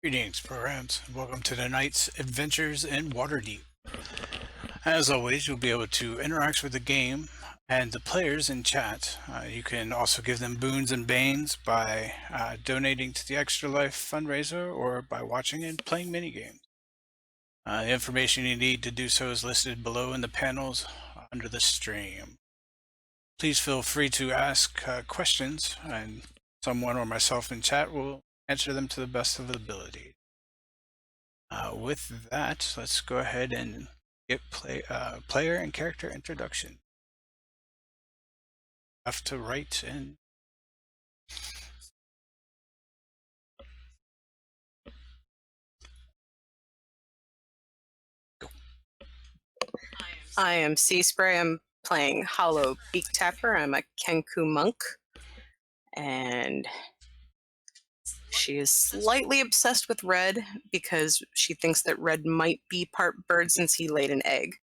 Greetings, programs, and welcome to tonight's Adventures in Waterdeep. As always, you'll be able to interact with the game and the players in chat. You can also give them boons and banes by donating to the Extra Life fundraiser or by watching and playing minigames. The information you need to do so is listed below in the panels under the stream. Please feel free to ask questions, and someone or myself in chat will answer them to the best of ability. With that, let's go ahead and get player and character introduction. Left to right and go. I am Seaspray. I'm playing Hallo Beak Tapper. I'm a Kenku monk, and she is slightly obsessed with Red because she thinks that Red might be part bird since he laid an egg.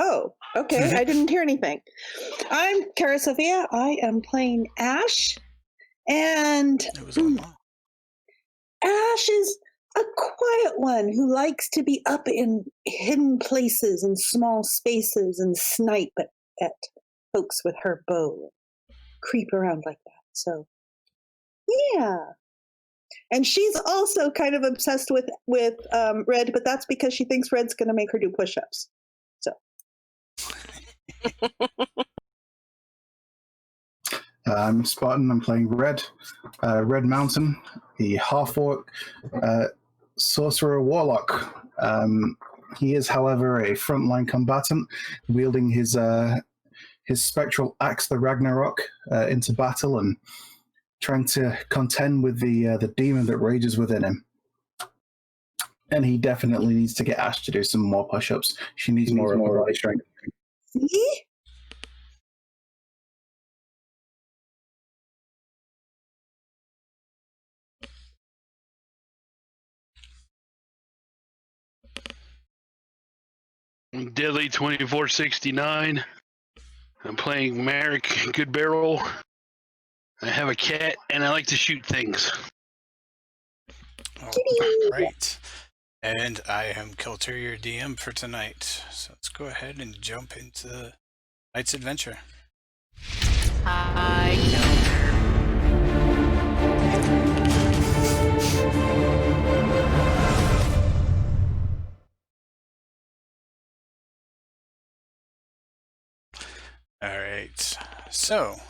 Oh, okay. I didn't hear anything. I'm Cara Sophia. I am playing Ashe. And It was all long. Ashe is a quiet one who likes to be up in hidden places and small spaces and snipe at folks with her bow. Creep around like that. So, yeah. And she's also kind of obsessed with Red, but that's because she thinks Red's going to make her do push-ups. So. I'm Spartan. I'm playing Red Mountain, the half-orc sorcerer warlock. He is, however, a frontline combatant, wielding his spectral axe, the Ragnarok, into battle and trying to contend with the demon that rages within him. And he definitely needs to get Ashe to do some more push-ups. She needs more body strength. See? Deadly 2469. I'm playing Meric, good barrel. I have a cat and I like to shoot things. All right. And I am Kilter, your DM for tonight. So let's go ahead and jump into tonight's adventure. Hi, Kilter. All right. So,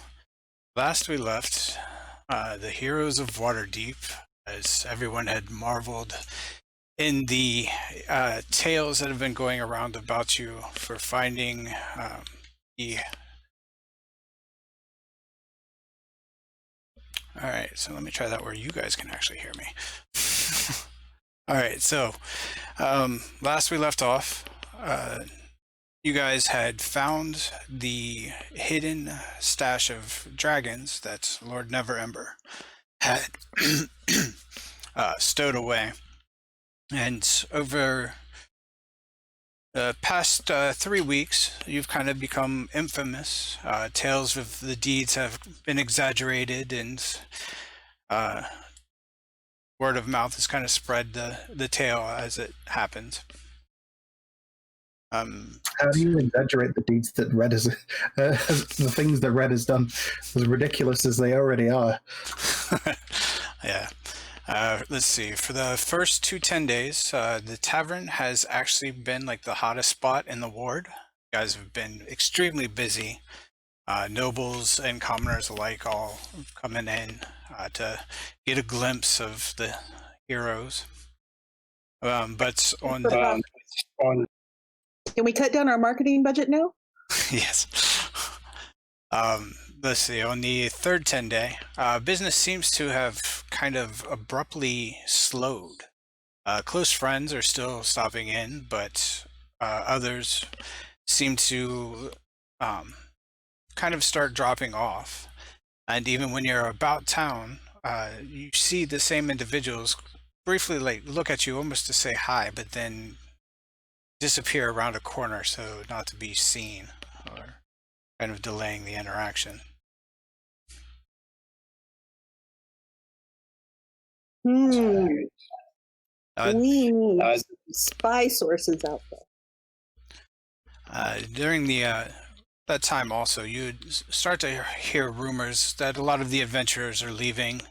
last we left, the heroes of Waterdeep, as everyone had marveled in the tales that have been going around about you for finding the... All right, so let me try that where you guys can actually hear me. All right, so last we left off, you guys had found the hidden stash of dragons that Lord Neverember had stowed away. And over the past 3 weeks, you've kind of become infamous. Tales of the deeds have been exaggerated, and word of mouth has kind of spread the tale as it happened. How do you exaggerate the deeds that Red has, the things that Red has done, as ridiculous as they already are? Yeah. Let's see. For the first 10 days, the tavern has actually been like the hottest spot in the ward. You guys have been extremely busy. Nobles and commoners alike all coming in to get a glimpse of the heroes. But on the... Can we cut down our marketing budget now? Yes. Let's see, on the third 10 day, business seems to have kind of abruptly slowed. Close friends are still stopping in, but others seem to kind of start dropping off. And even when you're about town, you see the same individuals briefly like look at you almost to say hi, but then disappear around a corner so not to be seen, or kind of delaying the interaction. We Uh, need spy sources out there. During the that time also, you'd start to hear rumors that a lot of the adventurers are leaving,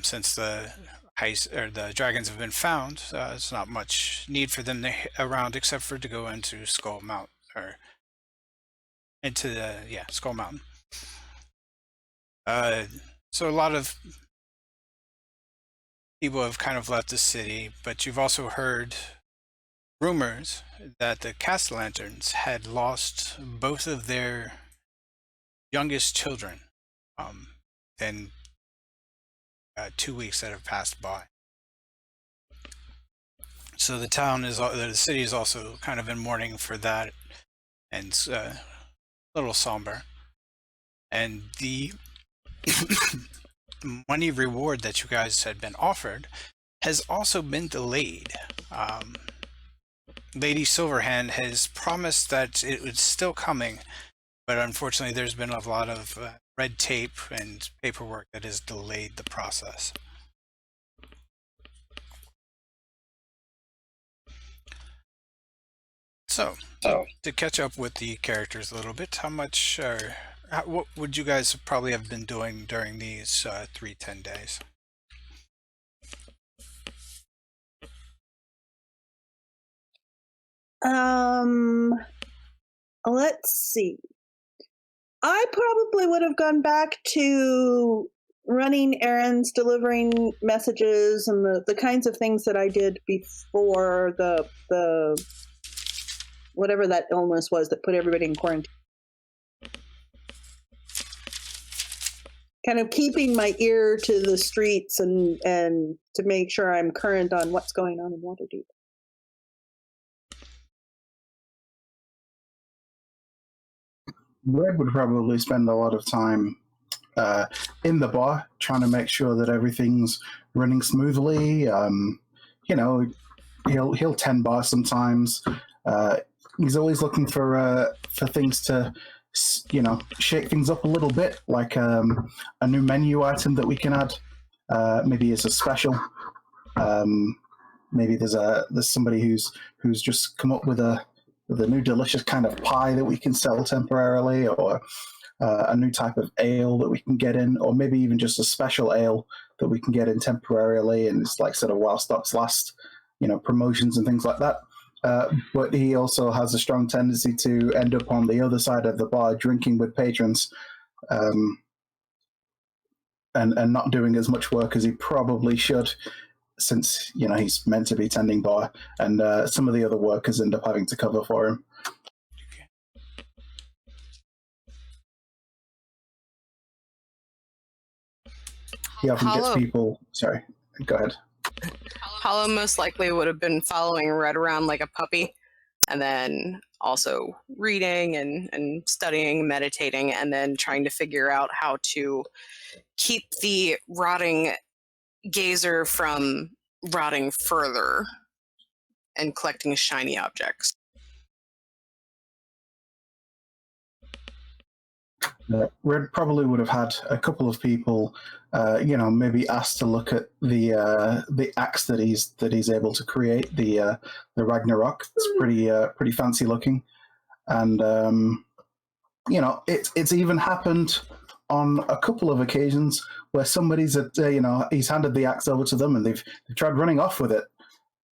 since the heist or the dragons have been found. It's not much need for them around except for to go into Skull Mountain, or into the Skull Mountain. So a lot of people have kind of left the city, but you've also heard rumors that the Cast Lanterns had lost both of their youngest children in 2 weeks that have passed by. So the city is also kind of in mourning for that, and it's a little somber. And the money reward that you guys had been offered has also been delayed. Lady Silverhand has promised that it was still coming, but unfortunately there's been a lot of red tape and paperwork that has delayed the process. So, to catch up with the characters a little bit, what would you guys probably have been doing during these 3-10 days? Let's see. I probably would have gone back to running errands, delivering messages, and the kinds of things that I did before the whatever that illness was that put everybody in quarantine. Kind of keeping my ear to the streets and to make sure I'm current on what's going on in Waterdeep. Red would probably spend a lot of time in the bar trying to make sure that everything's running smoothly. He'll tend bar sometimes. He's always looking for things to, shake things up a little bit, like a new menu item that we can add. Maybe as a special. Maybe there's somebody who's just come up with a new delicious kind of pie that we can sell temporarily, or a new type of ale that we can get in, or maybe even just a special ale that we can get in temporarily, and it's like sort of while stocks last, promotions and things like that. But he also has a strong tendency to end up on the other side of the bar drinking with patrons, and not doing as much work as he probably should, since he's meant to be tending bar, and some of the other workers end up having to cover for him. He often gets people. Sorry, go ahead. Hallo most likely would have been following Red around like a puppy, and then also reading and studying, meditating, and then trying to figure out how to keep the rotting gazer from rotting further, and collecting shiny objects. Red probably would have had a couple of people, maybe asked to look at the axe that he's able to create, the Ragnarok. It's pretty fancy looking, and it's even happened on a couple of occasions where somebody's he's handed the axe over to them and they've tried running off with it,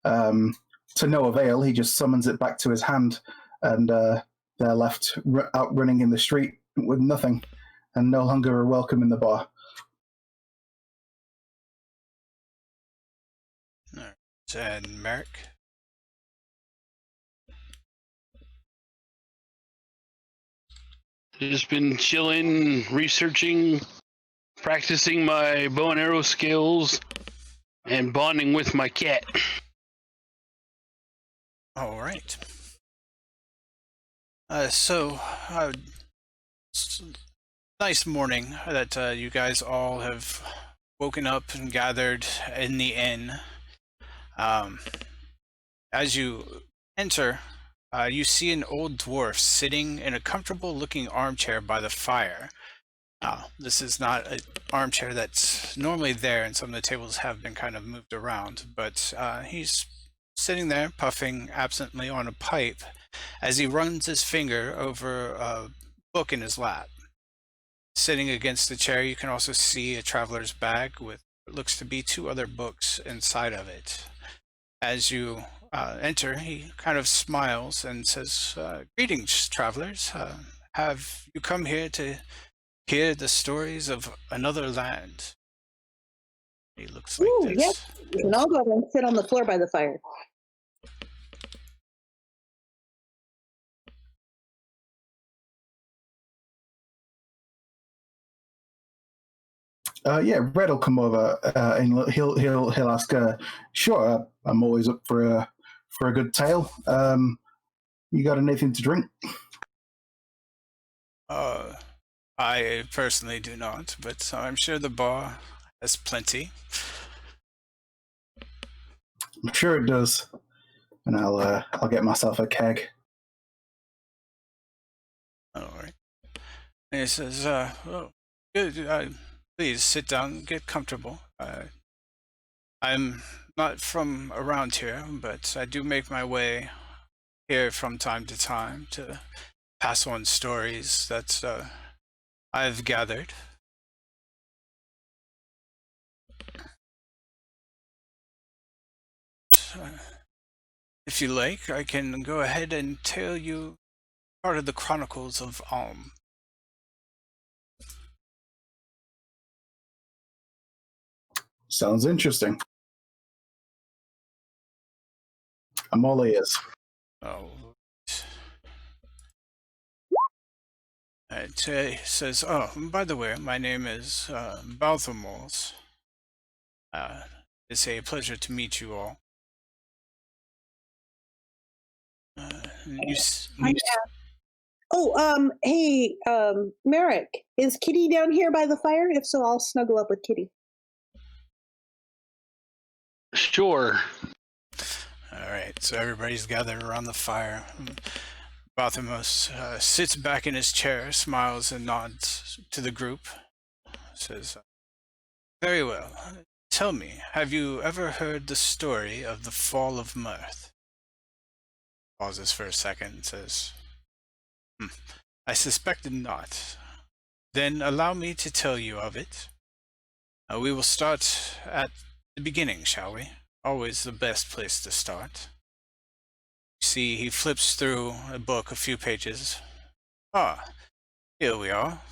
to no avail. He just summons it back to his hand, and they're left out running in the street with nothing, and no longer are welcome in the bar. And Meric? Just been chilling, researching, practicing my bow and arrow skills, and bonding with my cat. All right. So, s- nice morning that you guys all have woken up and gathered in the inn. Um, as you enter, you see an old dwarf sitting in a comfortable-looking armchair by the fire. This is not an armchair that's normally there, and some of the tables have been kind of moved around, but he's sitting there puffing absently on a pipe as he runs his finger over a book in his lap. Sitting against the chair, you can also see a traveler's bag with what looks to be two other books inside of it. As you enter, he kind of smiles and says, "Greetings, travelers. Have you come here to hear the stories of another land?" He looks like Ooh, yes. this. We can all go and sit on the floor by the fire. Yeah, Red will come over and he'll ask. Sure, I'm always up for a good tale. You got anything to drink? I personally do not, but I'm sure the bar has plenty. I'm sure it does. And I'll get myself a keg. All right. And he says, "Oh, good. Please sit down, get comfortable. I'm not from around here, but I do make my way here from time to time to pass on stories that I've gathered." If you like, I can go ahead and tell you part of the Chronicles of Alm. Sounds interesting. I'm all ears. Oh, it says, "Oh, by the way, my name is Balthamors. It's a pleasure to meet you all." You, Hey, Meric, is Kitty down here by the fire? If so, I'll snuggle up with Kitty. Sure. all right, so everybody's gathered around the fire. Balthamos sits back in his chair, smiles, and nods to the group. Says, "Very well. Tell me, have you ever heard the story of the fall of Mirth?" Pauses for a second and says, "I suspected not. Then allow me to tell you of it. We will start at the beginning, shall we? Always the best place to start." See, he flips through a book a few pages. Here we are.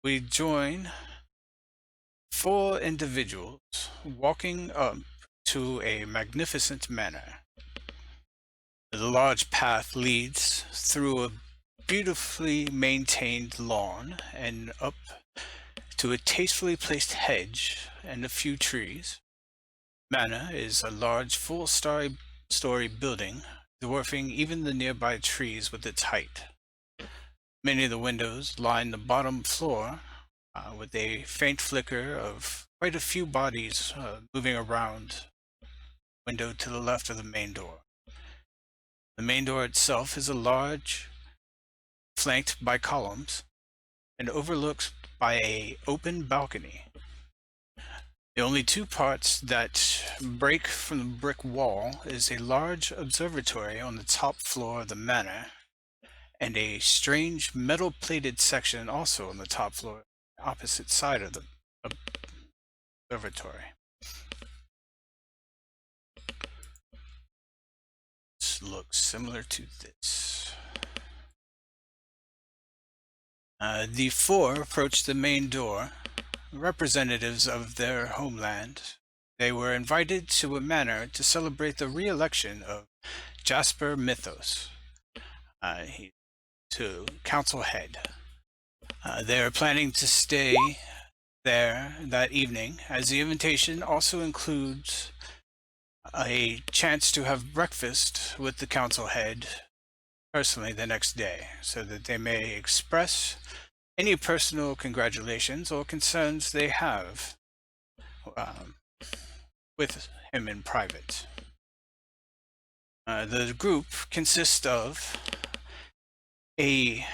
We join 4 individuals walking up to a magnificent manor. The large path leads through a beautifully maintained lawn and up to a tastefully placed hedge and a few trees. Manor is a large full-story building, dwarfing even the nearby trees with its height. Many of the windows line the bottom floor, with a faint flicker of quite a few bodies moving around window to the left of the main door. The main door itself is a large, flanked by columns, and overlooked by an open balcony. The only 2 parts that break from the brick wall is a large observatory on the top floor of the manor, and a strange metal-plated section also on the top floor, opposite side of the observatory. This looks similar to this. The 4 approach the main door, representatives of their homeland. They were invited to a manor to celebrate the re-election of Jasper Mythos to council head. They are planning to stay there that evening, as the invitation also includes a chance to have breakfast with the council head personally the next day so that they may express any personal congratulations or concerns they have um, with him in private. The group consists of a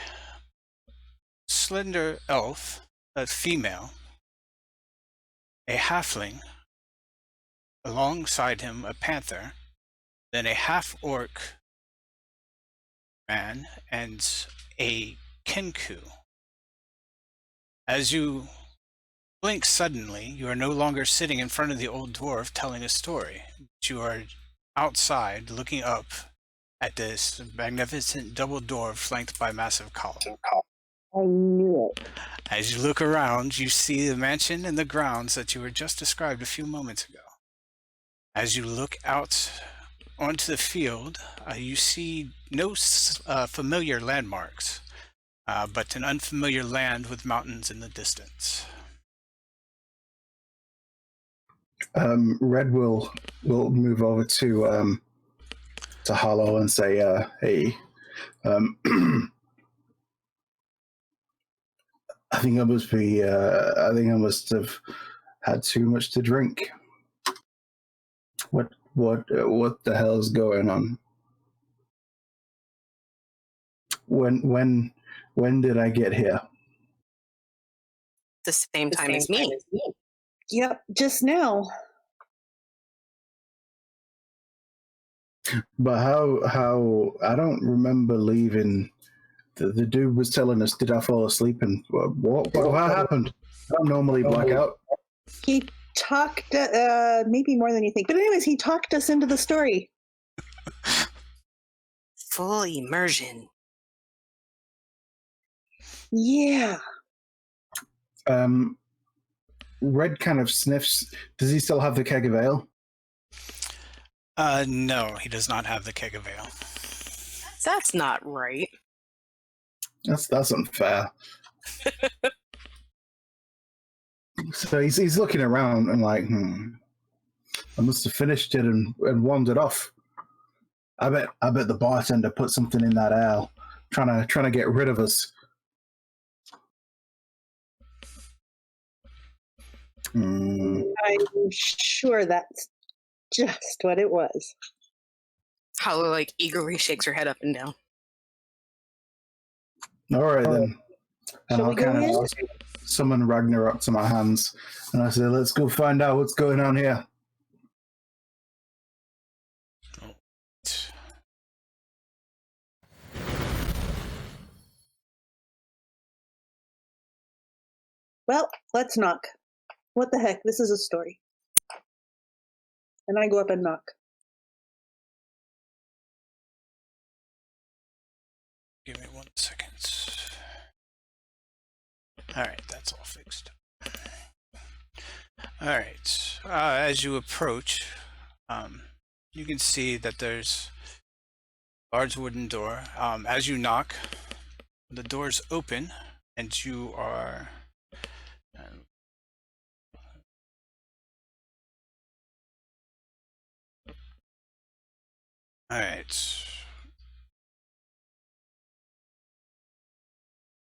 slender elf, a female, a halfling, alongside him a panther, then a half-orc man, and a kenku. As you blink suddenly, you are no longer sitting in front of the old dwarf telling a story. You are outside looking up at this magnificent double door flanked by massive columns. I knew it. As you look around, you see the mansion and the grounds that you were just described a few moments ago. As you look out onto the field, you see no familiar landmarks, but an unfamiliar land with mountains in the distance. Red will move over to Hallo and say, "Hey, I think I must be. I think I must have had too much to drink. What the hell is going on? When did I get here?" The same time as me. Yep, just now. But how I don't remember leaving. The dude was telling us, did I fall asleep? And what happened? I don't normally black out. He talked, maybe more than you think. But anyways, he talked us into the story. Full immersion. Yeah. Red kind of sniffs. Does he still have the keg of ale? No, he does not have the keg of ale. That's not right. That's unfair. So he's looking around and like, I must have finished it and wandered off. I bet the bartender put something in that ale, trying to get rid of us. I'm sure that's just what it was. Hallo like eagerly shakes her head up and down. All right then. And Shall I'll we go kind in? of summon Ragnar up to my hands, and I say, "Let's go find out what's going on here." Well, let's knock. What the heck? This is a story. And I go up and knock. Give me 1 second. Alright, that's all fixed. Alright, as you approach, you can see that there's a large wooden door. As you knock, the door's open, and you are... Alright.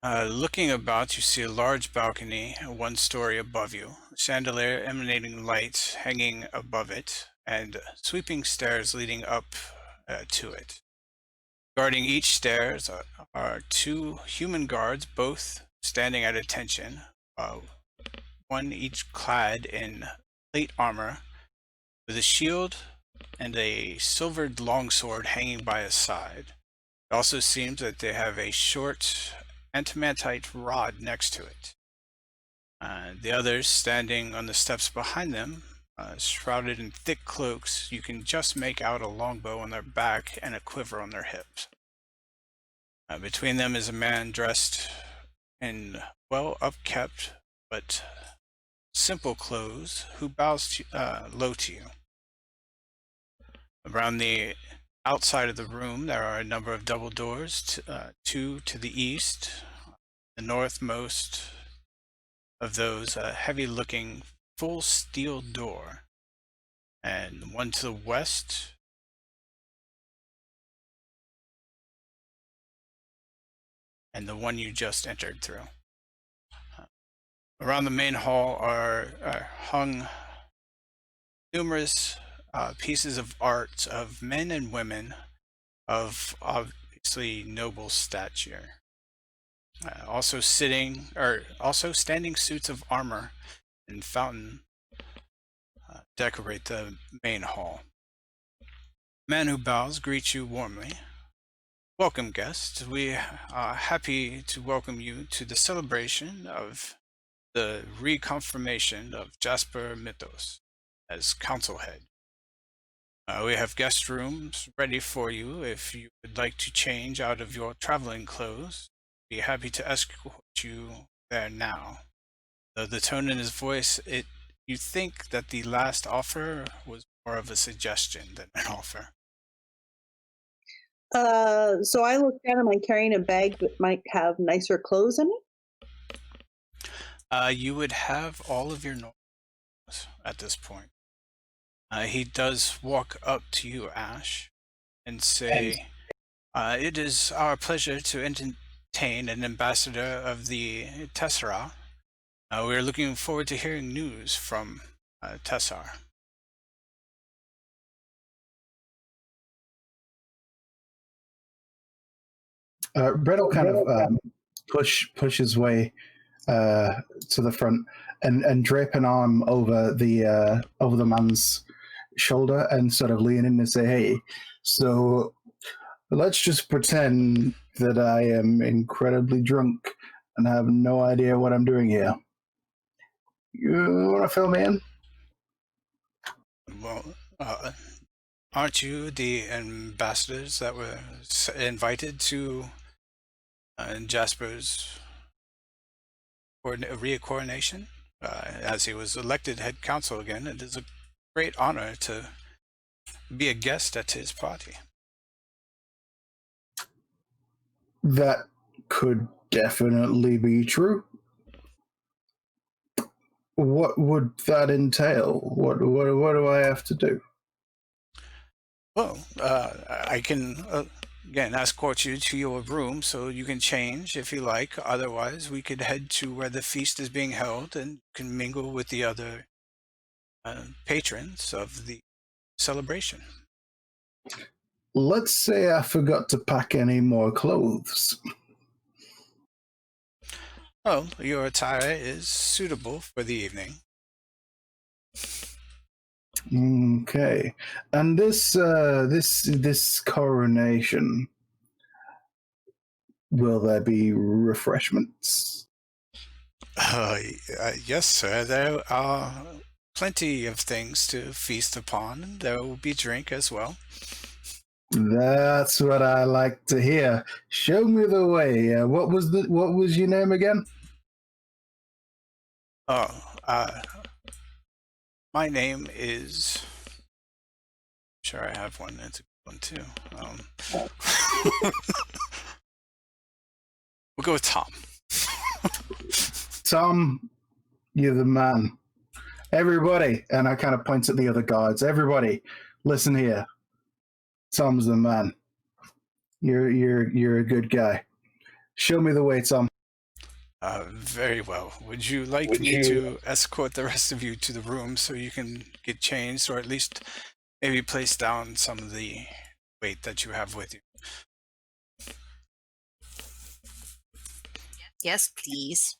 Looking about, you see a large balcony, 1 story above you, a chandelier emanating light hanging above it, and sweeping stairs leading up to it. Guarding each stairs are 2 human guards, both standing at attention, one each clad in plate armor, with a shield and a silvered longsword hanging by his side. It also seems that they have a short antimantite rod next to it. The others standing on the steps behind them, shrouded in thick cloaks. You can just make out a longbow on their back and a quiver on their hips. Between them is a man dressed in well upkept but simple clothes who bows low to you. Around the outside of the room there are a number of double doors, 2 to the east. The northmost of those, a heavy-looking full steel door, and one to the west and the one you just entered through. Around the main hall are hung numerous pieces of art of men and women of obviously noble stature. Also standing suits of armor and fountain decorate the main hall. Man who bows greets you warmly. Welcome, guests. We are happy to welcome you to the celebration of the reconfirmation of Jasper Mythos as council head. We have guest rooms ready for you if you would like to change out of your traveling clothes. Be happy to escort you there now. Though the tone in his voice, you think that the last offer was more of a suggestion than an offer. So I look down, am I carrying a bag that might have nicer clothes in it? You would have all of your normal at this point. He does walk up to you, Ashe, and say, it is our pleasure to entertain an ambassador of the Tessera. We are looking forward to hearing news from Tessar. Brett will kind of push his way to the front and drape an arm over the man's shoulder and sort of lean in and say, "Hey, so let's just pretend that I am incredibly drunk and have no idea what I'm doing here. You want to fill me in?" Well, aren't you the ambassadors that were invited to Jasper's re-coronation? As he was elected head council again, it is a great honor to be a guest at his party. That could definitely be true. What would that entail? What do I have to do? Well, I can again escort you to your room so you can change if you like. Otherwise, we could head to where the feast is being held and can mingle with the other patrons of the celebration. Let's say I forgot to pack any more clothes. Oh, your attire is suitable for the evening. Okay, and this coronation, will there be refreshments? Yes, sir. There are plenty of things to feast upon. There will be drink as well. That's what I like to hear. Show me the way. What was your name again? My name is. Sure, I have one. It's a good one too. We'll go with Tom. Tom, you're the man. Everybody, and I kind of point at the other guards. Everybody, listen here. Tom's the man. You're a good guy. Show me the way, Tom. Very well. Would you like me to escort the rest of you to the room so you can get changed, or at least maybe place down some of the weight that you have with you? Yes, please.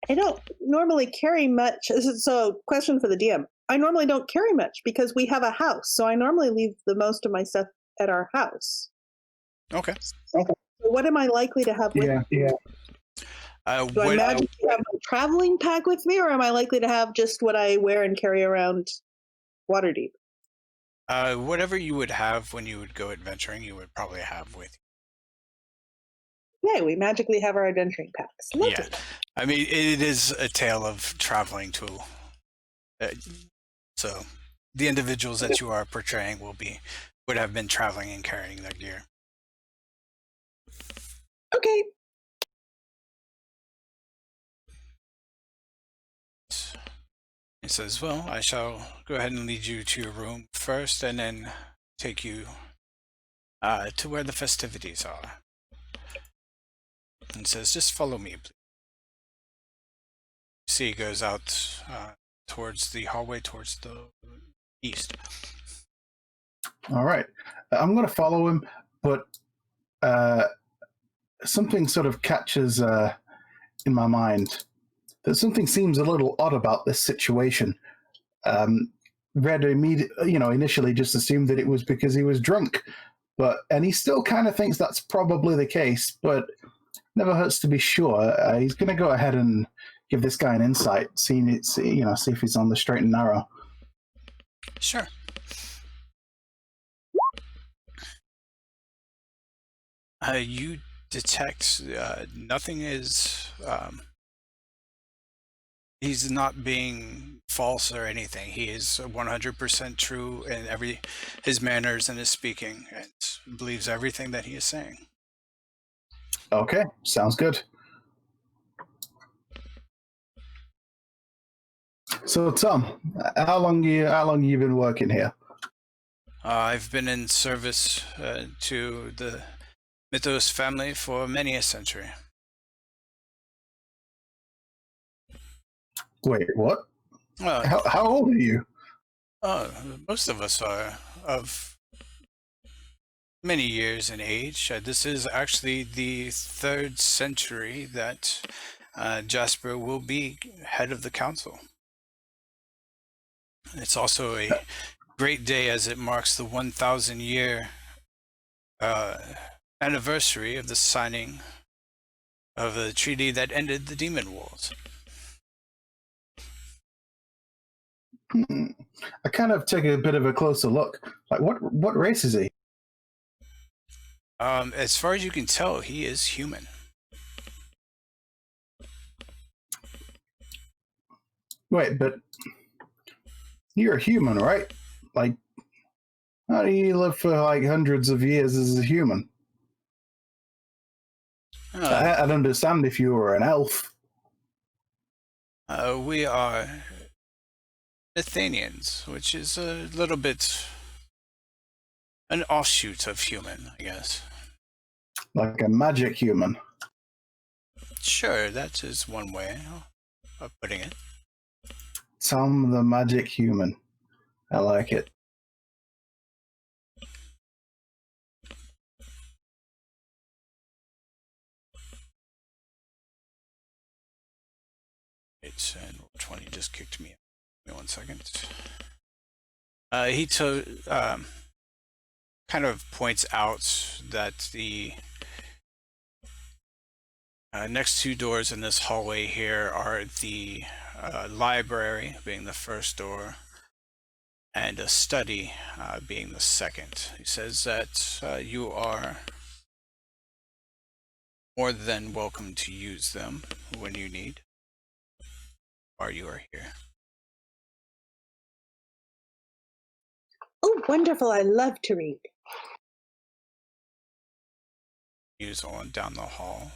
I don't normally carry much. So, question for the DM. I normally don't carry much because we have a house. So I normally leave the most of my stuff at our house. Okay. So what am I likely to have with me? Yeah. Do I magically have my traveling pack with me, or am I likely to have just what I wear and carry around Waterdeep? Whatever you would have when you would go adventuring, you would probably have with you. Yeah, we magically have our adventuring packs. Lovely. Yeah. I mean, it is a tale of traveling to. So, the individuals that you are portraying would have been traveling and carrying their gear. Okay. He says, well, I shall go ahead and lead you to your room first and then take you to where the festivities are. and says, "Just follow me, please." See, he goes out towards the hallway towards the east. All right. I'm going to follow him, but something sort of catches in my mind that something seems a little odd about this situation. Red initially just assumed that it was because he was drunk, and he still kind of thinks that's probably the case, but never hurts to be sure. He's going to go ahead and give this guy an insight, see if he's on the straight and narrow. Sure. You detect nothing is. He's not being false or anything. He is 100% true in his manners and his speaking, and believes everything that he is saying. Okay, sounds good. So Tom, how long you been working here? I've been in service to the Mythos family for many a century. Wait, what? Uh, How old are you? Most of us are of many years in age. This is actually the 3rd century that Jasper will be head of the council. It's also a great day as it marks the 1,000-year anniversary of the signing of the treaty that ended the Demon Wars. I kind of take a bit of a closer look. Like, what race is he? As far as you can tell, he is human. Wait, but you're a human, right? Like, how do you live for like hundreds of years as a human? I'd understand if you were an elf. We are Mithanians, which is a little bit an offshoot of human, I guess. Like a magic human. Sure, that is one way of putting it. Tom the magic human. I like it. It's 20 just kicked me. Give me 1 second. He kind of points out that the next 2 doors in this hallway here are the library being the first door and a study being the second. He says that you are more than welcome to use them when you need, while you are here. Oh, wonderful. I love to read. Use on down the hall.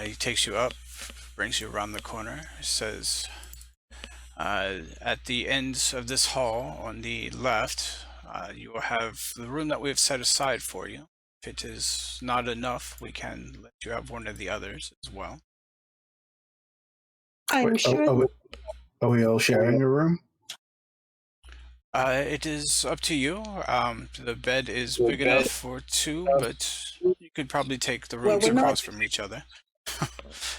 He takes you up, brings you around the corner, says, at the end of this hall on the left, you will have the room that we have set aside for you. If it is not enough, we can let you have one of the others as well. I'm Wait, sure. are we all sharing a room? It is up to you. The bed is big enough for 2, but you could probably take the rooms we're not- across from each other.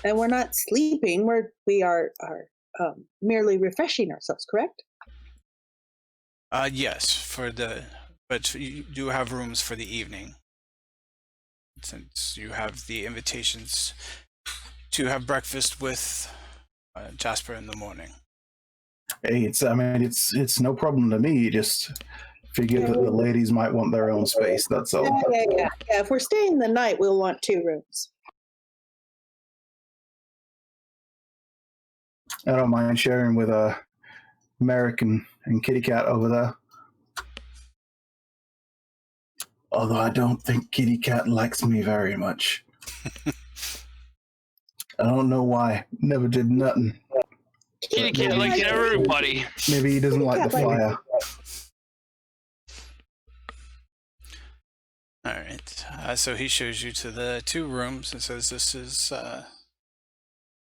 And we're not sleeping. We are merely refreshing ourselves, correct? Yes, but you do have rooms for the evening, since you have the invitations to have breakfast with Jasper in the morning. Hey, it's no problem to me. Just figured that the ladies might want their own space. That's all. Yeah. If we're staying the night, we'll want 2 rooms. I don't mind sharing with Meric and Kitty Cat over there. Although I don't think Kitty Cat likes me very much. I don't know why. Never did nothing. Kitty cat likes everybody. Maybe he doesn't like the fire. All right. So he shows you to the 2 rooms and says this is.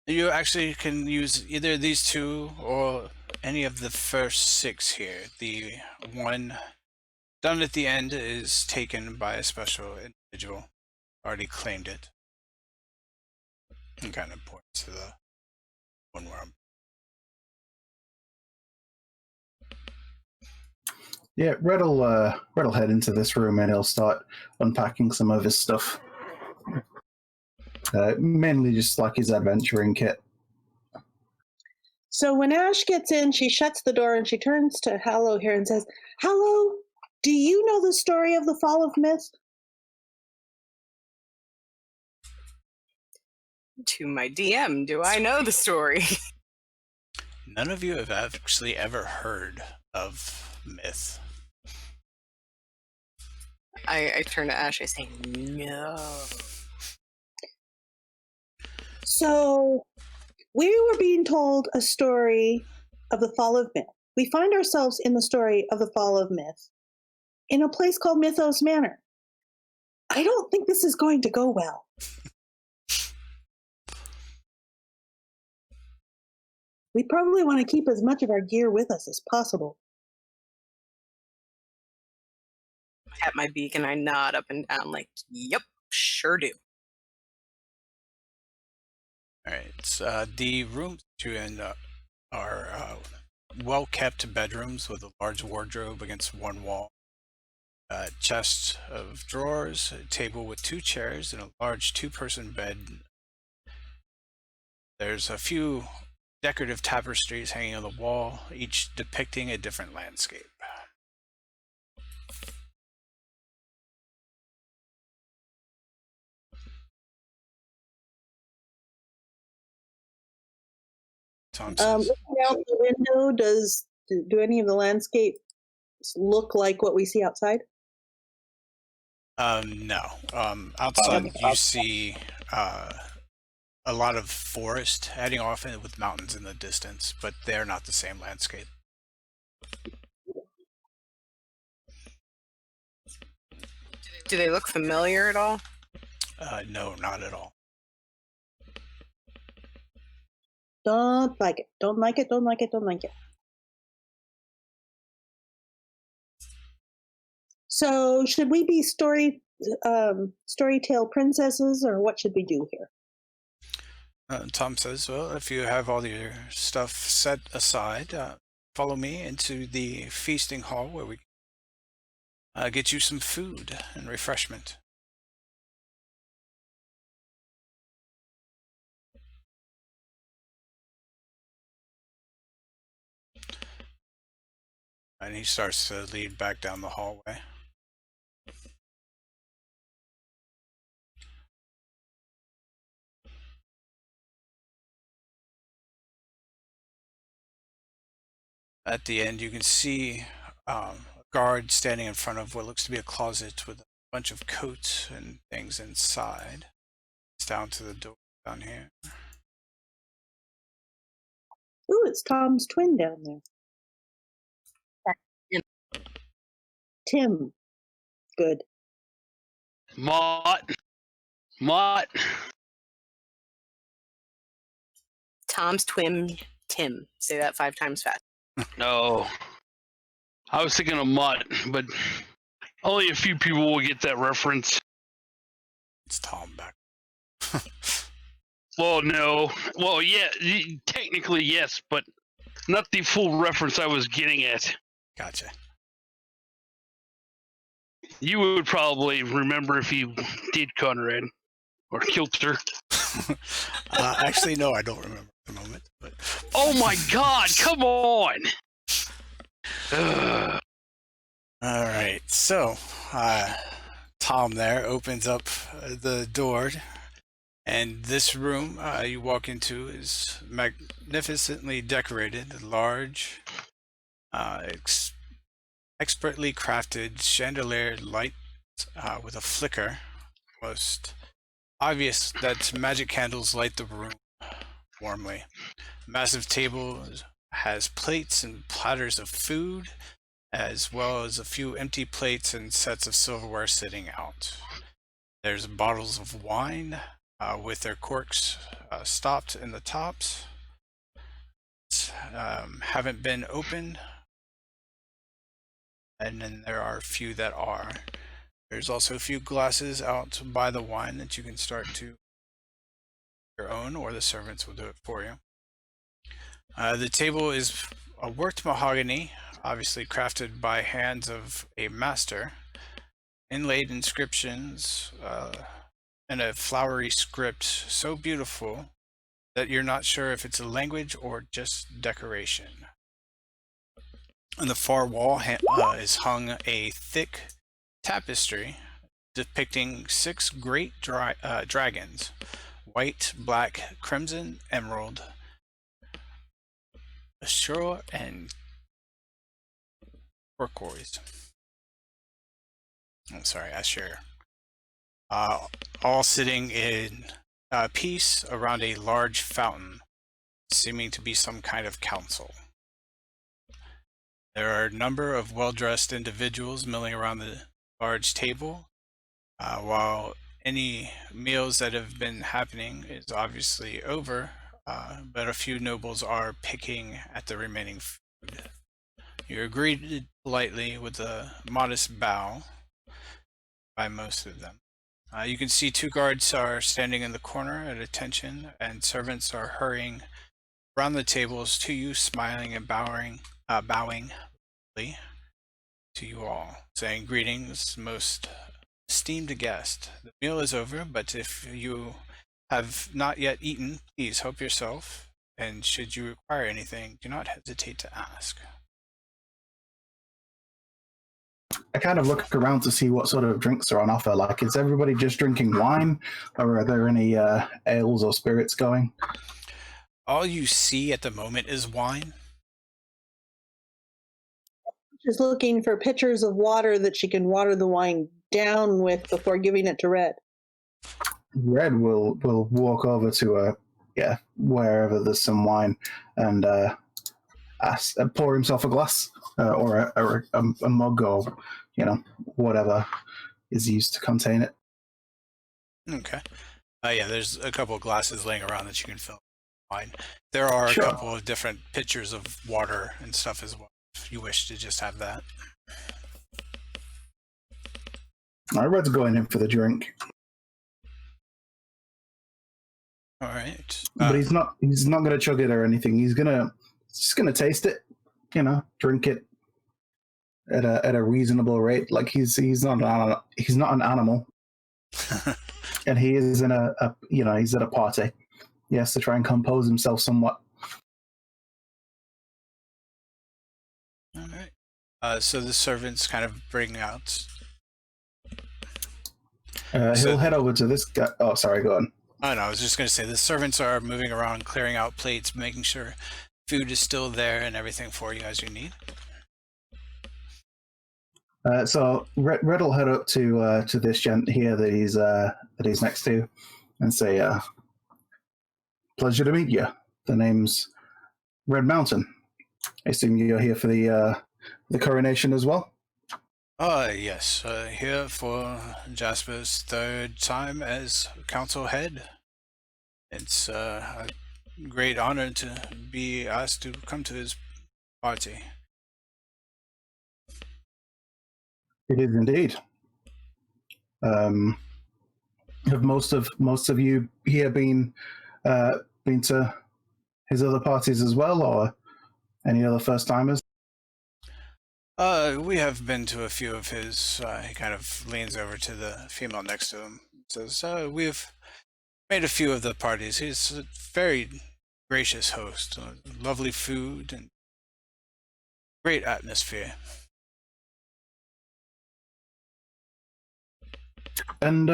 You actually can use either these 2 or any of the first 6 here. The one down at the end is taken by a special individual. Already claimed it. And kind of points to the one where I'm. Yeah, Red'll head into this room and he'll start unpacking some of his stuff. Mainly just like his adventuring kit. So when Ashe gets in, she shuts the door and she turns to Hallo here and says, Hallo, do you know the story of the fall of Mith? To my DM, do I know the story? None of you have actually ever heard of Mith. I turn to Ashe, I say, no. So we were being told a story of the fall of Mith. We find ourselves in the story of the fall of Mith in a place called Mythos Manor. I don't think this is going to go well. We probably want to keep as much of our gear with us as possible. At my beak and I nod up and down like, yep, sure do. Alright, so the rooms you in are well-kept bedrooms with a large wardrobe against one wall, a chest of drawers, a table with 2 chairs, and a large 2-person bed. There's a few decorative tapestries hanging on the wall, each depicting a different landscape. Tom says, Looking out the window, do any of the landscapes look like what we see outside? no. Outside you see a lot of forest heading off with mountains in the distance, but they're not the same landscape. Do they look familiar at all? No, not at all. Don't like it. Don't like it. Don't like it. Don't like it. So should we be storytale princesses, or what should we do here? Tom says, well, if you have all your stuff set aside, follow me into the feasting hall where we get you some food and refreshment. And he starts to lead back down the hallway. At the end, you can see a guard standing in front of what looks to be a closet with a bunch of coats and things inside. It's down to the door down here. Ooh, it's Tom's twin down there. Tim. Good. Mott. Tom's twin, Tim. Say that 5 times fast. No. I was thinking of Mott, but only a few people will get that reference. It's Tom back. Well, no. Well, yeah, technically yes, but not the full reference I was getting at. Gotcha. You would probably remember if you did, Conrad, or Kilter. Actually, no, I don't remember at the moment. But Oh my God! Come on. Ugh. all right, so Tom there opens up the door, and this room you walk into is magnificently decorated, large, expertly crafted chandelier light with a flicker. Most obvious that magic candles light the room warmly. Massive table has plates and platters of food, as well as a few empty plates and sets of silverware sitting out. There's bottles of wine with their corks stopped in the tops. Haven't been opened, and then there are a few that are. There's also a few glasses out by the wine that you can start to your own, or the servants will do it for you. The table is a worked mahogany, obviously crafted by hands of a master. Inlaid inscriptions in a flowery script so beautiful that you're not sure if it's a language or just decoration. On the far wall is hung a thick tapestry depicting 6 great dragons: white, black, crimson, emerald, azure, and turquoise. I'm sorry, Ashe. All sitting in peace around a large fountain, seeming to be some kind of council. There are a number of well-dressed individuals milling around the large table, while any meals that have been happening is obviously over, but a few nobles are picking at the remaining food. You are greeted politely with a modest bow by most of them. You can see 2 guards are standing in the corner at attention, and servants are hurrying around the tables to you, smiling and bowing to you all, saying, "Greetings, most esteemed guest. The meal is over, but if you have not yet eaten, please help yourself, and should you require anything, do not hesitate to ask." I kind of look around to see what sort of drinks are on offer. Like, is everybody just drinking wine, or are there any ales or spirits going? All you see at the moment is wine. She's looking for pitchers of water that she can water the wine down with before giving it to Red. Red will walk over to wherever there's some wine and pour himself a glass or a mug, or whatever is used to contain it. Okay. Yeah, there's a couple of glasses laying around that you can fill with wine. There are Sure. a couple of different pitchers of water and stuff as well, if you wish to just have that. Red's going in for the drink, All right. but he's not going to chug it or anything. He's just gonna taste it, drink it at a reasonable rate. Like he's not an animal, and he is in he's at a party. He has to try and compose himself somewhat. All right. So the servants kind of bring out. He'll head over to this guy. Oh, sorry, go on. Oh no, I was just going to say the servants are moving around, clearing out plates, making sure food is still there and everything for you as you need. So Red will head up to this gent here that he's next to, and say, "Pleasure to meet you. The name's Red Mountain. I assume you're here for the coronation as well." Yes, here for Jasper's 3rd time as council head. It's a great honor to be asked to come to his party. It is indeed. Have most of you here been to his other parties as well, or any other first timers? We have been to a few of his. He kind of leans over to the female next to him. Says, "We've made a few of the parties. He's a very gracious host. Lovely food and great atmosphere." And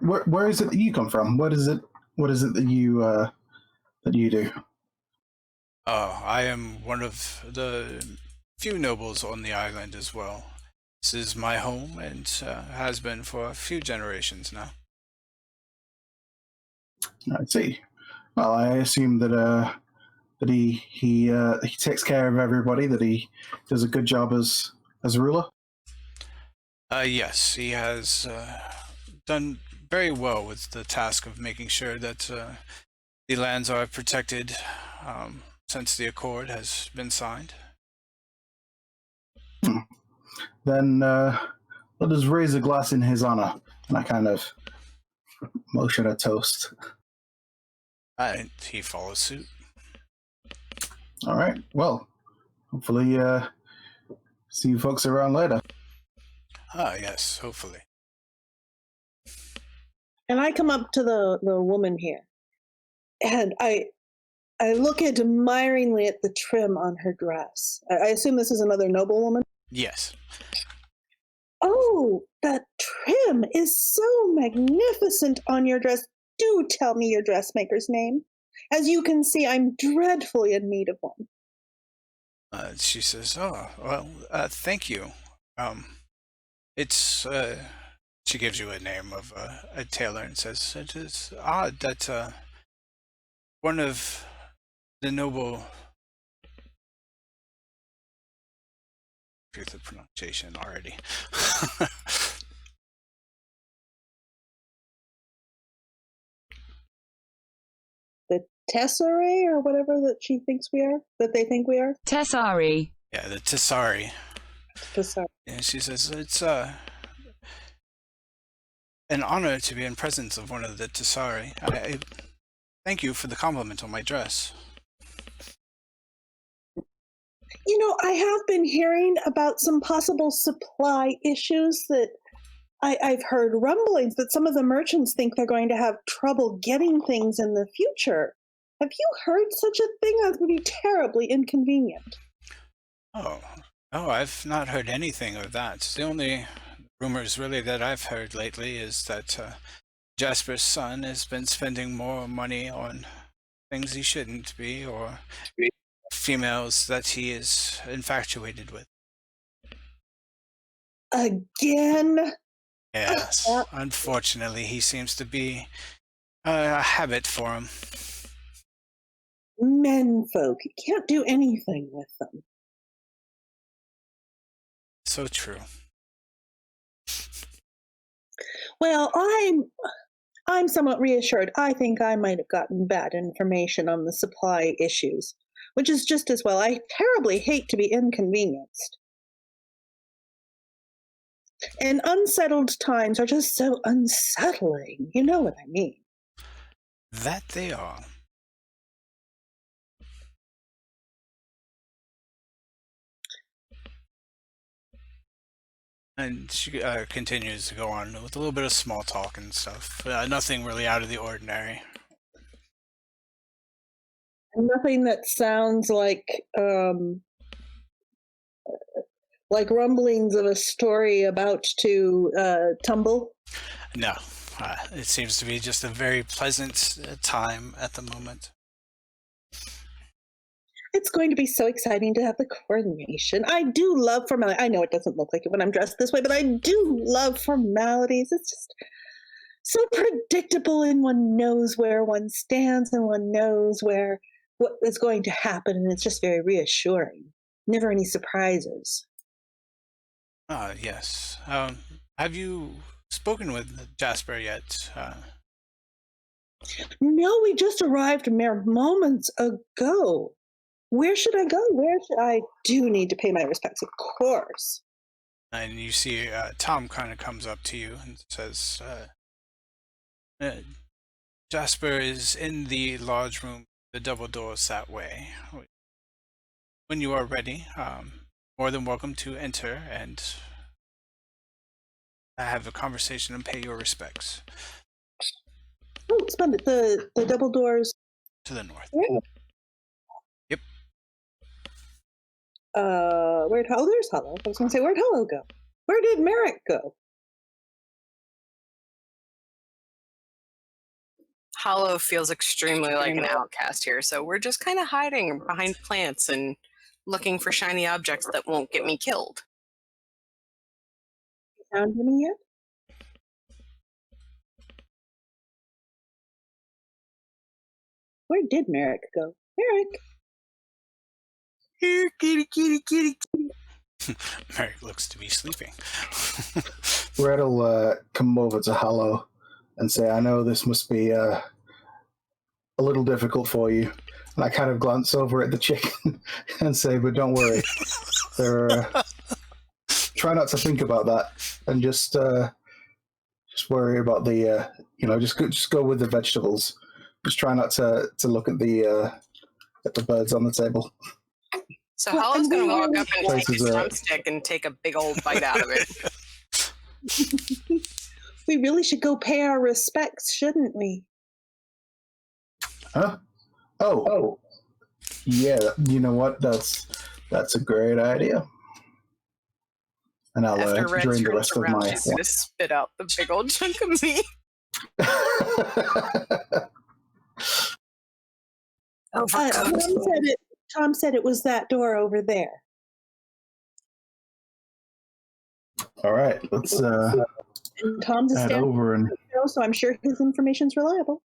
where is it that you come from? What is it that you do? Oh, I am one of the few nobles on the island as well. This is my home and has been for a few generations now. I see. Well, I assume that he takes care of everybody. That he does a good job as ruler. Yes, he has done very well with the task of making sure that the lands are protected since the accord has been signed. Then let us raise a glass in his honor, and I kind of motion a toast. And he follows suit. All right. Well, hopefully, see you folks around later. Yes, hopefully. And I come up to the woman here, and I look admiringly at the trim on her dress. I assume this is another noblewoman? Yes. Oh, that trim is so magnificent on your dress. Do tell me your dressmaker's name. As you can see, I'm dreadfully in need of one. She says, "Oh, well, thank you. It's She gives you a name of a tailor and says, "It is odd that one of the noble." Forget the pronunciation already. The Tesserae, or whatever that she thinks we are, that they think we are? Tessari. Yeah, the Tessari. Tesserae. And she says, "It's an honor to be in presence of one of the Tessari. I thank you for the compliment on my dress." You know, I have been hearing about some possible supply issues that I've heard rumblings that some of the merchants think they're going to have trouble getting things in the future. Have you heard such a thing? That would be terribly inconvenient. Oh, I've not heard anything of that. The only rumors really that I've heard lately is that Jasper's son has been spending more money on things he shouldn't be, or females that he is infatuated with. Again? Yes, unfortunately, he seems to be a habit for him. Menfolk. You can't do anything with them. So true. Well, I'm somewhat reassured. I think I might have gotten bad information on the supply issues, which is just as well. I terribly hate to be inconvenienced. And unsettled times are just so unsettling. You know what I mean. That they are. And she continues to go on with a little bit of small talk and stuff. Nothing really out of the ordinary. Nothing that sounds like rumblings of a story about to tumble. No, it seems to be just a very pleasant time at the moment. It's going to be so exciting to have the coronation. I do love formalities. I know it doesn't look like it when I'm dressed this way, but I do love formalities. It's just so predictable, and one knows where one stands, and one knows what is going to happen, and it's just very reassuring. Never any surprises. Yes. Have you spoken with Jasper yet? No, we just arrived mere moments ago. Where should I go? I do need to pay my respects, of course. And you see Tom kind of comes up to you and says, Jasper is in the large room, the double doors that way. When you are ready, more than welcome to enter and have a conversation and pay your respects. Oh, splendid. The double doors. To the north. Yeah. Yep. There's Hallo. I was going to say, where'd Hallo go? Where did Meric go? Hallo feels extremely like an outcast here, so we're just kind of hiding behind plants and looking for shiny objects that won't get me killed. Found any yet? Where did Meric go? Meric. Here, kitty, kitty, kitty. Meric looks to be sleeping. Red will come over to Hallo and say, I know this must be a little difficult for you. And I kind of glance over at the chicken and say, but don't worry. Try not to think about that and just worry about the, just go with the vegetables. Just try not to look at the birds on the table. So Hollow's going to walk up and take Places his are- drumstick and take a big old bite out of it. We really should go pay our respects, shouldn't we? Huh? Oh. Yeah, you know what? That's a great idea. And I'll After Red drain the turns rest of around, my she's going to spit out the big old chunk of meat. Tom said it was that door over there. All right, let's And Tom's a head stand, over and so I'm sure his information's reliable.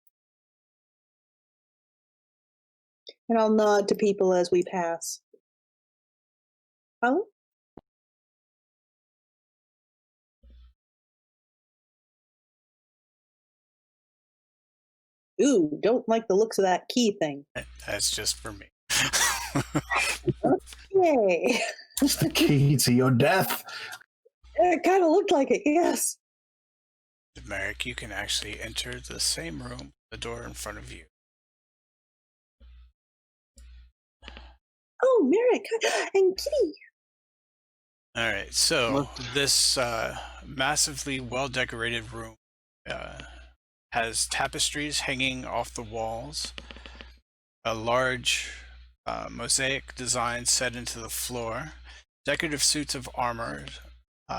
And I'll nod to people as we pass. Holly? Ooh, don't like the looks of that key thing. That's just for me. Yay. it's the key to your death. It kind of looked like it, yes. Meric, you can actually enter the same room, the door in front of you. Oh, Meric and Kitty. All right, so this massively well-decorated room has tapestries hanging off the walls, a large mosaic design set into the floor, decorative suits of armor,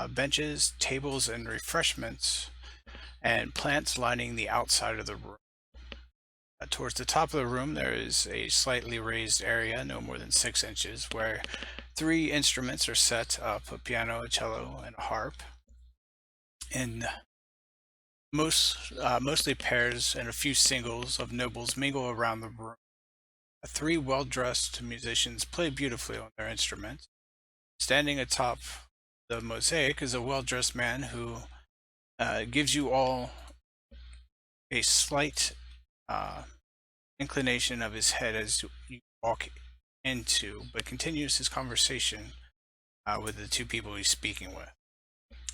benches, tables, and refreshments, and plants lining the outside of the room. Towards the top of the room, there is a slightly raised area, no more than 6 inches, where 3 instruments are set up: a piano, a cello, and a harp. And mostly pairs and a few singles of nobles mingle around the room. 3 well-dressed musicians play beautifully on their instruments. Standing atop the mosaic is a well-dressed man who gives you all a slight inclination of his head as you walk into, but continues his conversation with the 2 people he's speaking with.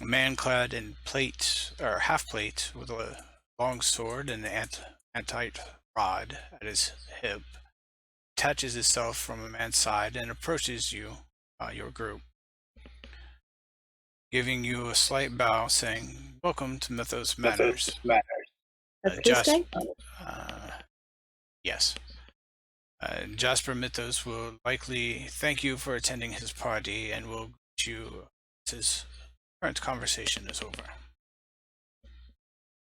A man clad in plate or half plate with a long sword and an antite rod at his hip attaches itself from a man's side and approaches you, your group, giving you a slight bow, saying, "Welcome to Mythos Manors." That's this guy? Yes. Jasper Mythos will likely thank you for attending his party and will greet you as his current conversation is over.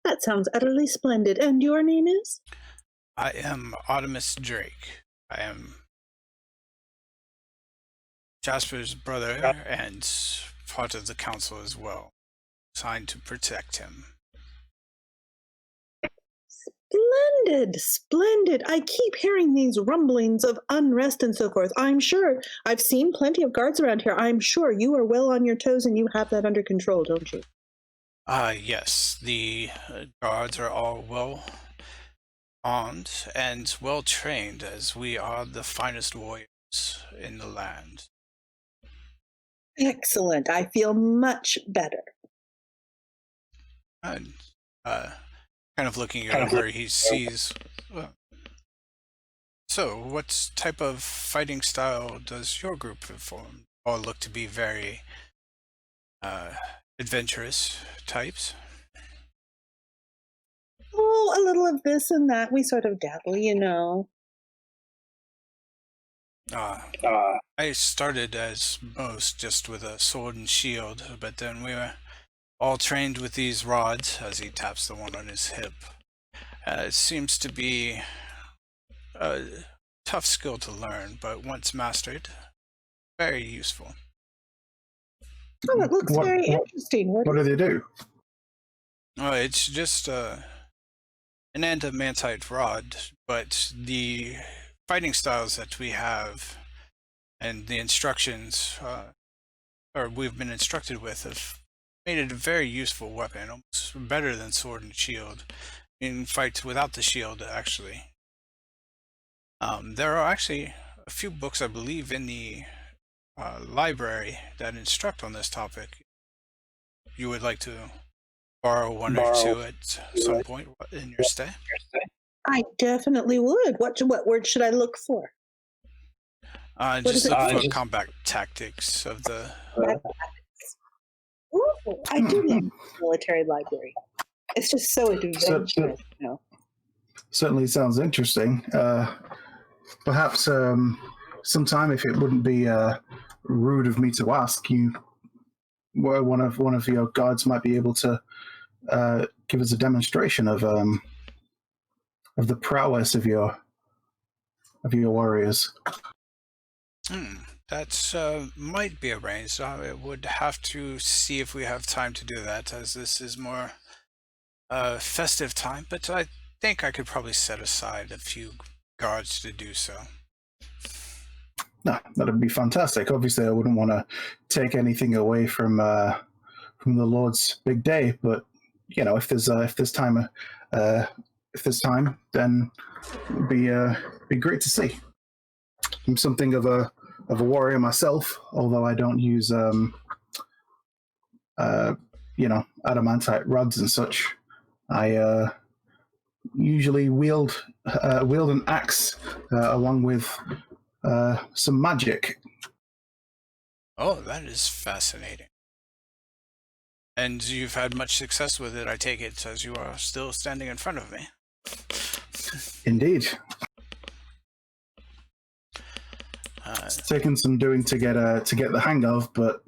That sounds utterly splendid. And your name is? I am Artemis Drake. I am Jasper's brother and part of the council as well, assigned to protect him. Splendid, splendid. I keep hearing these rumblings of unrest and so forth. I'm sure I've seen plenty of guards around here. I'm sure you are well on your toes and you have that under control, don't you? Yes, the guards are all well armed and well trained, as we are the finest warriors in the land. Excellent. I feel much better. And kind of looking over, he sees. So, what type of fighting style does your group perform? All look to be very adventurous types. Oh, a little of this and that. We sort of dabble, you know. I started as most just with a sword and shield, but then we were all trained with these rods, as he taps the one on his hip. It seems to be a tough skill to learn, but once mastered, very useful. Oh, it looks very interesting. What do they do? Oh, it's just an adamantite rod, but the fighting styles that we have and the instructions, or we've been instructed with, have made it a very useful weapon, almost better than sword and shield. In fights without the shield, actually. There are actually a few books, I believe, in the library that instruct on this topic. You would like to borrow one or two at some point in your stay? I definitely would. What word should I look for? Just look for combat tactics of the... Ooh, I do love the military library. It's just so adventurous, you know. Certainly sounds interesting. Perhaps sometime, if it wouldn't be rude of me to ask, one of your guards might be able to give us a demonstration of the prowess of your warriors. That might be arranged. I would have to see if we have time to do that, as this is more festive time, but I think I could probably set aside a few guards to do so. No, that'd be fantastic. Obviously, I wouldn't want to take anything away from the Lord's big day, but you know, if there's time, then it'd be great to see. I'm something of a warrior myself, although I don't use adamantite rods and such. I usually wield an axe along with some magic. Oh, that is fascinating. And you've had much success with it, I take it, as you are still standing in front of me. Indeed. It's taken some doing to get the hang of, but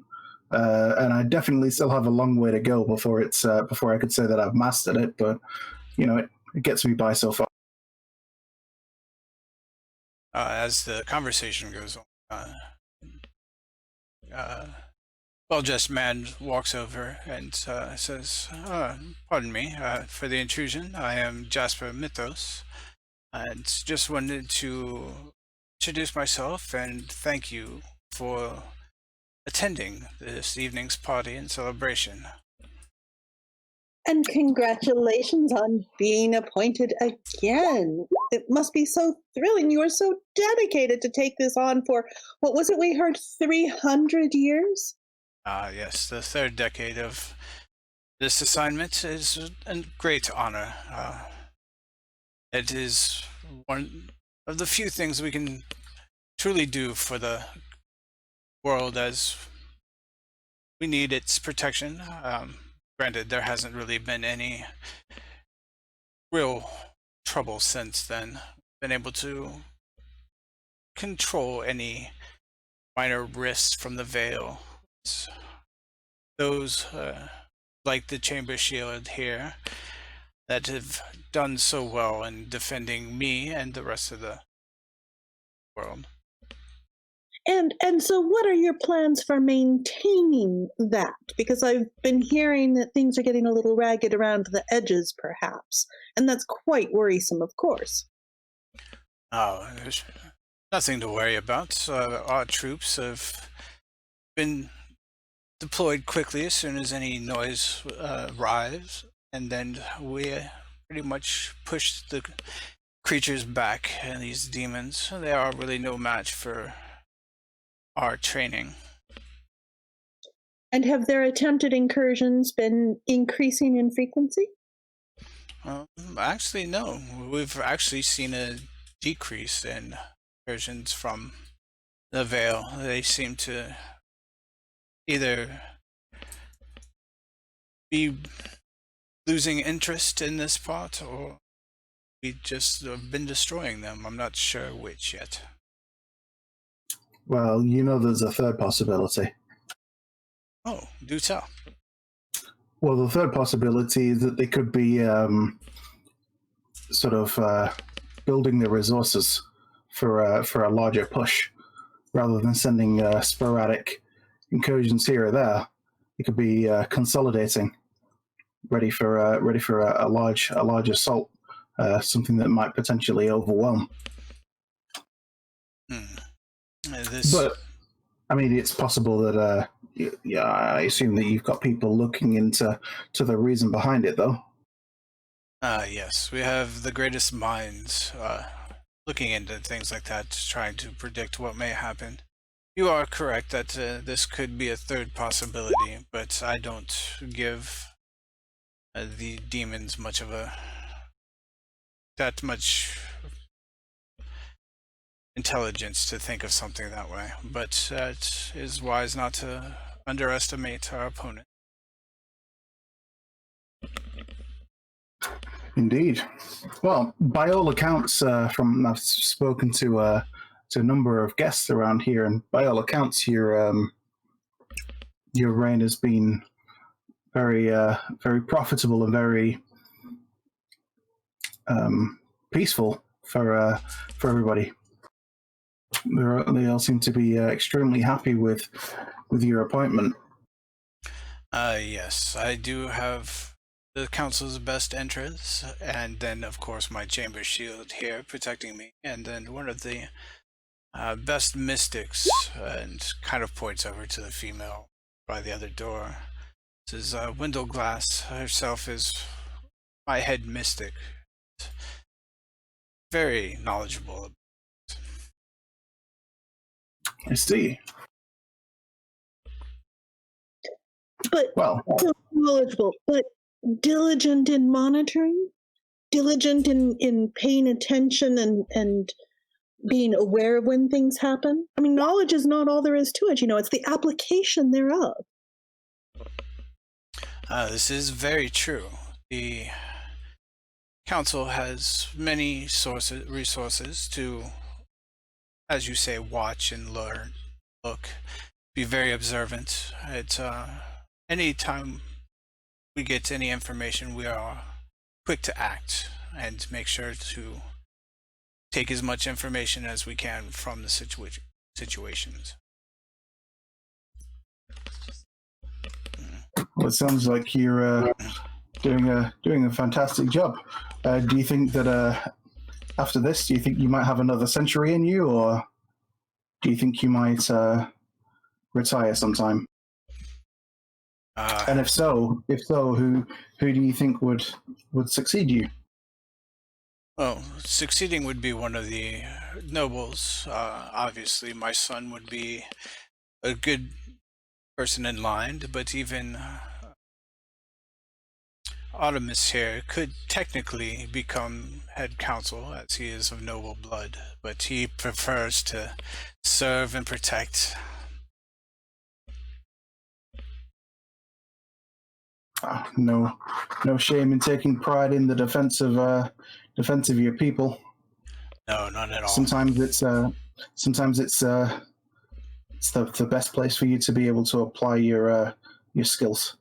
and I definitely still have a long way to go before I could say that I've mastered it. But you know, it gets me by so far. As the conversation goes on, well-dressed man walks over and says, "Pardon me for the intrusion. I am Jasper Mythos, and just wanted to introduce myself and thank you for attending this evening's party and celebration." And congratulations on being appointed again. It must be so thrilling. You are so dedicated to take this on for, what was it we heard, 300 years? Yes, the third decade of this assignment is a great honor. It is one of the few things we can truly do for the world, as we need its protection. Granted, there hasn't really been any real trouble since then. Been able to control any minor risks from the Veil. Those like the Chamber Shield here that have done so well in defending me and the rest of the world. And so what are your plans for maintaining that? Because I've been hearing that things are getting a little ragged around the edges, perhaps. And that's quite worrisome, of course. Oh, there's nothing to worry about. Our troops have been deployed quickly as soon as any noise arrives, and then we pretty much push the creatures back, and these demons, they are really no match for our training. And have their attempted incursions been increasing in frequency? Actually, no. We've actually seen a decrease in incursions from the Veil. They seem to either be losing interest in this part, or we just have been destroying them. I'm not sure which yet. Well, you know, there's a third possibility. Oh, do tell. Well, the third possibility is that they could be building the resources for a larger push, rather than sending sporadic incursions here or there. It could be consolidating, ready for a large assault something that might potentially overwhelm. But I mean, it's possible that yeah, I assume that you've got people looking into the reason behind it, though. Yes, we have the greatest minds looking into things like that, trying to predict what may happen. You are correct that this could be a third possibility, but I don't give the demons that much intelligence to think of something that way. But it is wise not to underestimate our opponent. Indeed. Well, by all accounts, from I've spoken to a number of guests around here, and by all accounts, your reign has been very very profitable and very peaceful for everybody. They all seem to be extremely happy with your appointment. Yes, I do have the council's best interests, and then of course my chamber shield here protecting me, and then one of the best mystics, and kind of points over to the female by the other door. This is Windleglass herself is my head mystic. Very knowledgeable. I see. But Well, knowledgeable, but diligent in monitoring, diligent in paying attention and being aware of when things happen. I mean, knowledge is not all there is to it. It's the application thereof. This is very true. The council has many resources to, as you say, watch and learn, look, be very observant. It's any time we get any information, we are quick to act and make sure to take as much information as we can from the situations. Well, it sounds like you're doing a fantastic job. Do you think that after this, do you think you might have another century in you, or do you think you might retire sometime? And if so, who do you think would succeed you? Well, succeeding would be one of the nobles. Obviously, my son would be a good person in line, but even Artemis here could technically become head counsel, as he is of noble blood, but he prefers to serve and protect. No shame in taking pride in the defense of your people. No, not at all. Sometimes it's the best place for you to be able to apply your skills.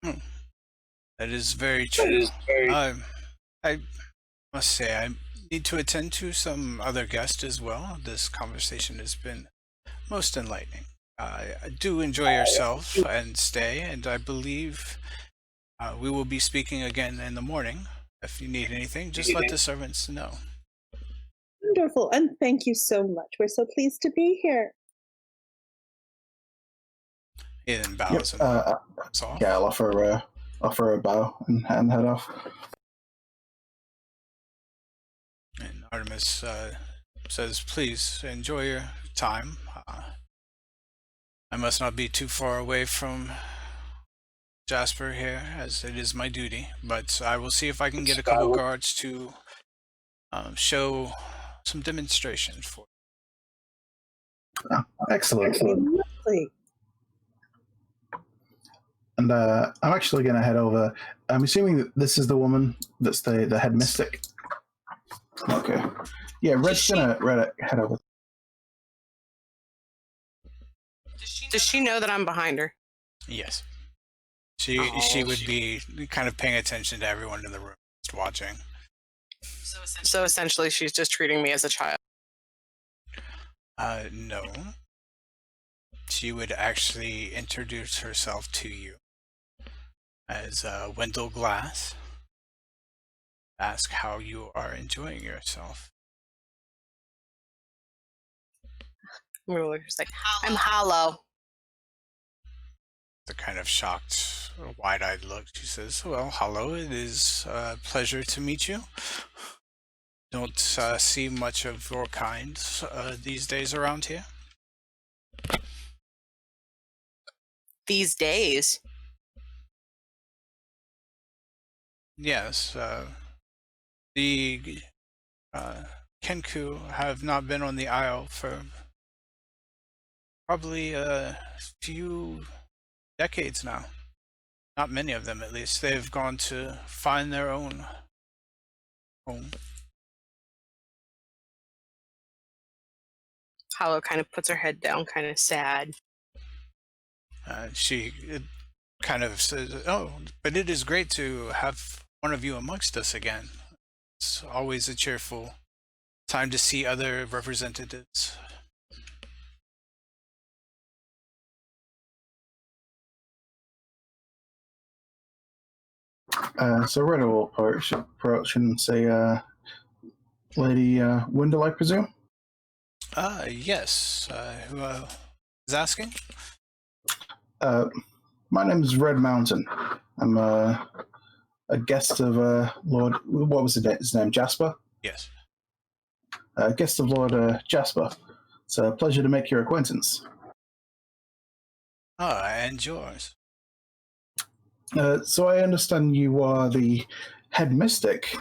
That is very true. I must say, I need to attend to some other guests as well. This conversation has been most enlightening. Do enjoy yourself and stay, and I believe we will be speaking again in the morning. If you need anything, just let the servants know. Wonderful, and thank you so much. We're so pleased to be here. He then bows and walks off. Yeah, I'll offer a bow and head off. And Artemis says, "Please enjoy your time. I must not be too far away from Jasper here, as it is my duty, but I will see if I can get a couple guards to show some demonstration for you." Excellent. Lovely. And I'm actually going to head over. I'm assuming that this is the woman that's the head mystic. Okay. Yeah, Red's going to head over. Does she know that I'm behind her? Yes. She would be kind of paying attention to everyone in the room, just watching. So essentially, she's just treating me as a child. No. She would actually introduce herself to you. as Wendell Glass asks how you are enjoying yourself. Just like, I'm Hallo. The kind of shocked, wide-eyed look. She says, "Well, hello. It is a pleasure to meet you. Don't see much of your kind these days around here." These days. Yes, the Kenku have not been on the Isle for probably a few decades now. Not many of them, at least. They've gone to find their own home. Hallo kind of puts her head down, kind of sad. She kind of says, "Oh, but it is great to have one of you amongst us again. It's always a cheerful time to see other representatives." So Red will approach and say, Lady Wendell, I presume? Yes. Who is asking? My name is Red Mountain. I'm a guest of Lord, what was his name, Jasper? Yes. A guest of Lord Jasper. It's a pleasure to make your acquaintance. And yours. So I understand you are the head mystic.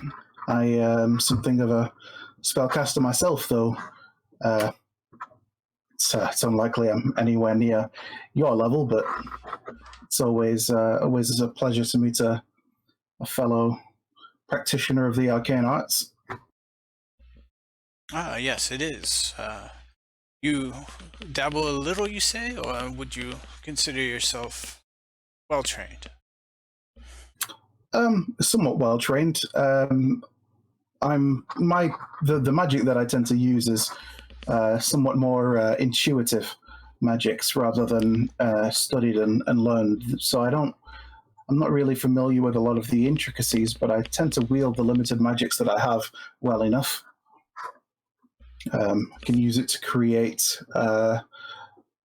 I am something of a spellcaster myself, though it's unlikely I'm anywhere near your level, but it's always a pleasure to meet a fellow practitioner of the arcane arts. Yes, it is. You dabble a little, you say, or would you consider yourself well trained? Somewhat well trained. The magic that I tend to use is somewhat more intuitive magics rather than studied and learned. So I'm not really familiar with a lot of the intricacies, but I tend to wield the limited magics that I have well enough. I can use it to create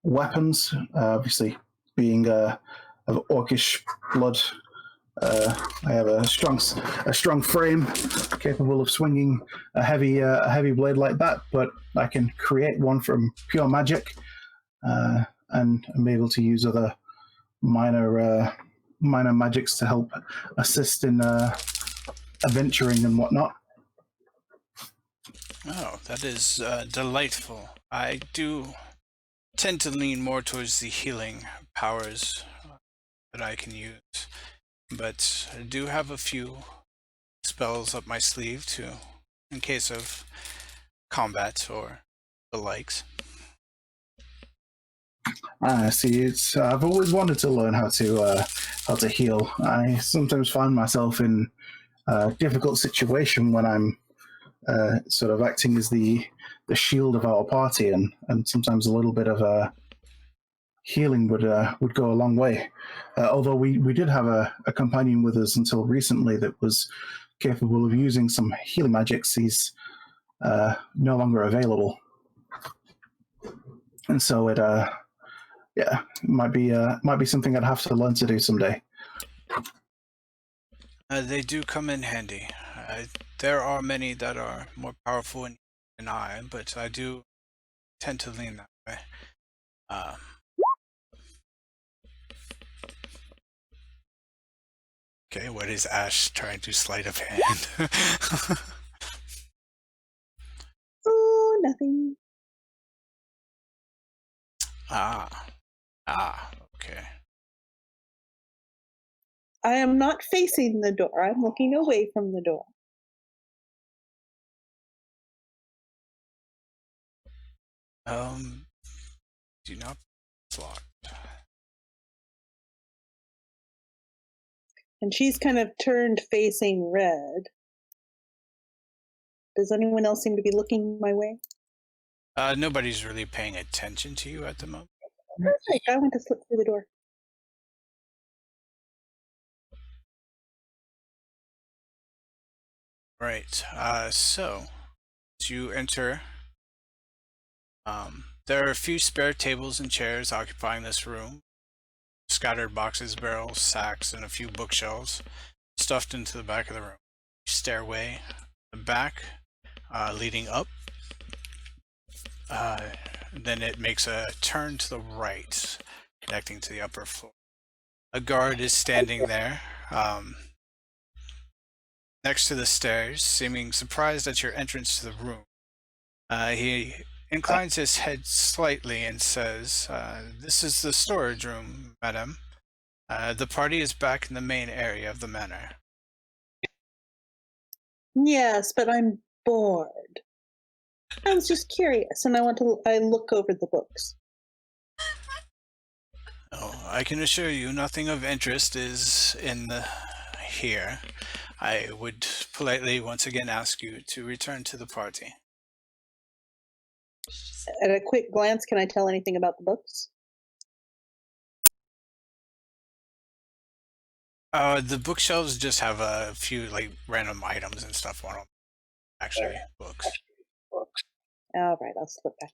weapons. Obviously, being of orcish blood, I have a strong frame, capable of swinging a heavy blade like that. But I can create one from pure magic, and I'm able to use other minor magics to help assist in adventuring and whatnot. Oh, that is delightful. I do tend to lean more towards the healing powers that I can use, but I do have a few spells up my sleeve too, in case of combat or the likes. See, I've always wanted to learn how to heal. I sometimes find myself in a difficult situation when I'm sort of acting as the shield of our party, and sometimes a little bit of healing would go a long way. Although we did have a companion with us until recently that was capable of using some healing magics. He's no longer available, and so it might be something I'd have to learn to do someday. They do come in handy. There are many that are more powerful than I, but I do tend to lean that way. Okay, what is Ashe trying to sleight of hand? Oh, nothing. Okay. I am not facing the door. I'm looking away from the door. Do not. It's locked. And she's kind of turned facing Red. Does anyone else seem to be looking my way? Nobody's really paying attention to you at the moment. Perfect. I want to slip through the door. Right. So as you enter, there are a few spare tables and chairs occupying this room. Scattered boxes, barrels, sacks, and a few bookshelves stuffed into the back of the room. Stairway, the back, leading up. Then it makes a turn to the right, connecting to the upper floor. A guard is standing there, next to the stairs, seeming surprised at your entrance to the room. He inclines his head slightly and says, "This is the storage room, madam. The party is back in the main area of the manor." Yes, but I'm bored. I was just curious, and I look over the books. Oh, I can assure you nothing of interest is in here. I would politely once again ask you to return to the party. At a quick glance, can I tell anything about the books? The bookshelves just have a few like random items and stuff on them. Actually, books. All right, I'll slip back.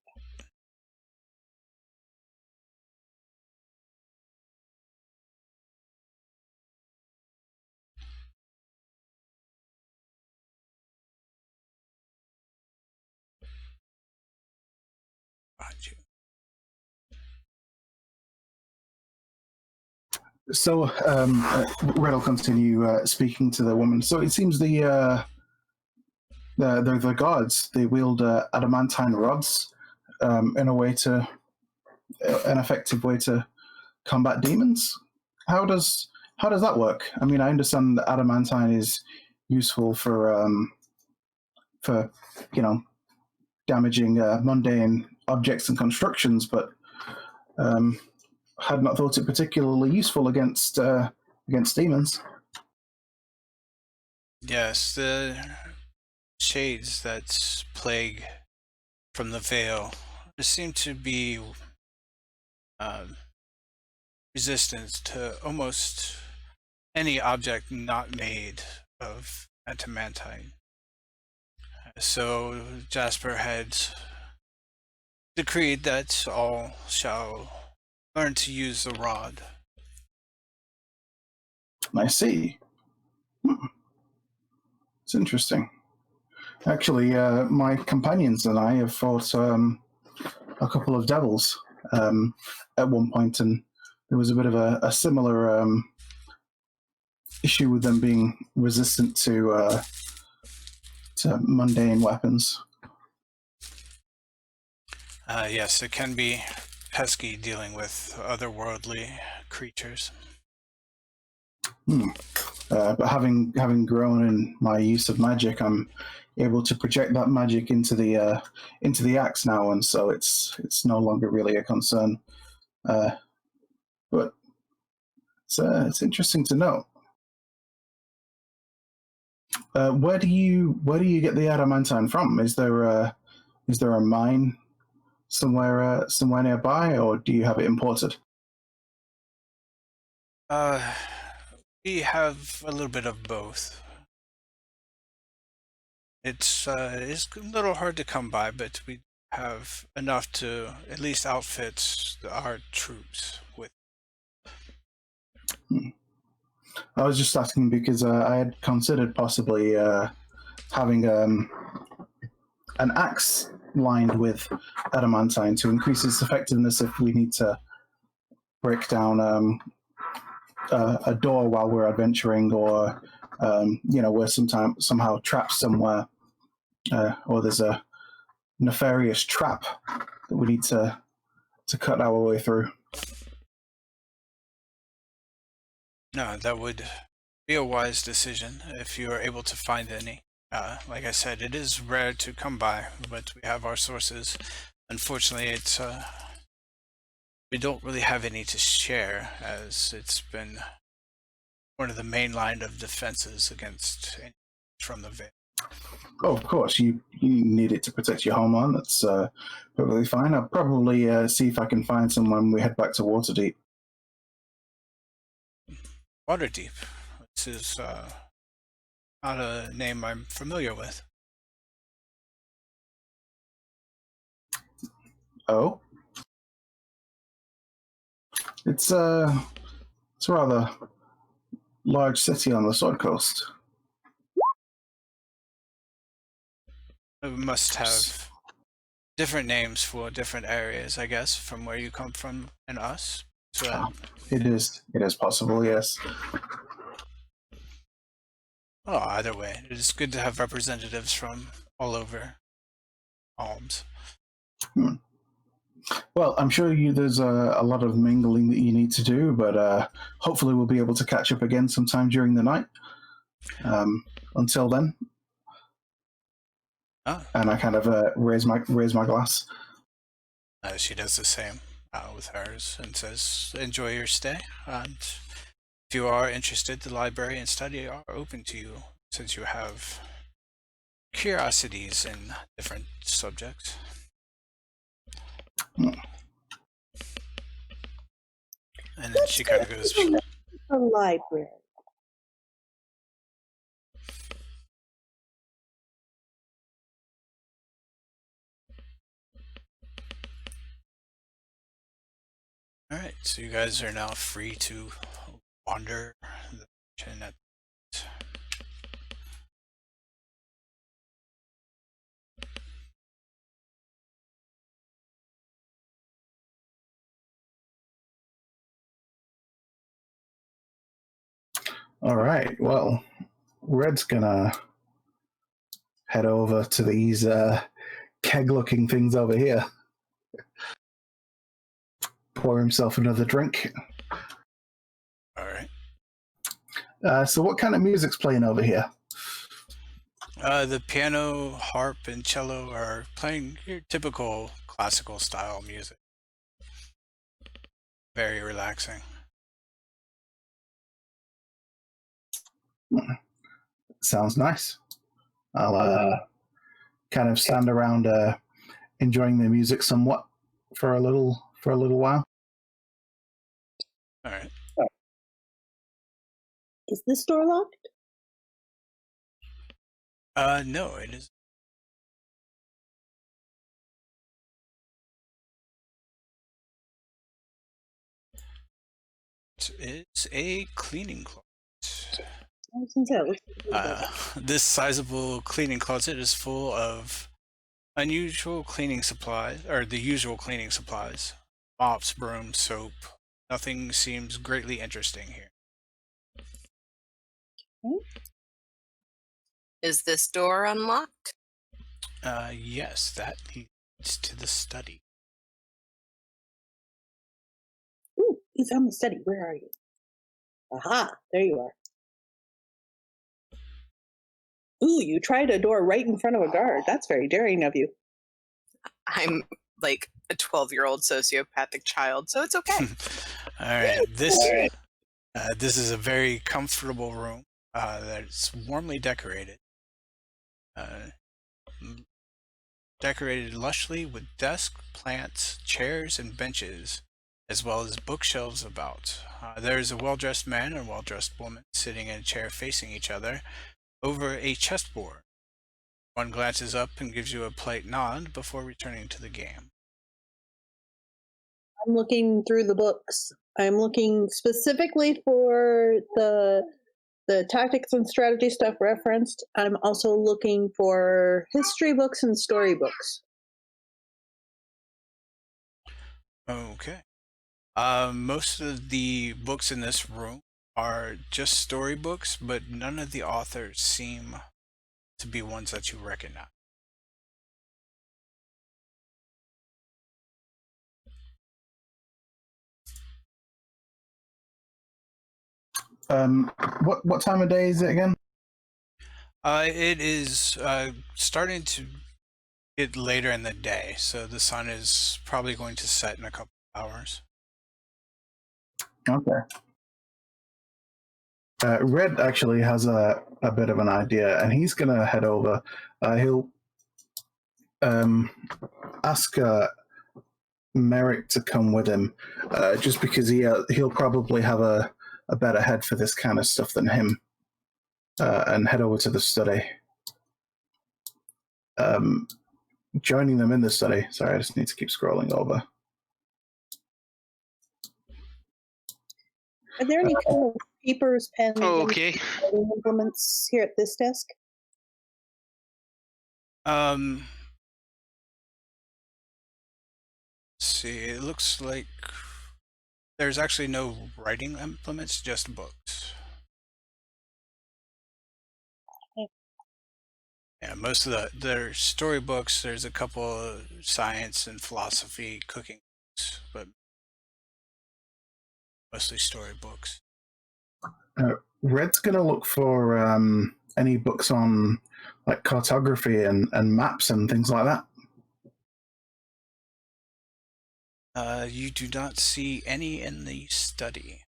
Got you. So, Red will continue speaking to the woman. So it seems the guards, they wield adamantine rods in a way to an effective way to combat demons. How does that work? I mean, I understand that adamantine is useful for damaging mundane objects and constructions, but had not thought it particularly useful against demons. Yes, the shades that plague from the veil seem to be resistant to almost any object not made of adamantine. So Jasper had decreed that all shall learn to use the rod. I see. It's interesting. Actually, my companions and I have fought a couple of devils at one point, and there was a bit of a similar issue with them being resistant to mundane weapons. Yes, it can be pesky dealing with otherworldly creatures. But having grown in my use of magic, I'm able to project that magic into the axe now, and so it's no longer really a concern. But it's interesting to know. Where do you get the adamantine from? Is there a mine somewhere nearby, or do you have it imported? We have a little bit of both. It's a little hard to come by, but we have enough to at least outfit our troops with. I was just asking because I had considered possibly having an axe lined with adamantine to increase its effectiveness if we need to break down a door while we're adventuring, or we're somehow trapped somewhere, or there's a nefarious trap that we need to cut our way through. No, that would be a wise decision if you are able to find any. Like I said, it is rare to come by, but we have our sources. Unfortunately, it's we don't really have any to share, as it's been one of the main line of defenses against from the veil. Oh, of course, you need it to protect your homeland. That's perfectly fine. I'll probably see if I can find someone when we head back to Waterdeep. Waterdeep. This is Not a name I'm familiar with. Oh, it's a rather large city on the Sword Coast. It must have different names for different areas, I guess, from where you come from and us. So, It is possible, yes. well, either way, it is good to have representatives from all over Alms. Well, I'm sure there's a lot of mingling that you need to do, but hopefully we'll be able to catch up again sometime during the night. Until then, and I kind of raise my glass. She does the same with hers and says, "Enjoy your stay. And if you are interested, the library and study are open to you, since you have curiosities in different subjects." Hmm. And then she kind of goes, The library. "All right, so you guys are now free to wander the internet." All right. Well, Red's gonna head over to these keg-looking things over here. Pour himself another drink. All right. So, what kind of music's playing over here? The piano, harp, and cello are playing your typical classical style music. Very relaxing. Sounds nice. I'll kind of stand around enjoying the music somewhat for a little while. All right. Is this door locked? No, it is. It's a cleaning closet. I was gonna say, it looks like This sizable cleaning closet is full of unusual cleaning supplies, or the usual cleaning supplies: mops, brooms, soap. Nothing seems greatly interesting here. Is this door unlocked? Yes, that leads to the study. Ooh, you found the study. Where are you? Aha, there you are. Ooh, you tried a door right in front of a guard. That's very daring of you. I'm like a 12-year-old sociopathic child, so it's okay. All right, this is a very comfortable room that's warmly decorated. Decorated lushly with desks, plants, chairs, and benches, as well as bookshelves about. There is a well-dressed man and a well-dressed woman sitting in a chair facing each other over a chessboard. One glances up and gives you a polite nod before returning to the game. I'm looking through the books. I'm looking specifically for the tactics and strategy stuff referenced. I'm also looking for history books and story books. Okay. Most of the books in this room are just storybooks, but none of the authors seem to be ones that you recognize. What time of day is it again? It is starting to get later in the day, so the sun is probably going to set in a couple of hours. Okay. Red actually has a bit of an idea, and he's going to head over. He'll ask Meric to come with him, just because he'll probably have a better head for this kind of stuff than him. and head over to the study. Joining them in the study. Sorry, I just need to keep scrolling over. Are there any kind of papers, pens, Oh, any okay. writing implements here at this desk? Let's see. It looks like there's actually no writing implements, just books. Yeah, most of their storybooks. There's a couple of science and philosophy, cooking books, but mostly storybooks. Red's going to look for any books on like cartography and maps and things like that. You do not see any in the study.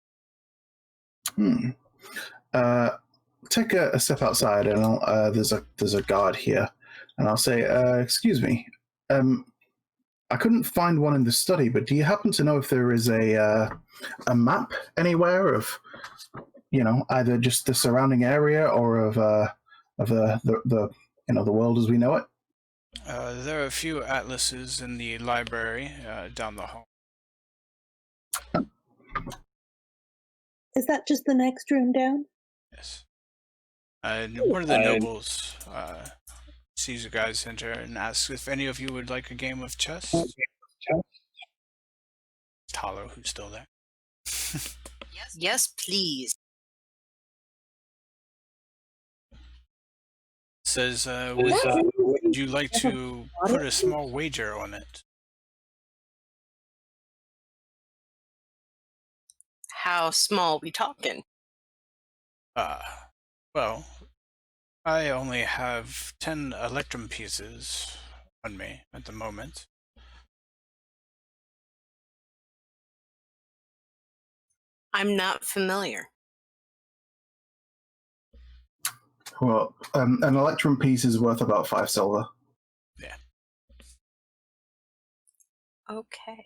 Take a step outside, and there's a guard here, and I'll say, "Excuse me, I couldn't find one in the study, but do you happen to know if there is a map anywhere of, either just the surrounding area or of the the world as we know it?" There are a few atlases in the library down the hall. Is that just the next room down? Yes. One of the nobles sees you guys enter and asks if any of you would like a game of chess. Hallo, who's still there. Yes, please. Says, would you like to put a small wager on it? How small we talking? Well, I only have 10 electrum pieces on me at the moment. I'm not familiar. Well, an electrum piece is worth about 5 silver. Yeah. Okay.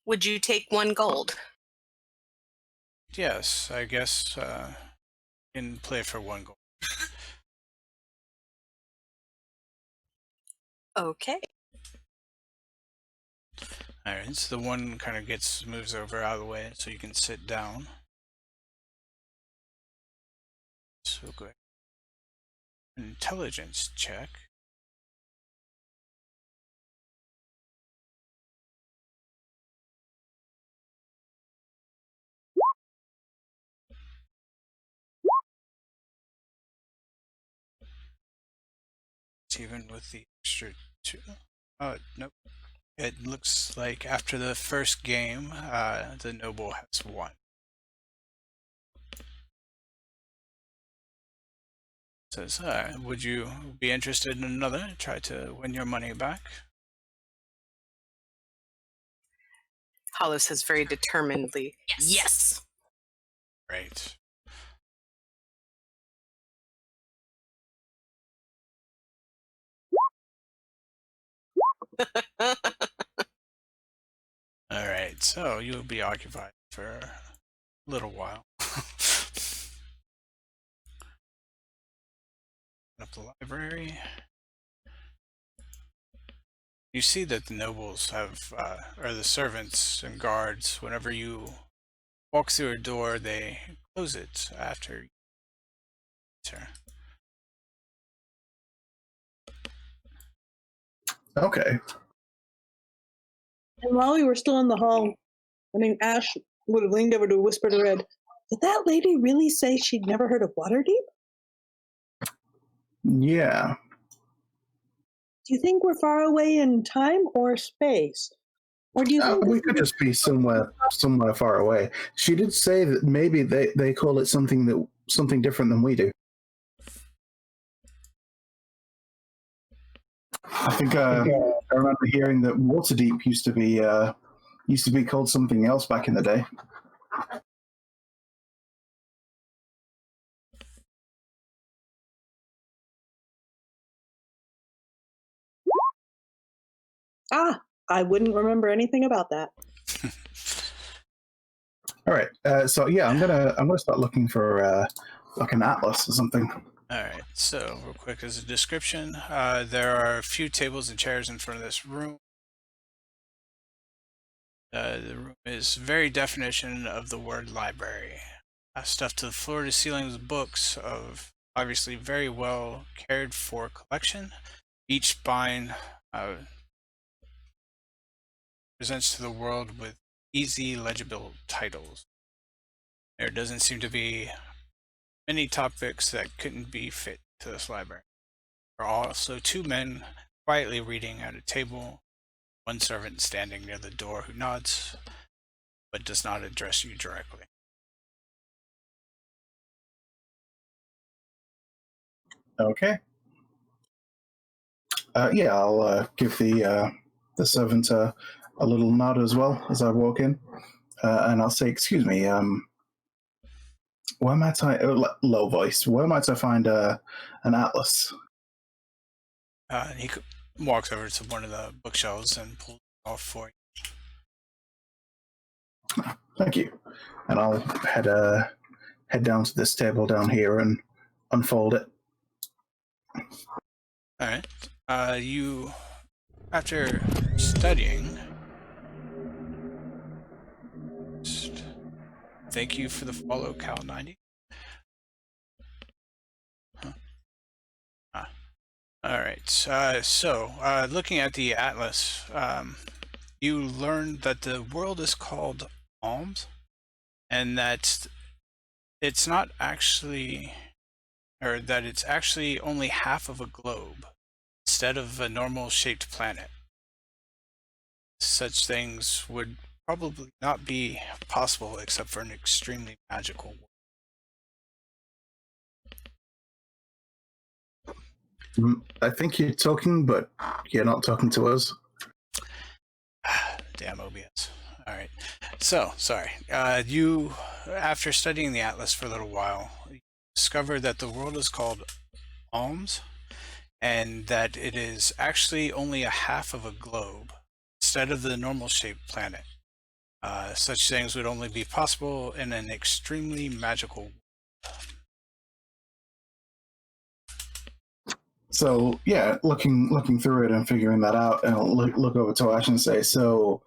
Would you take 1 gold? Yes, I guess can play for 1 gold. Okay. Alright, so the one kind of moves over out of the way so you can sit down. So go ahead. Intelligence check. Even with the extra 2. Oh, nope. It looks like after the first game, the noble has won. Says, would you be interested in another? Try to win your money back? Hallo says very determinedly, yes. Right. Alright, so you'll be occupied for a little while. Up the library. You see that the nobles have, or the servants and guards, whenever you walk through a door, they close it after you enter. Okay. And while we were still in the hall, Ashe would have leaned over to whisper to Red, did that lady really say she'd never heard of Waterdeep? Yeah. Do you think we're far away in time or space? Or do you think We could just be somewhere far away. She did say that maybe they call it something different than we do. I think I remember hearing that Waterdeep used to be called something else back in the day. I wouldn't remember anything about that. All right. So yeah, I'm gonna start looking for like an atlas or something. All right, so real quick as a description, there are a few tables and chairs in front of this room. The room is very definition of the word library. Stuffed to the floor to ceiling with books of obviously very well cared for collection. Each spine presents to the world with easy legible titles. There doesn't seem to be many topics that couldn't be fit to this library. There are also two men quietly reading at a table, one servant standing near the door who nods but does not address you directly. Okay. Yeah, I'll give the servant a little nod as well as I walk in, and I'll say, "Excuse me, where might I?" Low voice. Where might I find an atlas? He walks over to one of the bookshelves and pulls it off for you. Thank you. And I'll head down to this table down here and unfold it. All right. You, after studying, thank you for the follow, Cal 90. Huh. All right. So, looking at the atlas, you learned that the world is called Alms, and that it's not actually, or that it's actually only half of a globe instead of a normal shaped planet. Such things would probably not be possible except for an extremely magical world. I think you're talking, but you're not talking to us. Damn OBS. All right. So, sorry. You, after studying the atlas for a little while, discovered that the world is called Alms, and that it is actually only a half of a globe instead of the normal shaped planet. Such things would only be possible in an extremely magical world. So yeah, looking through it and figuring that out, and I'll look over to Ashe and say, "So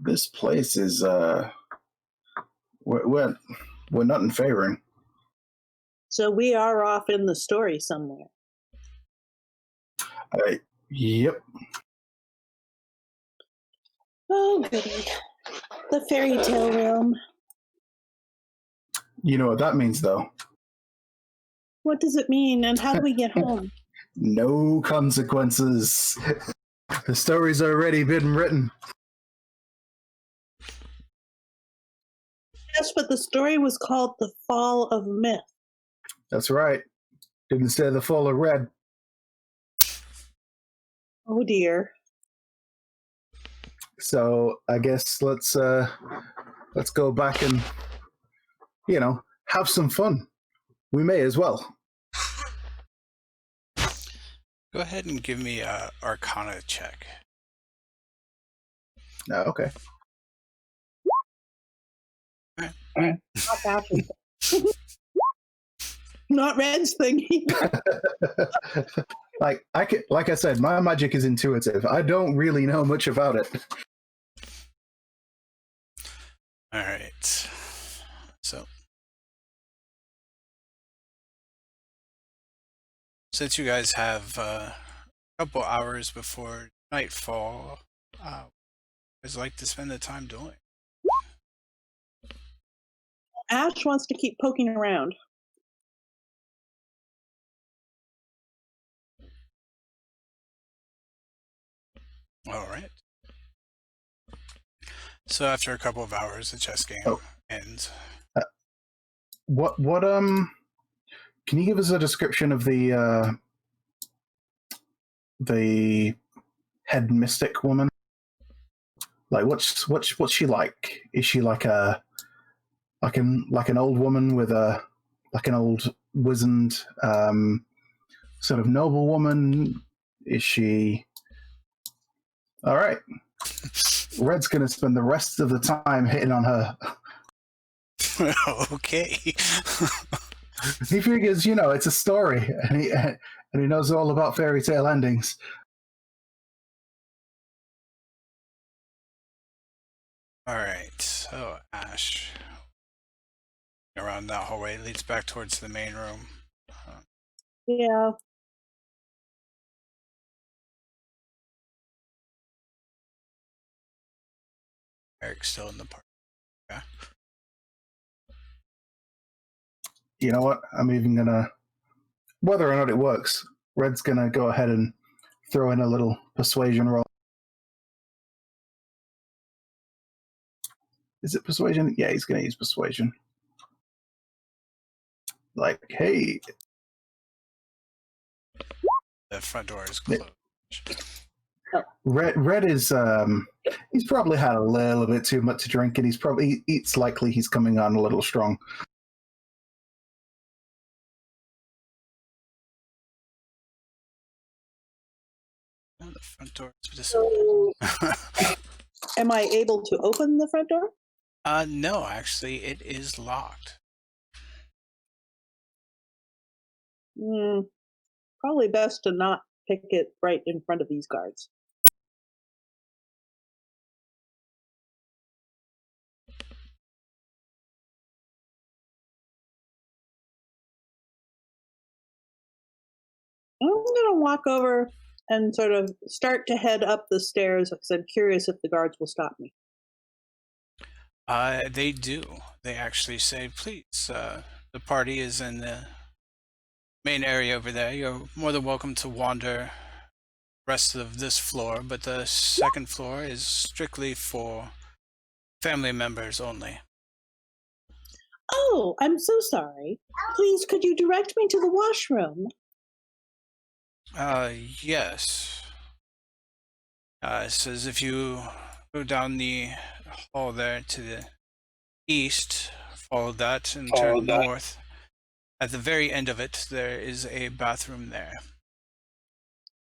this place is we're not in favoring." So we are off in the story somewhere. Yep. Oh, goody. The fairy tale realm. You know what that means, though? What does it mean, and how do we get home? No consequences. The story's already been written. Yes, but the story was called The Fall of Myth. That's right. Didn't say the fall of red. Oh dear. So I guess let's go back and have some fun. We may as well. Go ahead and give me a Arcana check. Okay. All right. Not Red's thing. like I said, my magic is intuitive. I don't really know much about it. All right. So, since you guys have a couple hours before nightfall, what would you like to spend the time doing? Ashe wants to keep poking around. All right. So after a couple of hours, the chess game ends. What can you give us a description of the head mystic woman? Like what's she like? Is she like an old woman with an old wizened sort of noble woman? Is she all right? Red's gonna spend the rest of the time hitting on her. Okay. He figures, it's a story, and he knows all about fairy tale endings. All right. So Ashe, around that hallway leads back towards the main room. Yeah. Eric's still in the park. Yeah. You know what? I'm even gonna, whether or not it works, Red's gonna go ahead and throw in a little persuasion roll. Is it persuasion? Yeah, he's gonna use persuasion. Like, hey, The front door is closed. Red is he's probably had a little bit too much to drink, and it's likely he's coming on a little strong. Oh, the front door is just. So, am I able to open the front door? No, actually, it is locked. Probably best to not pick it right in front of these guards. I'm going to walk over and sort of start to head up the stairs because I'm curious if the guards will stop me. They do. They actually say, please, the party is in the main area over there. You're more than welcome to wander rest of this floor, but the second floor is strictly for family members only. Oh, I'm so sorry. Please, could you direct me to the washroom? Yes. It says if you go down the hall there to the east, follow that and turn north. At the very end of it, there is a bathroom there.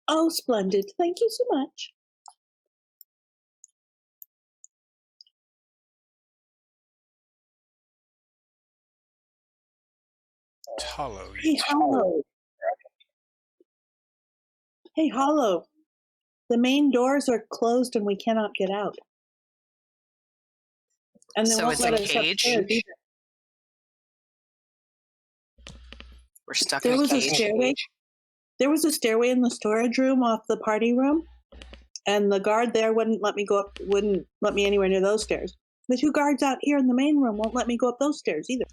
Oh, splendid. Thank you so much. Hallo. Hey, Hallo. Hey, Hallo. The main doors are closed and we cannot get out. And they So won't it's let a us cage? upstairs either. We're stuck There in was a a cage. stairway. There was a stairway in the storage room off the party room, and the guard there wouldn't let me go up. Wouldn't let me anywhere near those stairs. The two guards out here in the main room won't let me go up those stairs either.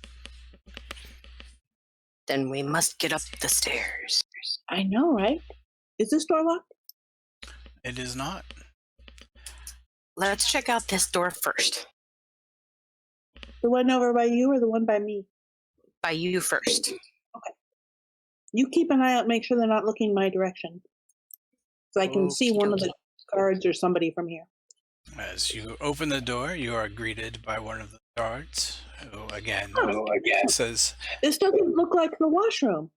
Then we must get up the stairs. I know, right? Is this door locked? It is not. Let's check out this door first. The one over by you or the one by me? By you first. You keep an eye out, make sure they're not looking my direction. So I can see one of the guards or somebody from here. As you open the door, you are greeted by one of the guards, who again says, This doesn't look like the washroom.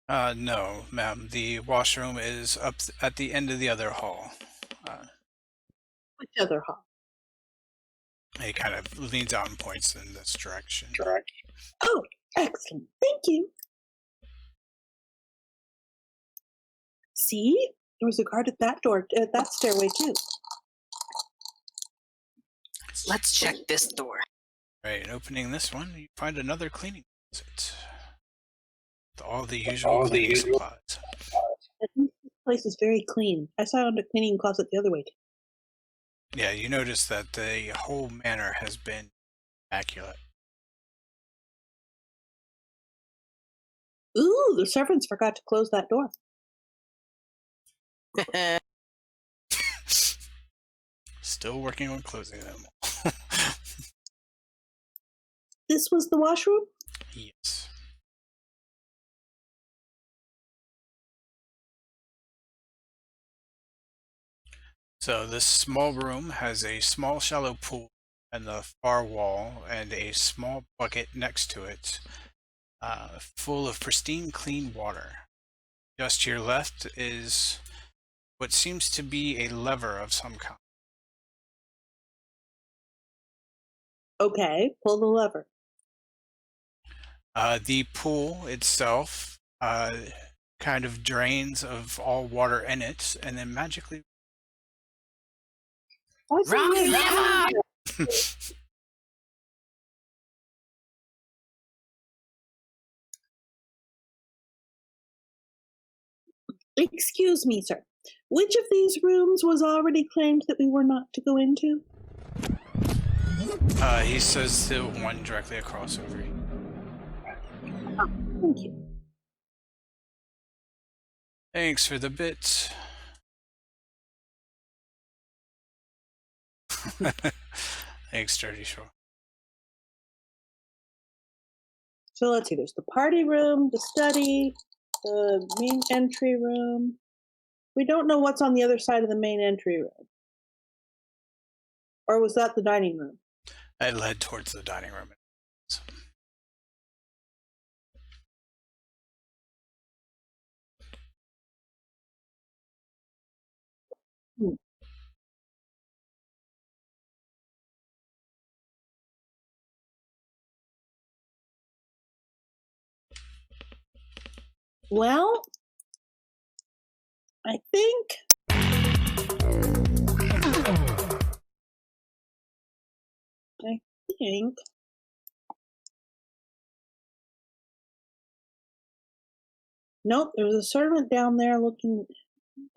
no, ma'am, the washroom is up at the end of the other hall. Which other hall? He kind of leans out and points in this direction. Oh, excellent. Thank you. See? There was a guard at that door, at that stairway too. Let's check this door. Right, and opening this one, you find another cleaning closet. With all the usual cleaning supplies. This place is very clean. I saw a cleaning closet the other way too. Yeah, you notice that the whole manor has been immaculate. Ooh, the servants forgot to close that door. Still working on closing them. This was the washroom? Yes. So this small room has a small shallow pool in the far wall and a small bucket next to it, full of pristine clean water. Just to your left is what seems to be a lever of some kind. Okay, pull the lever. The pool itself kind of drains of all water in it, and then magically. What's Wrong in your level! Excuse me, sir. Which of these rooms was already claimed that we were not to go into? He says the one directly across over you. Thank you. Thanks for the bits. Thanks, Dirty Shore. So let's see. There's the party room, the study, the main entry room. We don't know what's on the other side of the main entry room. Or was that the dining room? I led towards the dining room. Hmm. Well, I think nope, there was a servant down there looking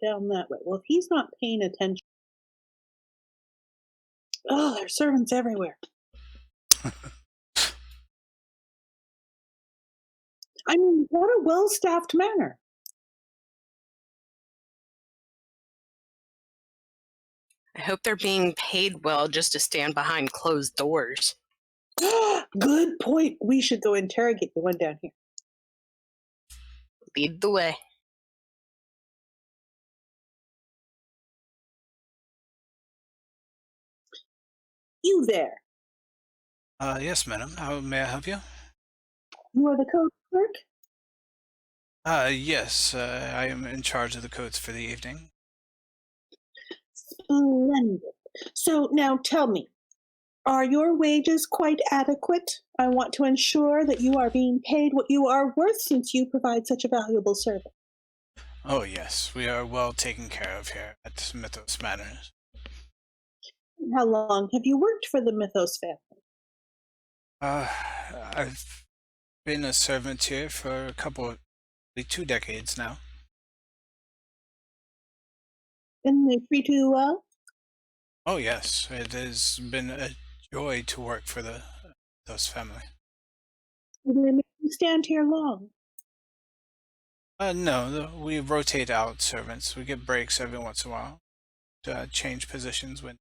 down that way. Well, if he's not paying attention. Oh, there's servants everywhere. I mean, what a well-staffed manor. I hope they're being paid well just to stand behind closed doors. Good point. We should go interrogate the one down here. Lead the way. You there. Yes, madam. How may I help you? You are the code clerk? Yes. I am in charge of the codes for the evening. Splendid. So now tell me, are your wages quite adequate? I want to ensure that you are being paid what you are worth since you provide such a valuable service. Oh, yes. We are well taken care of here at Mythos Manors. How long have you worked for the Mythos family? I've been a servant here for maybe 2 decades now. And they treat you well? Oh, yes. It has been a joy to work for the Mythos family. Do they make you stand here long? No, we rotate out servants. We get breaks every once in a while to change positions when.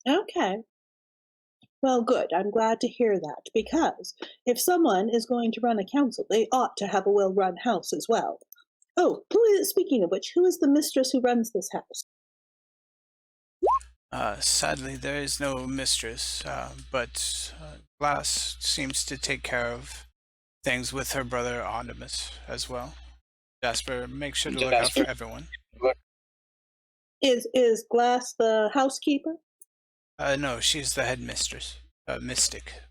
Okay. Well, good. I'm glad to hear that, because if someone is going to run a council, they ought to have a well-run house as well. Oh, speaking of which, who is the mistress who runs this house? Sadly, there is no mistress, but Glass seems to take care of things with her brother Ondimus as well. Jasper makes sure to look out for everyone. Is Glass the housekeeper? No, she's the headmistress, mystic.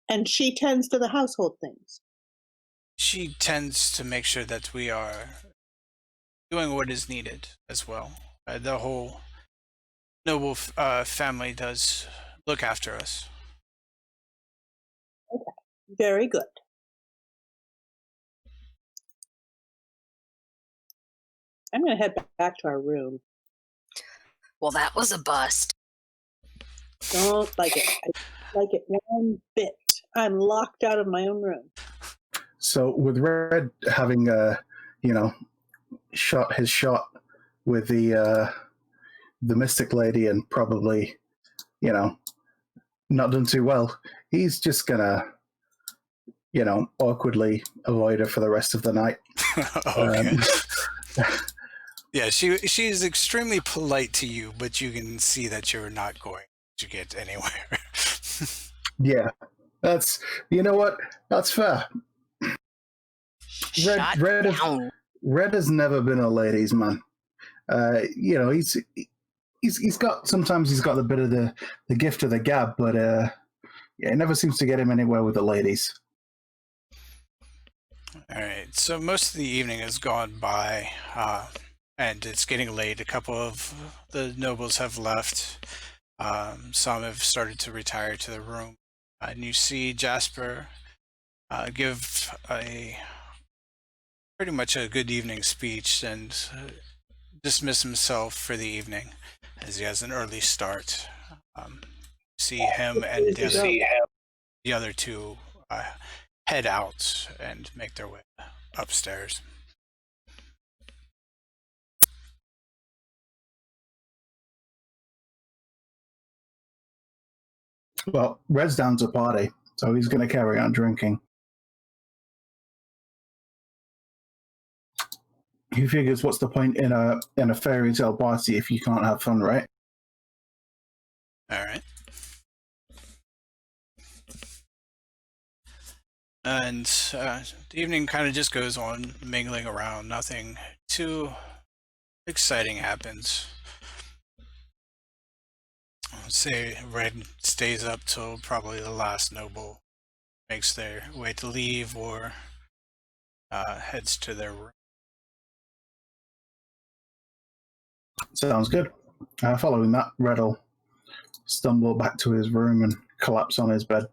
And she tends to the household things. She tends to make sure that we are doing what is needed as well. The whole noble family does look after us. Okay, very good. I'm going to head back to our room. Well, that was a bust. Don't like it. I don't like it one bit. I'm locked out of my own room. So with Red having, shot his shot with the Mystic Lady and probably, not done too well, he's just gonna, awkwardly avoid her for the rest of the night. Okay. Yeah, she's extremely polite to you, but you can see that you're not going to get anywhere. Yeah, that's, you know what? That's fair. Red has never been a ladies' man. he's got the bit of the gift of the gab, but yeah, it never seems to get him anywhere with the ladies. All right, so most of the evening has gone by, and it's getting late. A couple of the nobles have left. Some have started to retire to their room, and you see Jasper give a pretty much a good evening speech and dismiss himself for the evening, as he has an early start. See him and the other two head out and make their way upstairs. Well, Red's down to party, so he's going to carry on drinking. He figures, what's the point in a fairy tale party if you can't have fun, right? All right. And the evening kind of just goes on mingling around. Nothing too exciting happens. I'd say Red stays up till probably the last noble makes their way to leave or heads to their room. Sounds good. Following that, Red will stumble back to his room and collapse on his bed.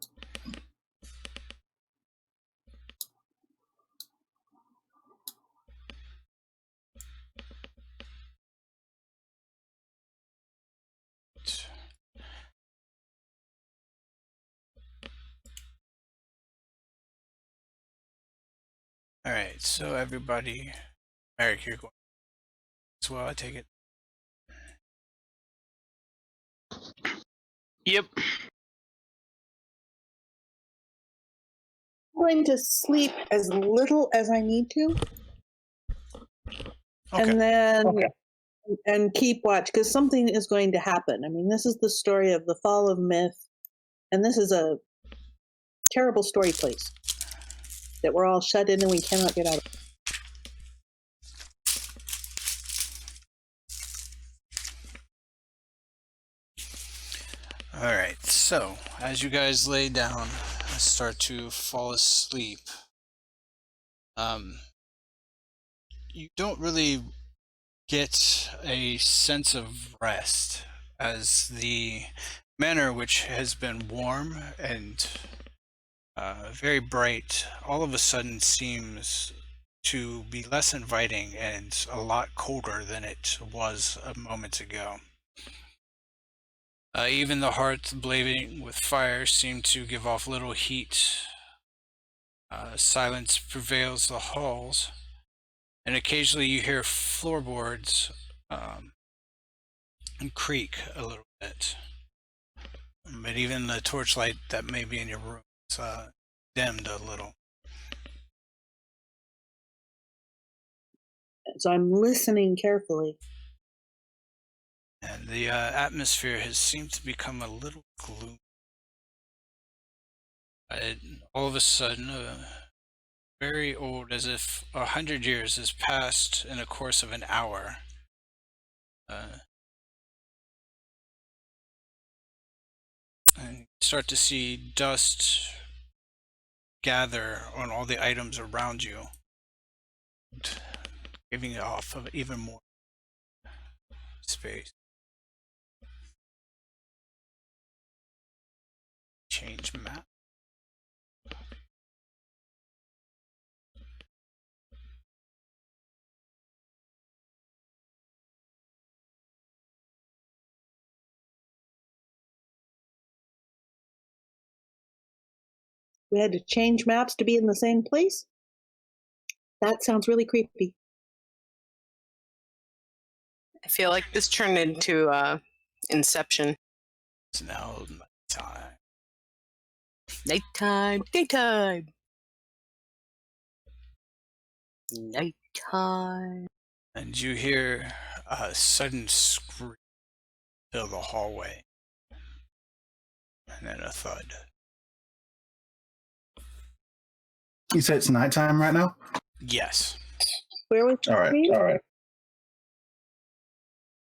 All right, so everybody, Meric, you're going as well, I take it. Yep. I'm going to sleep as little as I need to, Okay. and then and keep watch, because something is going to happen. I mean, this is the story of the fall of Mith, and this is a terrible story place that we're all shut in and we cannot get out of. All right, so as you guys lay down and start to fall asleep, you don't really get a sense of rest, as the manor, which has been warm and very bright, all of a sudden seems to be less inviting and a lot colder than it was a moment ago. Even the hearth blazing with fire seemed to give off little heat. Silence prevails the halls, and occasionally you hear floorboards creak a little bit. But even the torchlight that may be in your room is dimmed a little. So I'm listening carefully. And the atmosphere has seemed to become a little gloomy. All of a sudden, very old, as if 100 years has passed in a course of an hour. And you start to see dust gather on all the items around you, giving it off of even more space. Change map. We had to change maps to be in the same place? That sounds really creepy. I feel like this turned into Inception. It's now time. Nighttime, daytime. Nighttime. And you hear a sudden scream fill the hallway. And then a thud. You say it's nighttime right now? Yes. Where was the All right, scream? all right.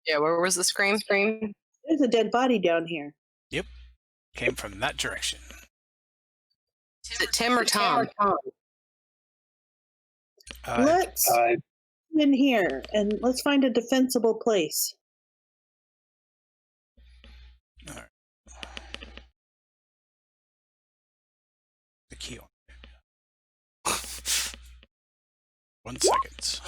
Yeah, where was the scream? There's a dead body down here. Came from that direction. Is it Tim or Tom? Let's in here and let's find a defensible place. All right. The key on. 1 second.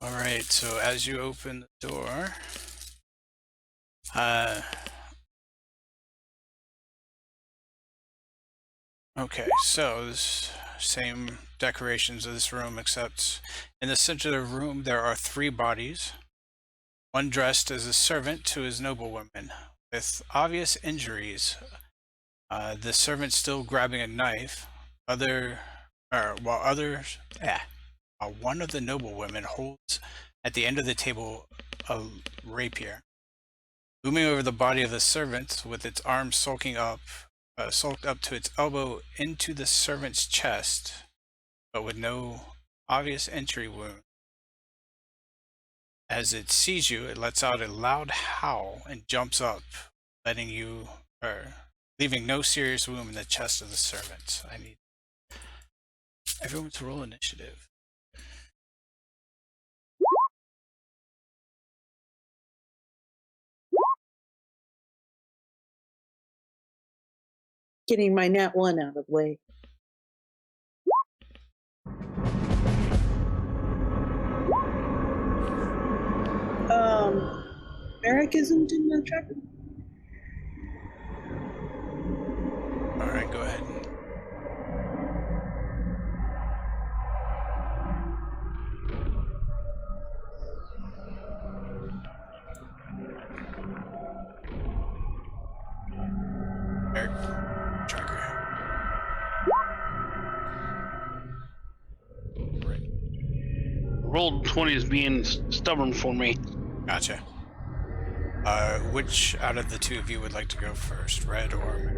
All right, so as you open the door, okay, so this same decorations of this room, except in the center of the room there are 3 bodies. One dressed as a servant to his noblewoman, with obvious injuries. The servant still grabbing a knife. While one of the noblewomen holds at the end of the table a rapier. Looming over the body of the servant, with its arms sulked up to its elbow into the servant's chest, but with no obvious entry wound. As it sees you, it lets out a loud howl and jumps up, leaving no serious wound in the chest of the servant. I need everyone to roll initiative. Getting my nat 1 out of the way. Meric isn't in the tracker. All right, go ahead. Eric, tracker. Right. Rolled 20 is being stubborn for me. Gotcha. Which out of the 2 of you would like to go first, Red or?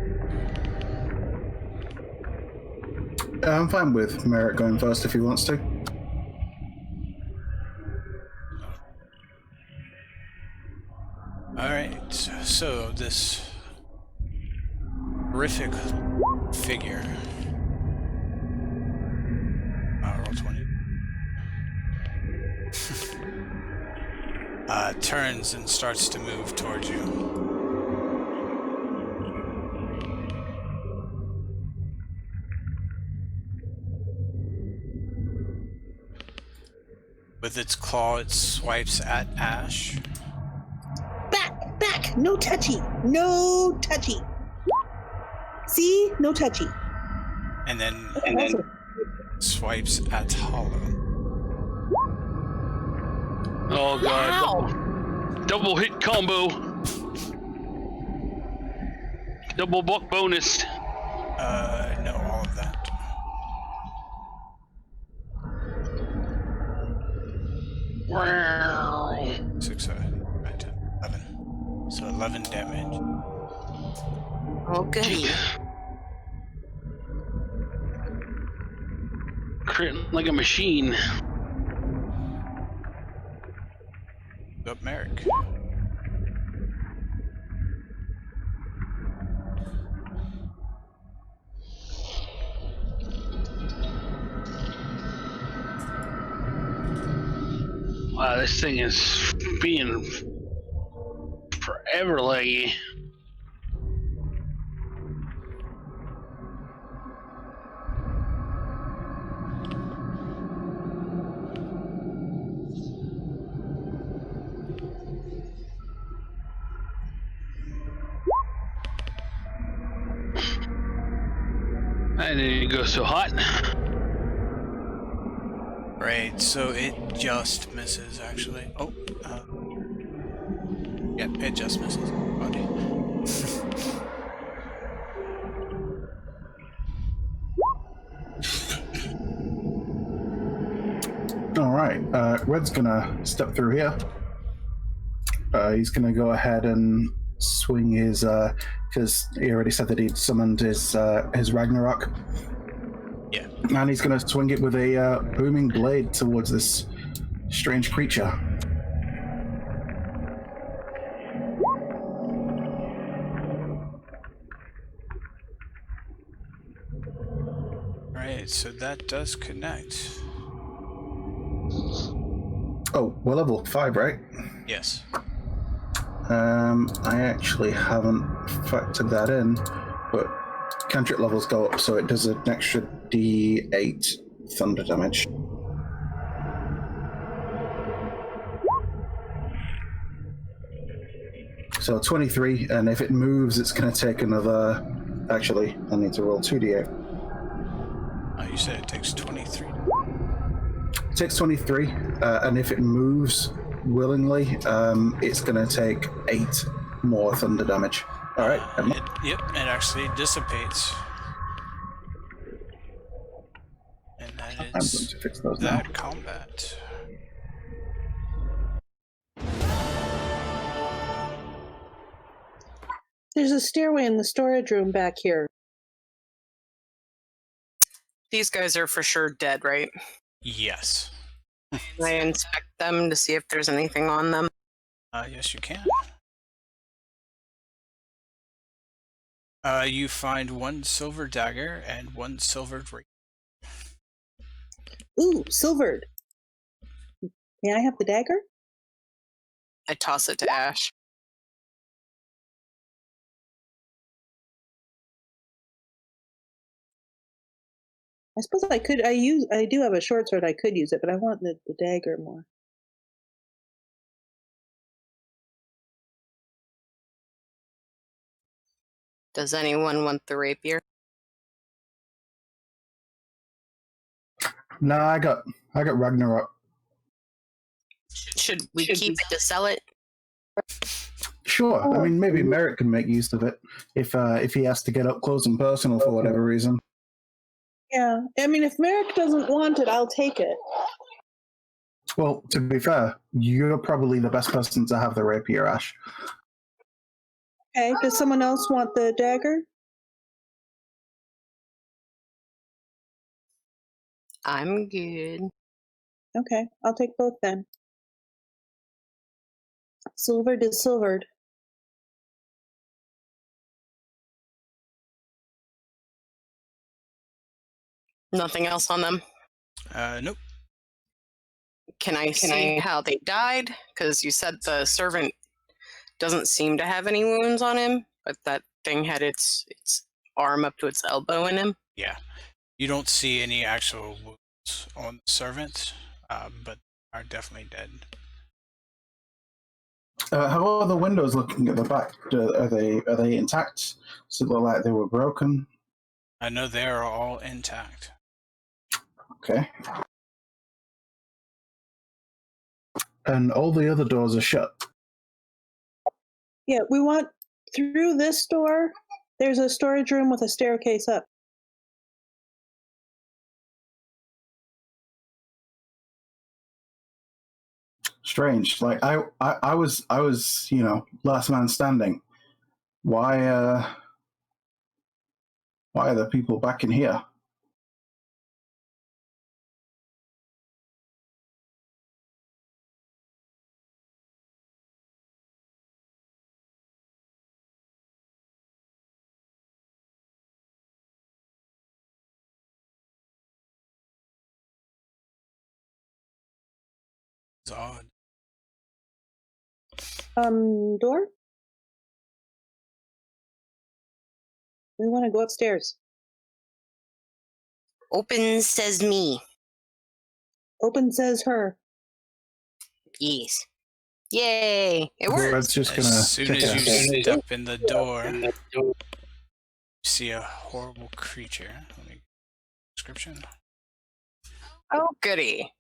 I'm fine with Meric going first if he wants to. All right. So this horrific figure. Roll 20. Turns and starts to move towards you. With its claw, it swipes at Ashe. Back! No touchy! No touchy! See? No touchy. And then swipes at Hallo. Oh god. Wow. Double hit combo. Double buck bonus. No, all of that. Wow. 6, 7, 8, 10, 11. So 11 damage. Oh, goody. Critting like a machine. Up Meric. Wow, this thing is being forever laggy. I didn't go so hot. Right, so it just misses, actually. Oh, yep, it just misses. Body. All right, Red's gonna step through here He's going to go ahead and swing his, because he already said that he'd summoned his Ragnarok. Yeah. And he's going to swing it with a booming blade towards this strange creature. Alright, so that does connect. Oh, we're level 5, right? Yes. I actually haven't factored that in, but cantrip levels go up, so it does an extra d8 thunder damage. So 23, and if it moves, it's going to take another... Actually, I need to roll 2d8. You said it takes 23. It takes 23, and if it moves willingly, it's going to take 8 more thunder damage. All right. Yep, it actually dissipates. And that I'm going is to fix those that now. combat. There's a stairway in the storage room back here. These guys are for sure dead, right? Yes. Can I inspect them to see if there's anything on them? Yes, you can. You find 1 silver dagger and 1 silvered ring. Ooh, silvered. May I have the dagger? I toss it to Ashe. I suppose I could. I do have a short sword. I could use it, but I want the dagger more. Does anyone want the rapier? No, I got Ragnarok. Should we keep it to sell it? Sure. I mean, maybe Meric can make use of it if he has to get up close and personal for whatever reason. Yeah, I mean, if Meric doesn't want it, I'll take it. Well, to be fair, you're probably the best person to have the rapier, Ashe. Okay, does someone else want the dagger? I'm good. Okay, I'll take both then. Silvered is silvered. Nothing else on them? Nope. Can I see how they died? Because you said the servant doesn't seem to have any wounds on him, but that thing had its arm up to its elbow in him. Yeah. You don't see any actual wounds on the servant, but are definitely dead. How are the windows looking at the back? Are they intact? Does it look like they were broken? I know they are all intact. Okay. And all the other doors are shut. Yeah, we want through this door. There's a storage room with a staircase up. Strange. Like I was last man standing. Why are there people back in here? It's odd. Door? We want to go upstairs. Open says me. Open says her. Yes. Yay! It Red's works. just gonna As soon kick as ass. you step in the door, you see a horrible creature. Let me description. Oh, goody.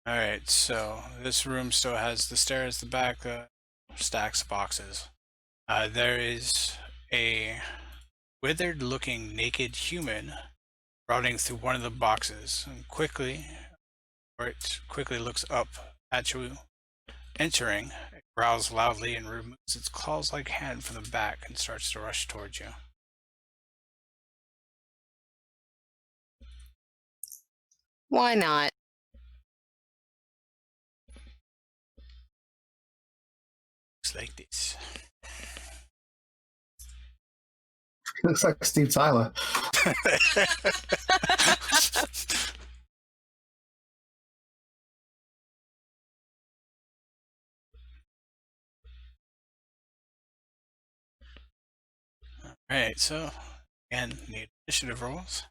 Alright, so this room still has the stairs, the back, stacks of boxes. There is a withered looking naked human routing through one of the boxes and it quickly looks up at you entering, it growls loudly and removes its claws-like hand from the back and starts to rush towards you. Why not? Looks like this. Looks like Steve Tyler. Alright, so again, need initiative rolls.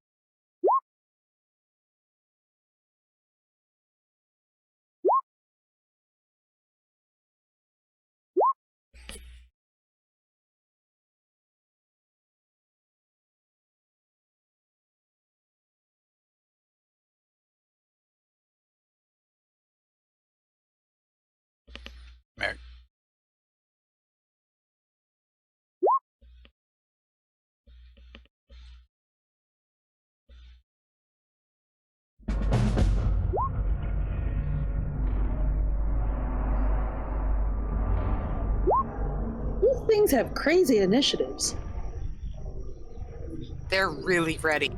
Meric. These things have crazy initiatives. They're really ready.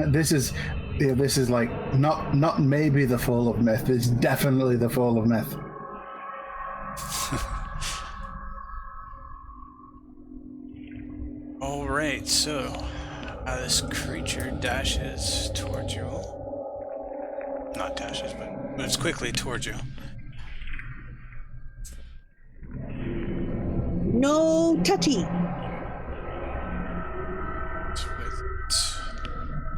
This is like not maybe the fall of Myth. It's definitely the fall of Myth. Alright, so this creature dashes towards you. Not dashes, but moves quickly towards you. No touchy. With its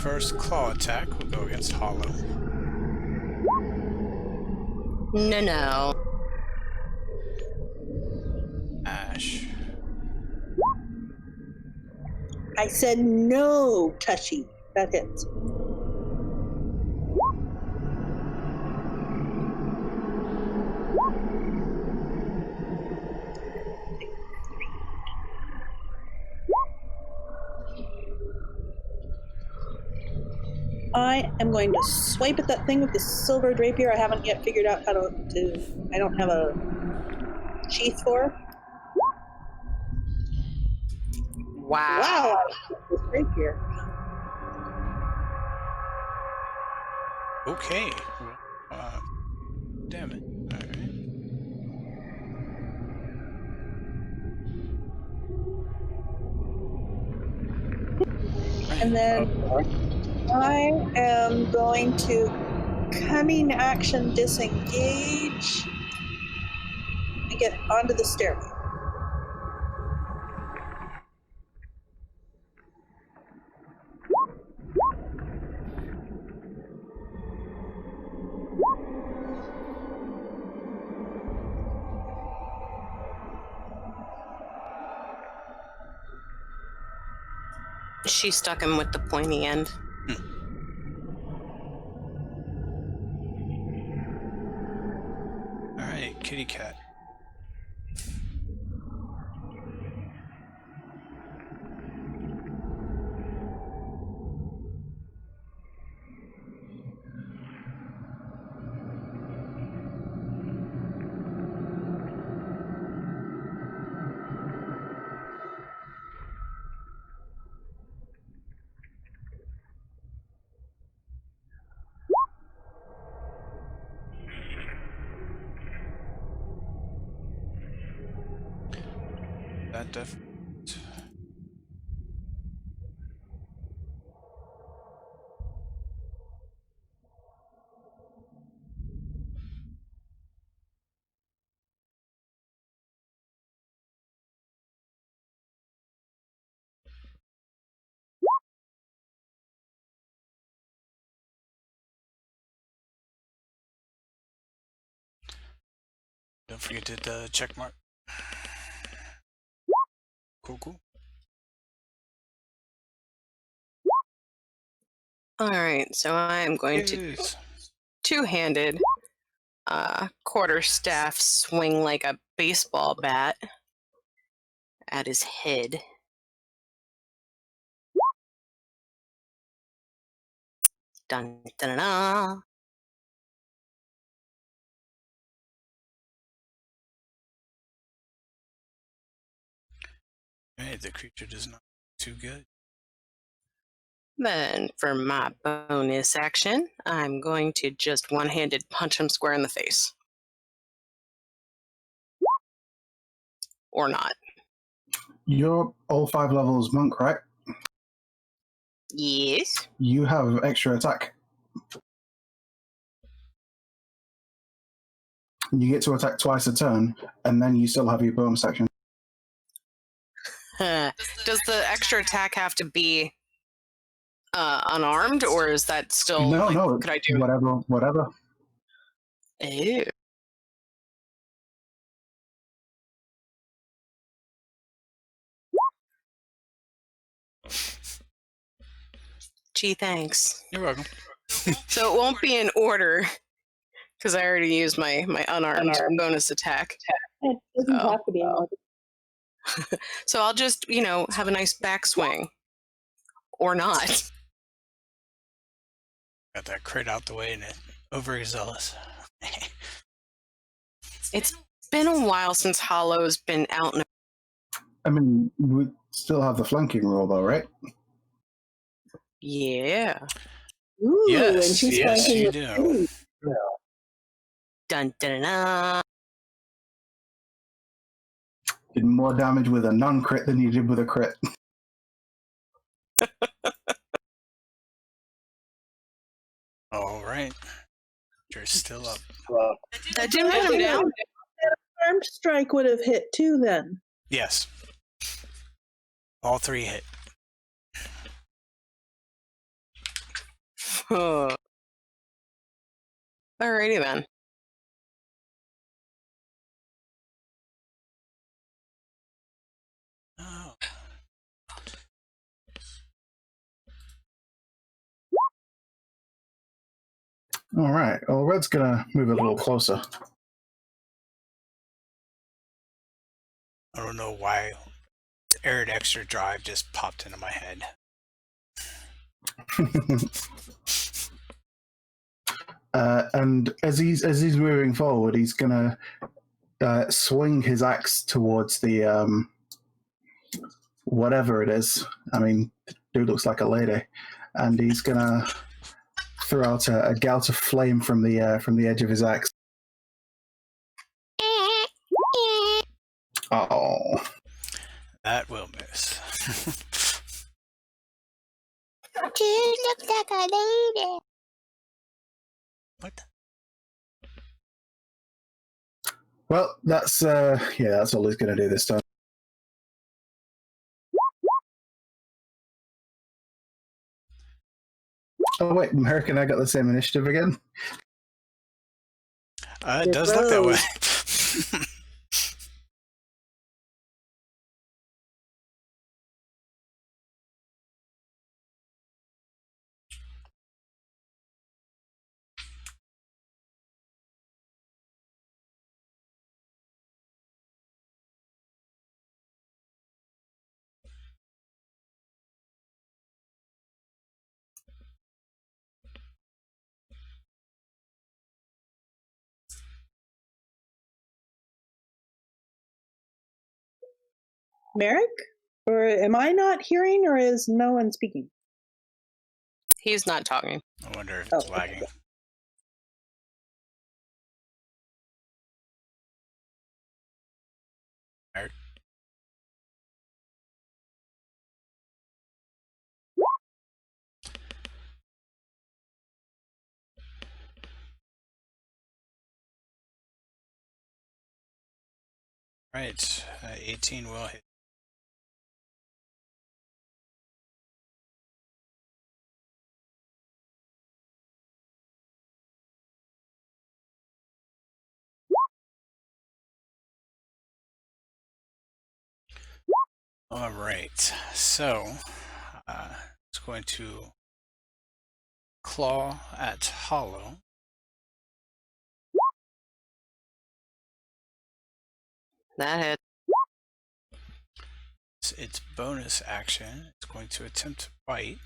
first claw attack, we'll go against Hallo. No. Ashe. I said no touchy. That hits. I am going to swipe at that thing with the silver rapier. I haven't yet figured out how to I don't have a sheath for. Wow. Wow, I like this rapier. Okay. Damn it. Alright. And then I am going to cunning action disengage and get onto the stairway. She stuck him with the pointy end. Alright, kitty cat. That definitely. Don't forget to hit the check mark. Cool. Alright, so I am going to Yes. two-handed quarterstaff swing like a baseball bat at his head. Dun dun dun. Hey, the creature does not do too good. Then, for my bonus action, I'm going to just one-handed punch him square in the face. Or not. You're all 5 levels monk, right? Yes. You have extra attack. You get to attack twice a turn, and then you still have your bonus action. Does the extra attack have to be unarmed, or is that still? No. Could I do Whatever. Ew. Gee, thanks. You're welcome. So it won't be in order because I already used my unarmed bonus attack. It doesn't Oh. have to be in order. So I'll just, have a nice backswing. Or not. Got that crit out the way and it overzealous. It's been a while since Hollow's been out in I mean, we still have the flanking roll, though, right? Yeah. Ooh, Yes, and she's yes, flanking you with do. two. Dun dun dun. Did more damage with a non-crit than you did with a crit. All right. You're still up. That didn't put him down. Armed strike would have hit too then. Yes. All 3 hit. Alrighty then. Oh. All right. Well, Red's gonna move a little closer. I don't know why Arid Extra Drive just popped into my head. And as he's moving forward, he's gonna swing his axe towards the whatever it is. I mean, dude looks like a lady, and he's gonna throw out a gout of flame from the edge of his axe. Oh, That will miss. You look like a lady. What? well, that's that's all he's gonna do this time. Oh wait, Meric and I got the same initiative again. It does look that way. Meric? Or am I not hearing, or is no one speaking? He's not talking. I wonder if it's Oh, lagging. Alright. Right. 18 will hit. All right. So, it's going to claw at Hollow. That hit. Its bonus action. It's going to attempt to bite.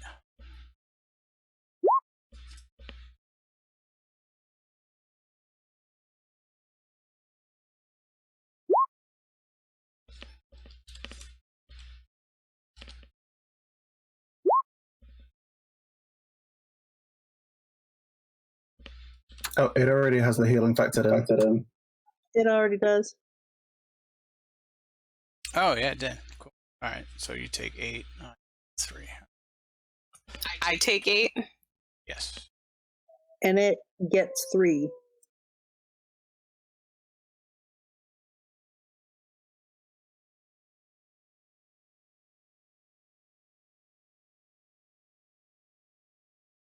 Oh, it already has the healing factored in. It already does. Oh, yeah, it did. Cool. All right, so you take 8, 9, 3. I take 8. Yes. And it gets 3.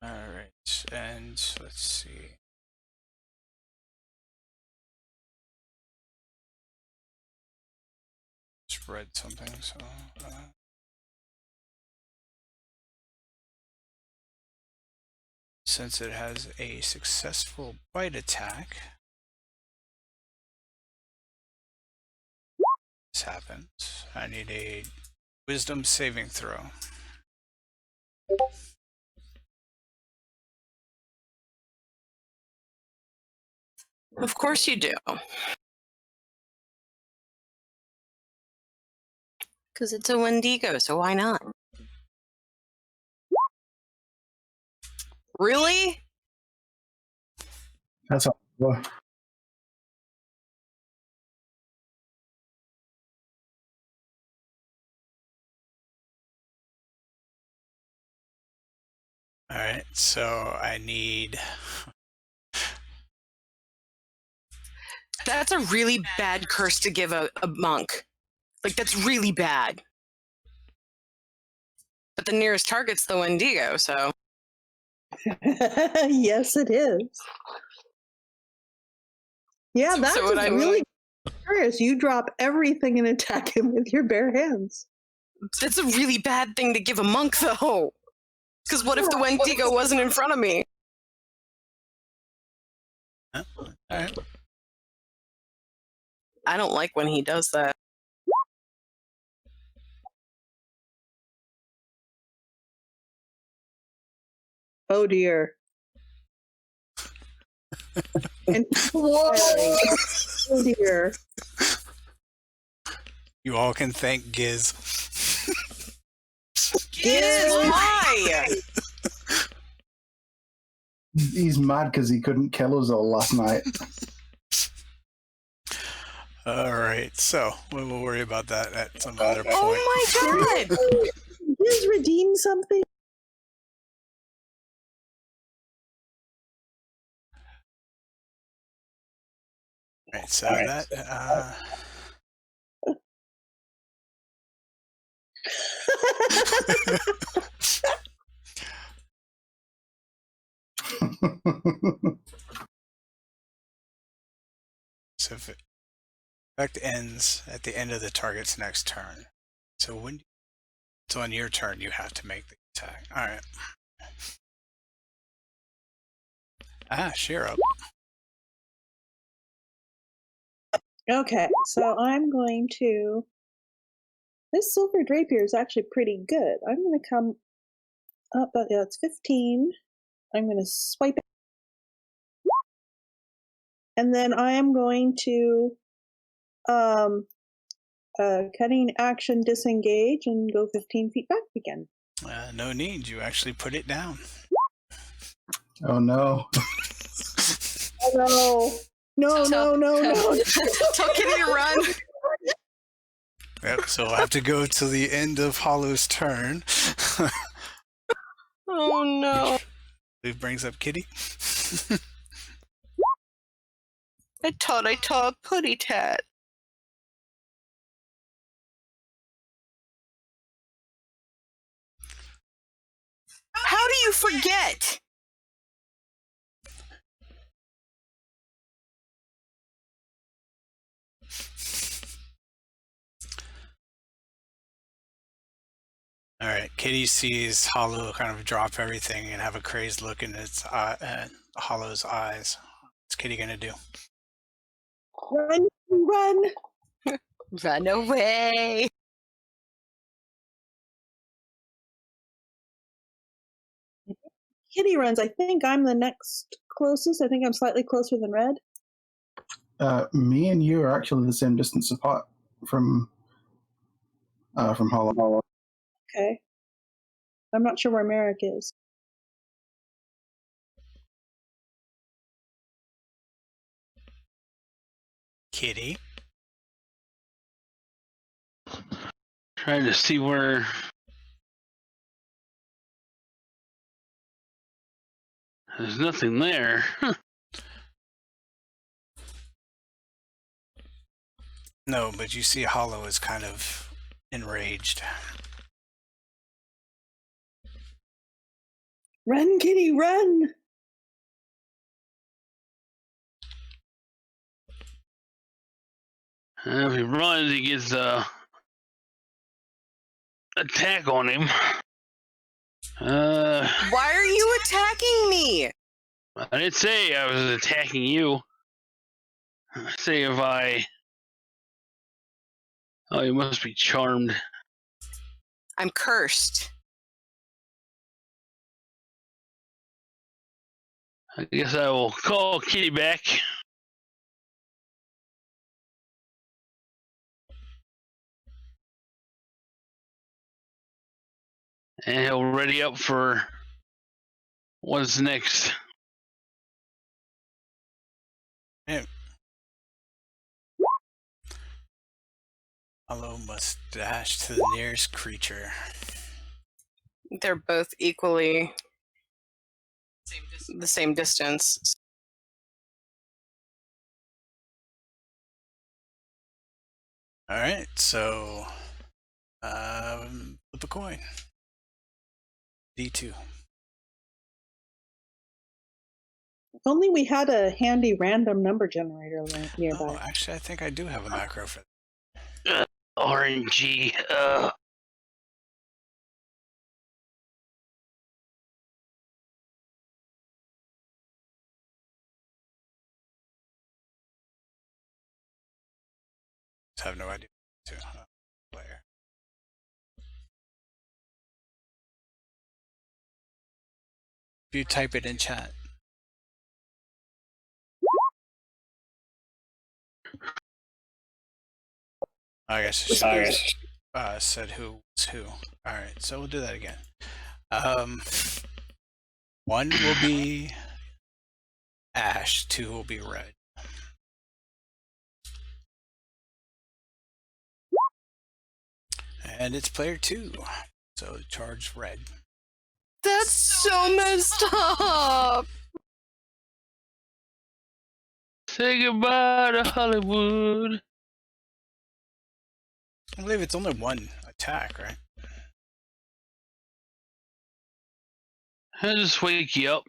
All right, and let's see. Just read something, so. Since it has a successful bite attack, this happens. I need a wisdom saving throw. Of course you do. Because it's a Wendigo, so why not? Really? That's all. Well, All right, so I need. That's a really bad curse to give a monk. Like, that's really bad. But the nearest target's the Wendigo, so. Yes, it is. Yeah, that's So what I really curious. You drop everything and attack him with your bare hands. That's a really bad thing to give a monk, though. Because what if the Wendigo wasn't in front of me? Huh? All right. I don't like when he does that. Oh dear. And Whoa! oh dear. You all can thank Giz. Giz, why? he's mad because he couldn't kill us all last night. All right, so we will worry about that at some other point. Oh my god! Is redeem something? All right, so that. So if it effect ends at the end of the target's next turn. So when it's on your turn, you have to make the attack. All right. Ashe, you're up. Okay, so I'm going to. This silver drapier is actually pretty good. I'm going to come up, but yeah, it's 15. I'm going to swipe it. And then I am going to cutting action disengage and go 15 feet back again. No need. You actually put it down. Oh no. Oh no. No. Tell Kitty to run. Yep. So I'll have to go to the end of Hollow's turn. Oh no. It brings up Kitty. I thought I saw a putty tat. How do you forget? All right. Kitty sees Hollow kind of drop everything and have a crazed look in its Hollow's eyes. What's Kitty gonna do? Run. Run away. Kitty runs. I think I'm the next closest. I think I'm slightly closer than Red. Me and you are actually the same distance apart from Hollow. Okay. I'm not sure where Meric is. Kitty. Trying to see where. There's nothing there. No, but you see Hollow is kind of enraged. Run, kitty, run! If he runs, he gets attack on him. Why are you attacking me? I didn't say I was attacking you. Say if I. Oh, you must be charmed. I'm cursed. I guess I will call Kitty back. And he'll ready up for what's next. Yeah. Hollow must dash to the nearest creature. They're both equally the same distance. All right, so flip a coin. D2. If only we had a handy random number generator nearby. Oh, actually, I think I do have a macro for RNG. I have no idea. Player. If you type it in chat. I guess she said who was who. All right, so we'll do that again. 1 will be Ashe, 2 will be Red. And it's player 2, so charge Red. That's so messed up. Say goodbye to Hollywood. I believe it's only 1 attack, right? I'll just wake you up.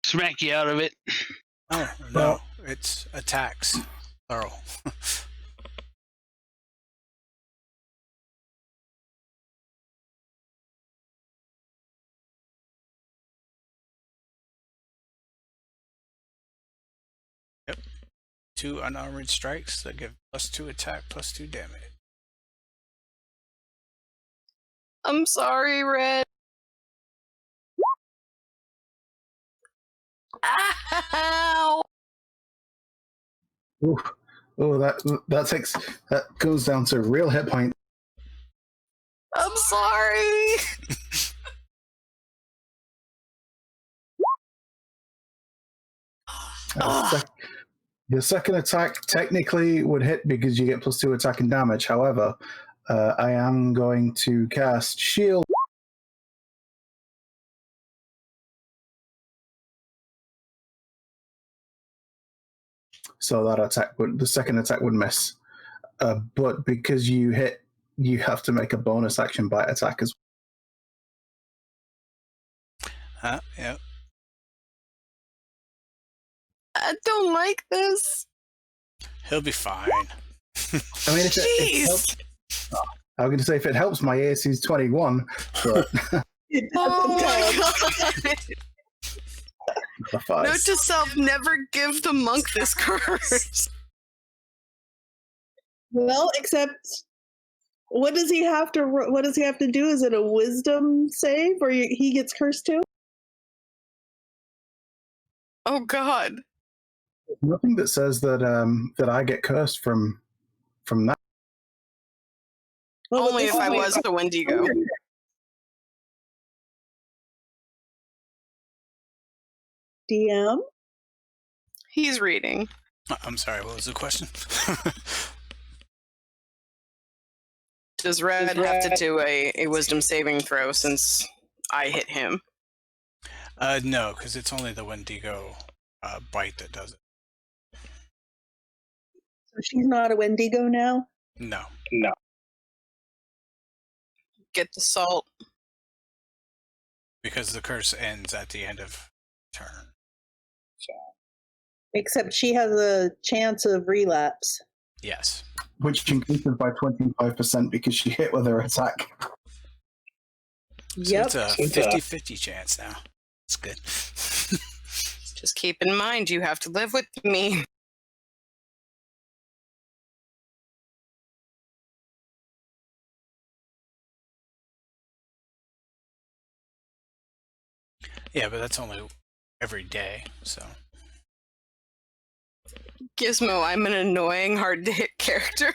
Smack you out of it. Oh, no, it's attacks. Plural. Yep. 2 unarmored strikes that give +2 attack, +2 damage. I'm sorry, Red. Ow! Ooh. Oh, that goes down to real hit point. I'm sorry. Your second attack technically would hit because you get +2 attack and damage. However, I am going to cast Shield. So the second attack would miss. But because you hit, you have to make a bonus action bite attack as well. Yep. I don't like this. He'll be fine. I mean, if it helps, I'm going to say if it helps, my AC is 21. But Oh my god. Note to self, never give the monk this curse. Well, except what does he have to do? Is it a wisdom save or he gets cursed too? Oh god. Nothing that says that that I get cursed from that. Well, only if I was the Wendigo. DM? He's reading. I'm sorry, what was the question? Does Red have to do a wisdom saving throw since I hit him? No, because it's only the Wendigo bite that does it. So she's not a Wendigo now? No. Get the salt. Because the curse ends at the end of turn. Except she has a chance of relapse. Yes. Which increases by 25% because she hit with her attack. Yep. So it's a 50-50 chance now. It's good. Just keep in mind, you have to live with me. Yeah, but that's only every day, so. Gizmo, I'm an annoying, hard to hit character.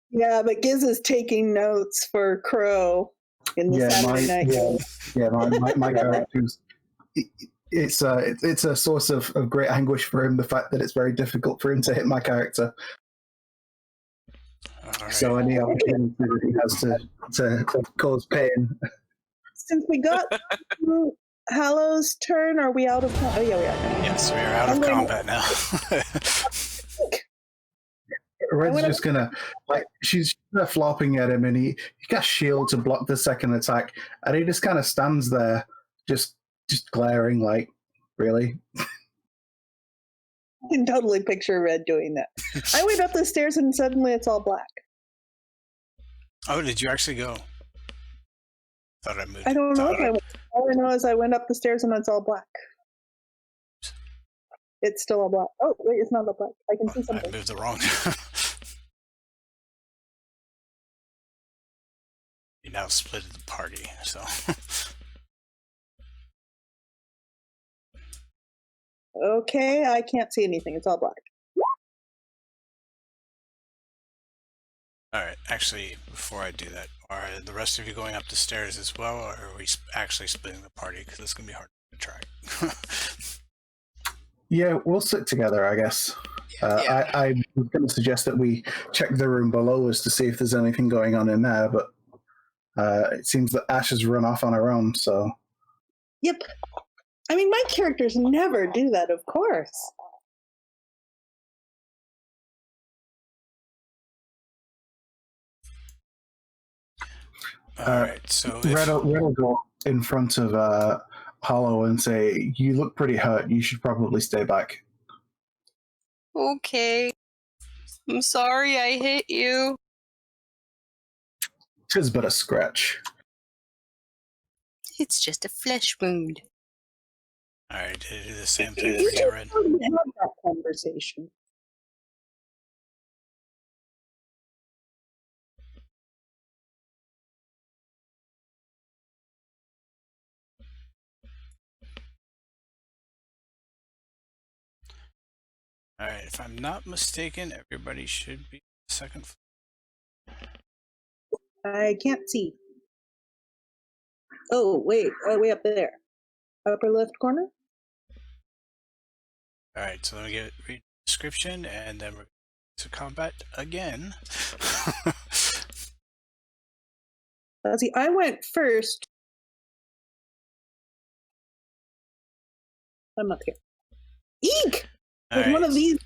Yeah, but Giz is taking notes for Crow in the Saturday night game. My character's it's a source of great anguish for him, the fact that it's very difficult for him to hit my character. All So right. any opportunity that he has to cause pain. Since we got to Hallow's turn, are we out of... Oh, yeah, we are. Yes, we are out of combat now. Red's just gonna, like, she's flopping at him, and he casts shield to block the second attack, and he just kind of stands there, just glaring, like, really? I can totally picture Red doing that. I went up the stairs and suddenly it's all black. Oh, did you actually go? Thought I moved. I don't know if I went. All I know is I went up the stairs and it's all black. It's still all black. Oh, wait, it's not all black. I can see I something. moved the wrong. You now split the party, so. Okay, I can't see anything. It's all black. All right. Actually, before I do that, are the rest of you going up the stairs as well, or are we actually splitting the party? Because it's gonna be hard to track. Yeah, we'll sit together, I guess. Yeah. I was going to suggest that we check the room below us to see if there's anything going on in there, but it seems that Ashe has run off on her own, so... Yep. I mean, my characters never do that, of course. All right. So Red will go in front of Hallo and say, "You look pretty hurt. You should probably stay back." Okay. I'm sorry I hit you. 'Tis but a scratch. It's just a flesh wound. all right. Do the same thing You for you, just Red. already had that conversation. All right. If I'm not mistaken, everybody should be second floor. I can't see. Oh, wait. Oh, way up there. Upper left corner? All right. So let me read the description, and then we're to combat again. Let's see. I went first. I'm up here. Eek! All With one right. of these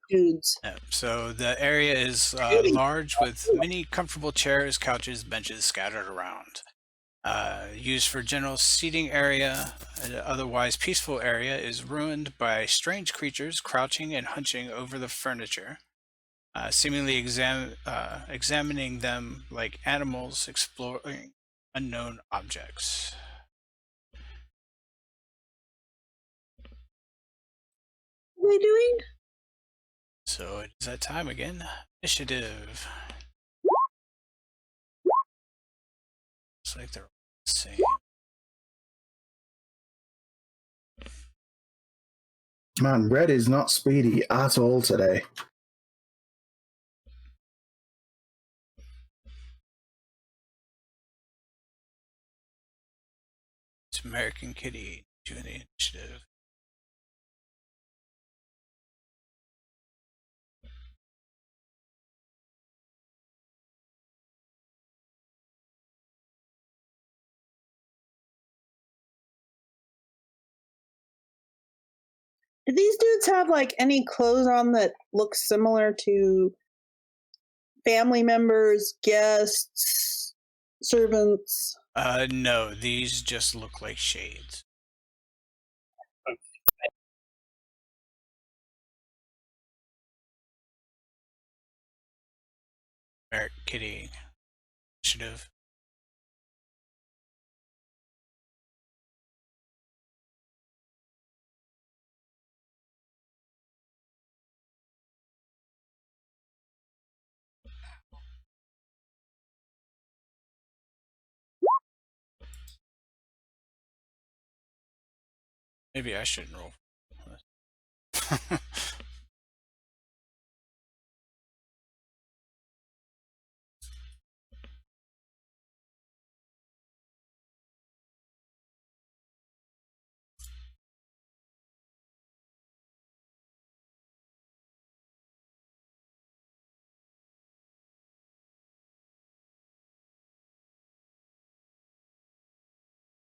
dudes. Yeah, so the area is large with many comfortable chairs, couches, benches scattered around. Used for general seating area, an otherwise peaceful area is ruined by strange creatures crouching and hunching over the furniture, seemingly examining them like animals exploring unknown objects. What are they doing? So it is that time again. Initiative. Looks like they're all the same. Man, Red is not speedy at all today. It's American Kitty. Do the initiative. Do these dudes have like any clothes on that look similar to family members, guests, servants? No, these just look like shades. Meric, Kitty, initiative. Maybe I shouldn't roll.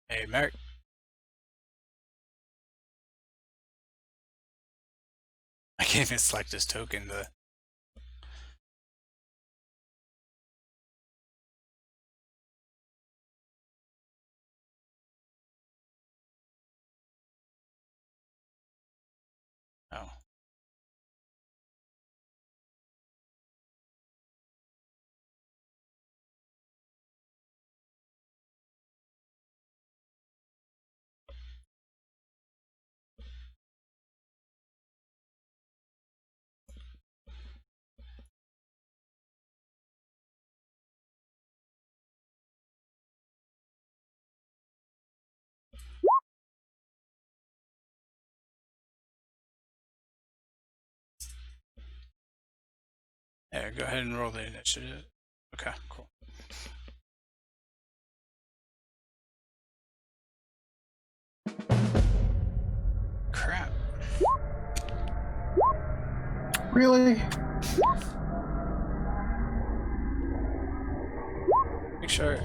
Hey, Meric. I can't even select this token. Oh. Yeah, go ahead and roll the initiative. Okay, cool. Crap. Really? Make sure.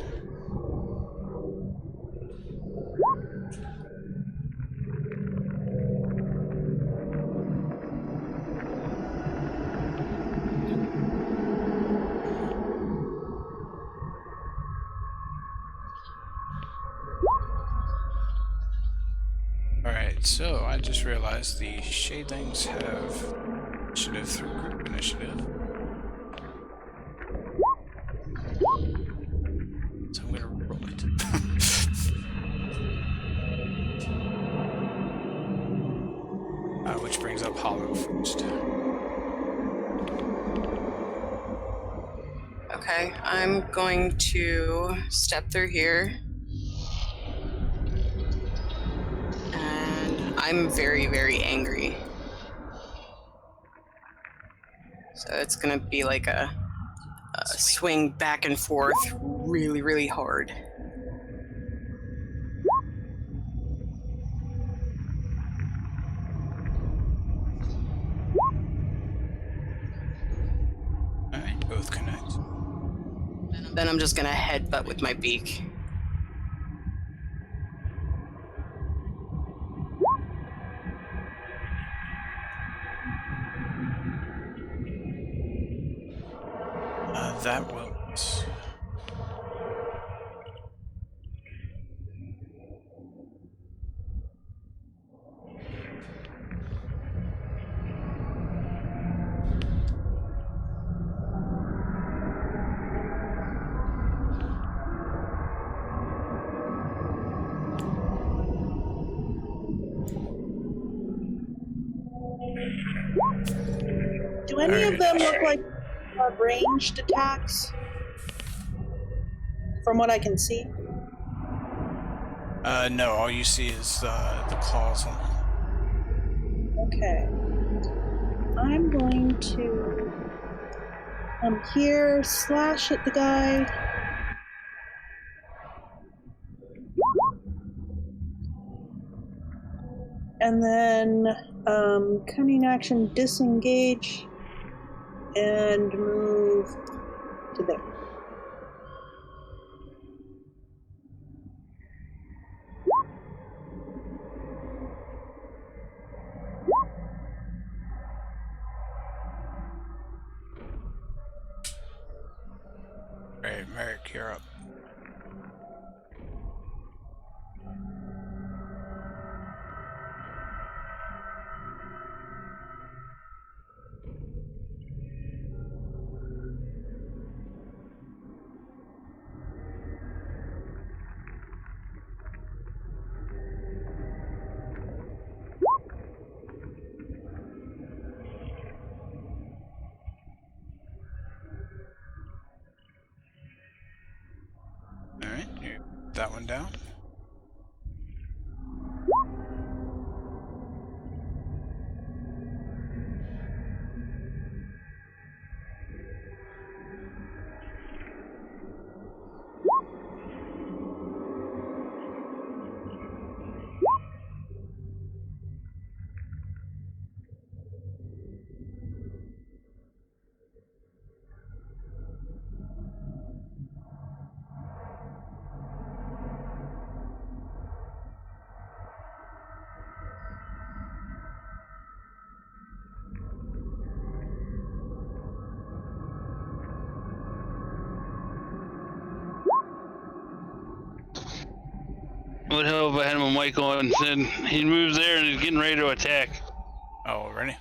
Alright, so I just realized the Shadlings have initiative through group initiative. So I'm gonna roll it. Which brings up Hallo first. Okay, I'm going to step through here. And I'm very, very angry. So it's gonna be like a swing back and forth really, really hard. Alright, both connect. Then I'm just gonna headbutt with my beak. That will miss. Do any of Alright. them look like ranged attacks? From what I can see. No, all you see is the claws on them. Okay. I'm going to come here, slash at the guy. and then cunning action, disengage, and move to there. Alright, Meric, you're up. Alright, you put that one down. Would help if I had my mic on. Then he moves there and he's getting ready to attack. Oh, ready?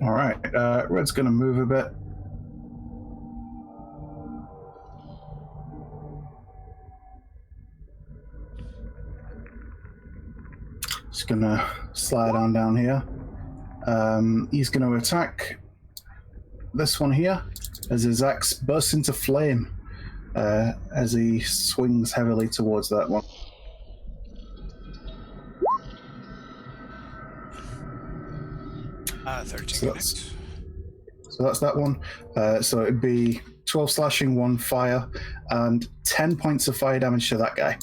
All right, Red's going to move a bit. Just going to slide on down here. He's going to attack this one here as his axe bursts into flame as he swings heavily towards that one. Ah, 13 So connects. that's that one. So it'd be 12 slashing, 1 fire, and 10 points of fire damage to that guy.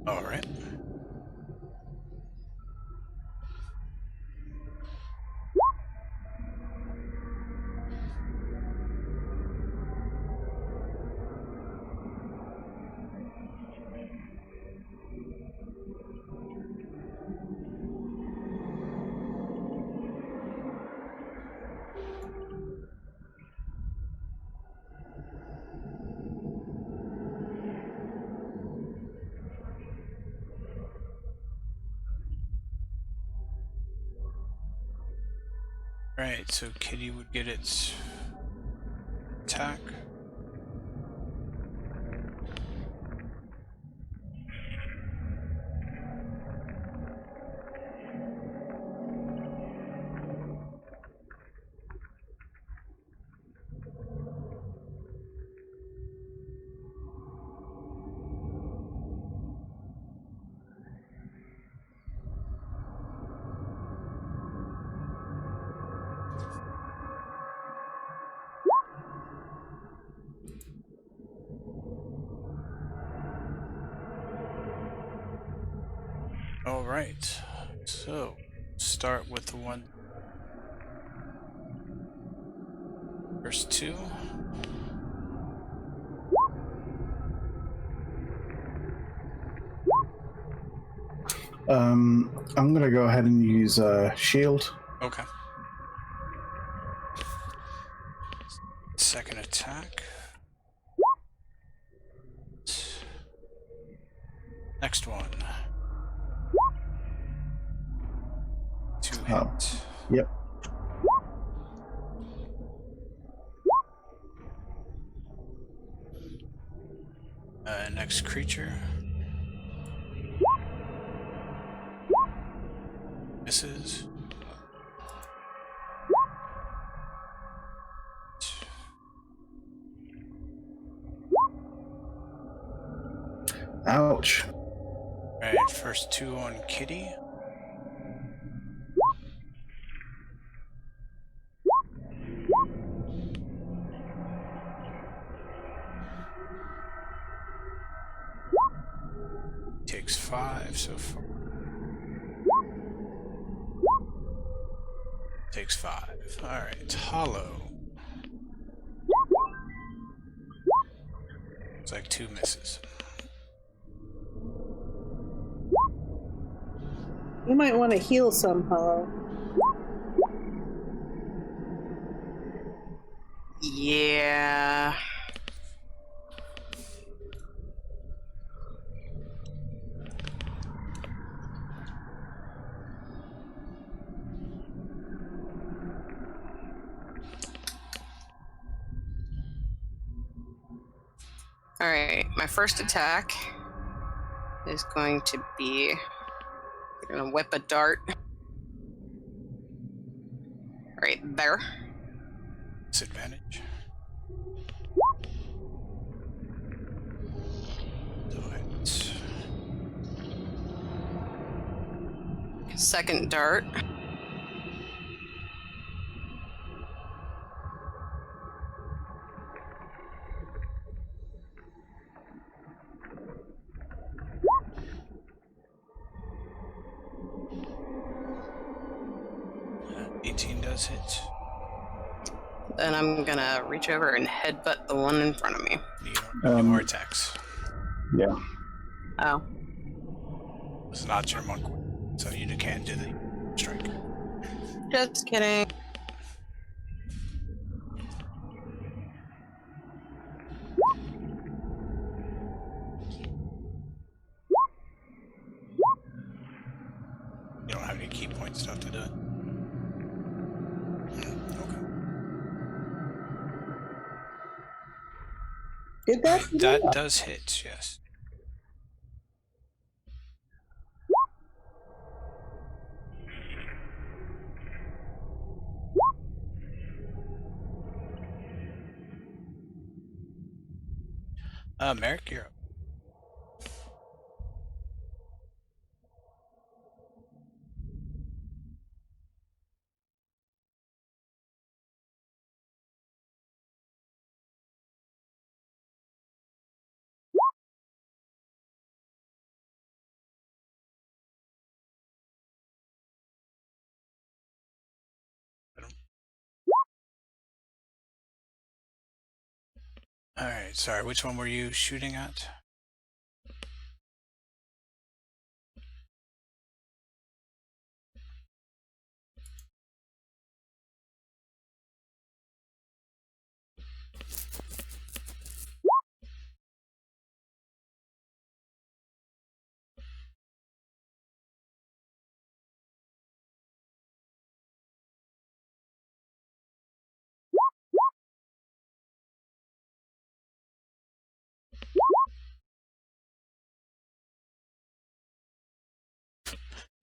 Alright. Right, so Kitty would get its attack. All right, so start with the one first two. I'm going to go ahead and use shield. Okay. Second attack. Next one. 2 hit. Oh. Yep. Next creature. Misses. Ouch. Alright, first two on Kitty. takes 5 so far. Takes 5. Alright, Hollow. It's like 2 misses. You might want to heal some, Hollow. Yeah. All right, my first attack is going to be, I'm gonna whip a dart right there. Disadvantage. Do it. Second dart. Uh, 18 does hit. Then I'm gonna reach over and headbutt the one in front of me. Need more attacks. Yeah. Oh. It's not your monk, so you can't do the strike. Just kidding. You don't have any key point stuff to do it. Okay. Did that? That does hit, yes. Meric, you're up. Alright, sorry, which one were you shooting at?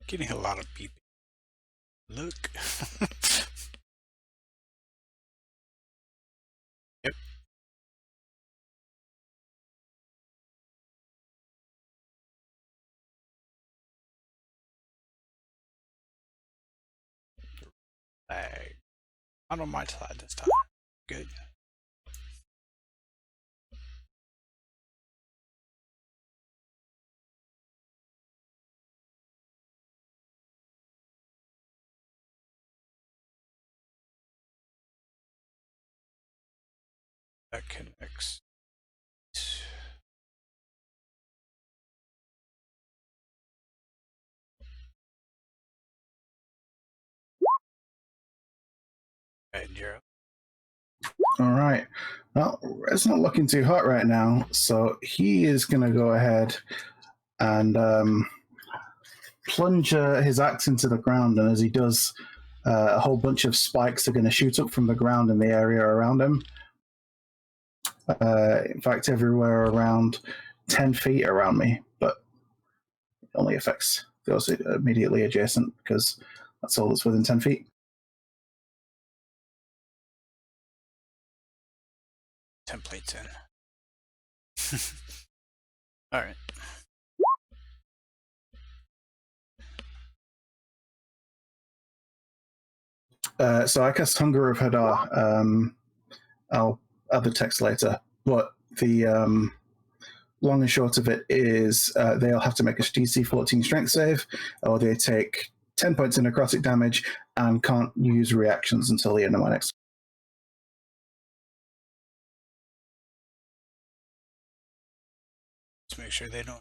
Getting a lot of beeping. Look. Yep. Lag. Not on my side this time. Good. That connects. Right, you're up. All right. Well, it's not looking too hot right now, so he is going to go ahead and plunge his axe into the ground, and as he does, a whole bunch of spikes are going to shoot up from the ground in the area around him. In fact, everywhere around 10 feet around me, but it only affects those immediately adjacent because that's all that's within 10 feet. Templates in. Alright. So I cast Hunger of Hadar. I'll add the text later, but the long and short of it is they'll have to make a DC 14 strength save, or they take 10 points of necrotic damage and can't use reactions until the end of my next. Let's make sure they don't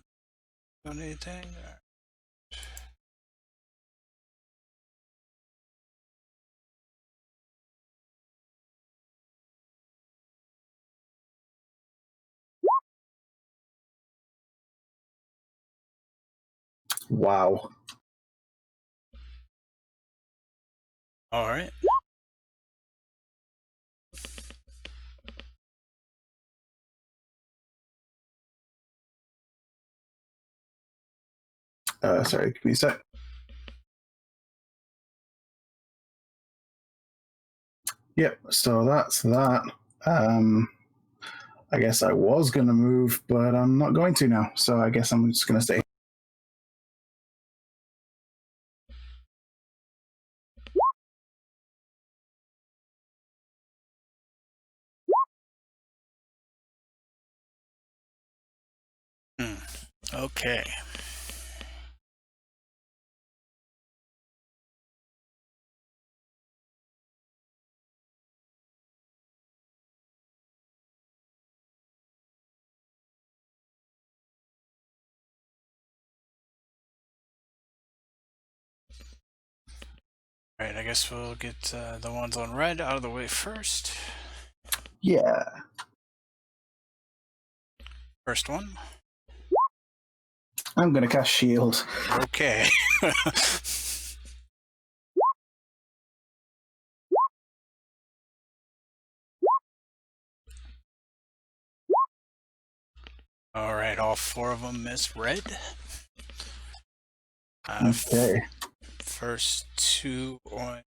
do anything. Wow. All right. Sorry, give me a sec. Yep, so that's that. I guess I was going to move, but I'm not going to now. So I guess I'm just going to stay. Okay. All right, I guess we'll get the ones on red out of the way first. Yeah. First one. I'm going to cast shield. Okay. All right, all 4 of them miss red. Okay. First 2 on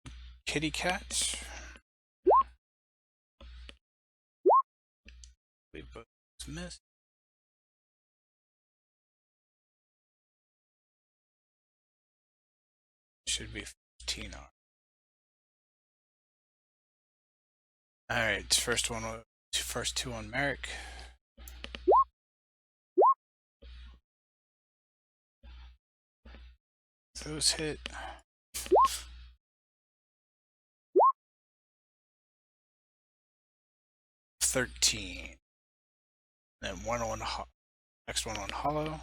kitty cat. We both missed. Should be 15 on. All right, first 2 on Meric. Those hit. $13. Then one on next one on Hallo.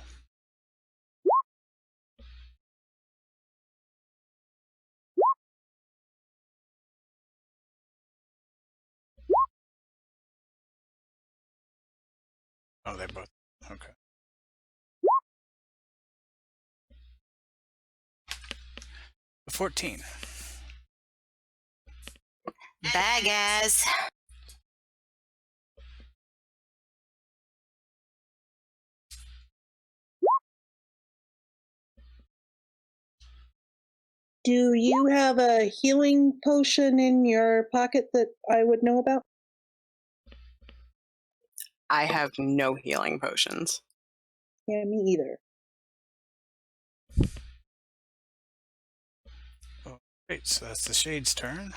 Oh, they both. Okay. The 14. Bag ass. Do you have a healing potion in your pocket that I would know about? I have no healing potions. Yeah, me either. Oh, great, so that's the Shade's turn.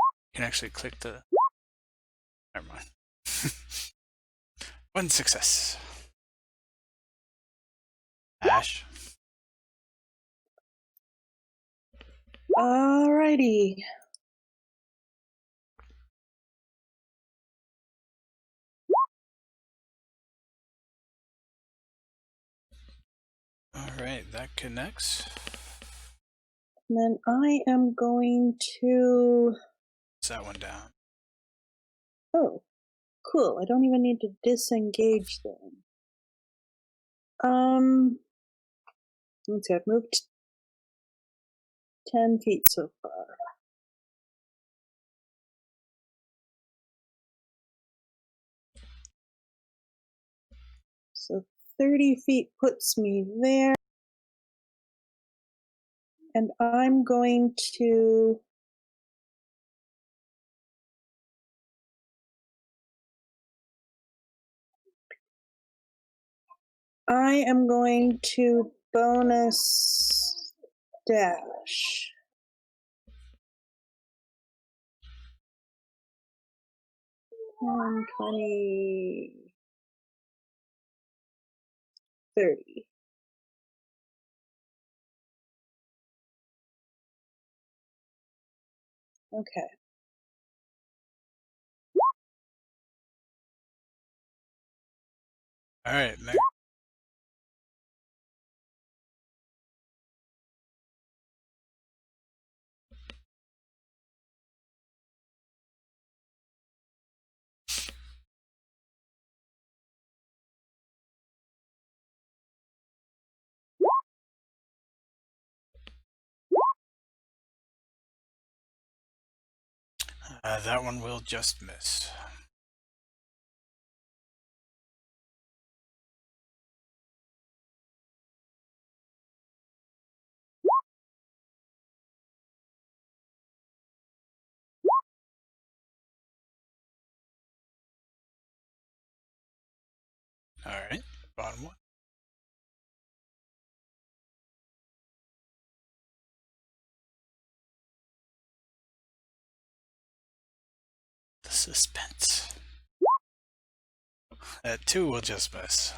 You can actually click the. Never mind. 1 success. Ashe. Alrighty. All right, that connects. And then I am going to. Set that one down. Oh, cool. I don't even need to disengage them. Let's see, I've moved 10 feet so far. So 30 feet puts me there. And I'm going to. I am going to bonus dash. 20, 30. Okay. All right, Meric. That one will just miss. All right, bottom one. The suspense. That 2 will just miss.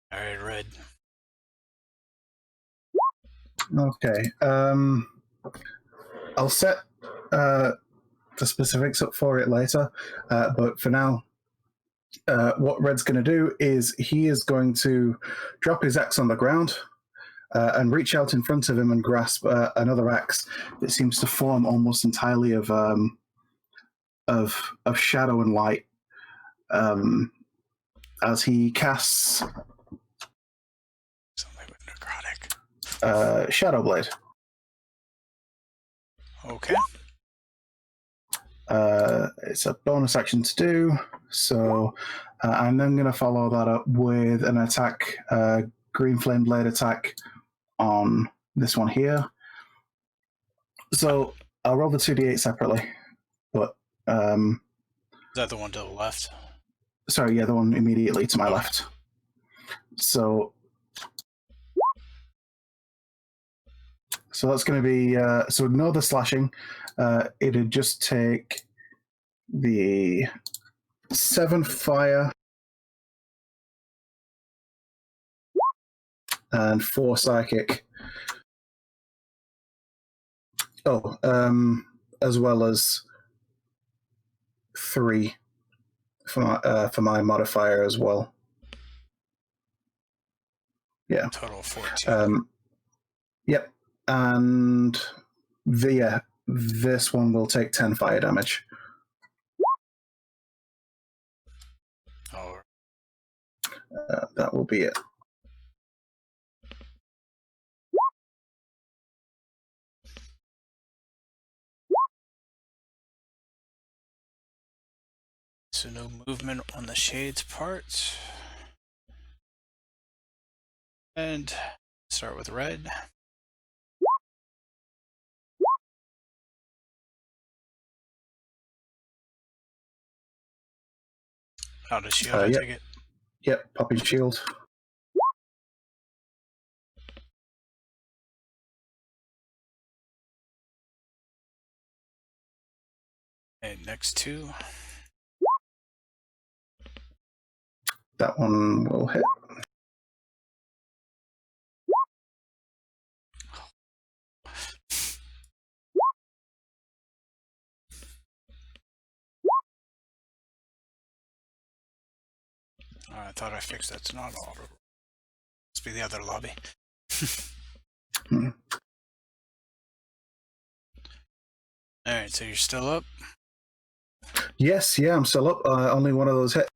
All right, red. Okay. I'll set the specifics up for it later, but for now, what Red's going to do is he is going to drop his axe on the ground and reach out in front of him and grasp another axe that seems to form almost entirely of shadow and light as he casts Something with necrotic. Shadow Blade. Okay. It's a bonus action to do, so I'm then going to follow that up with an attack, green flame blade attack on this one here. So I'll roll the 2d8 separately, but Is that the one to the left? sorry, yeah, the one immediately to my Okay. left. So that's going to be so ignore the slashing. It'd just take the 7 fire and 4 psychic. Oh, as well as 3 for my modifier as well. Yeah. Total 14. Yep. And this one will take 10 fire damage. Oh, That will be it. so no movement on the shades part. And start with red. Out of shield, I Yep. take it. Yep, popping shield. And next 2. That one will hit. I thought I fixed that. It's not auto. Must be the other lobby. Hmm. All right, so you're still up. Yes, yeah, I'm still up. Only one of those hit.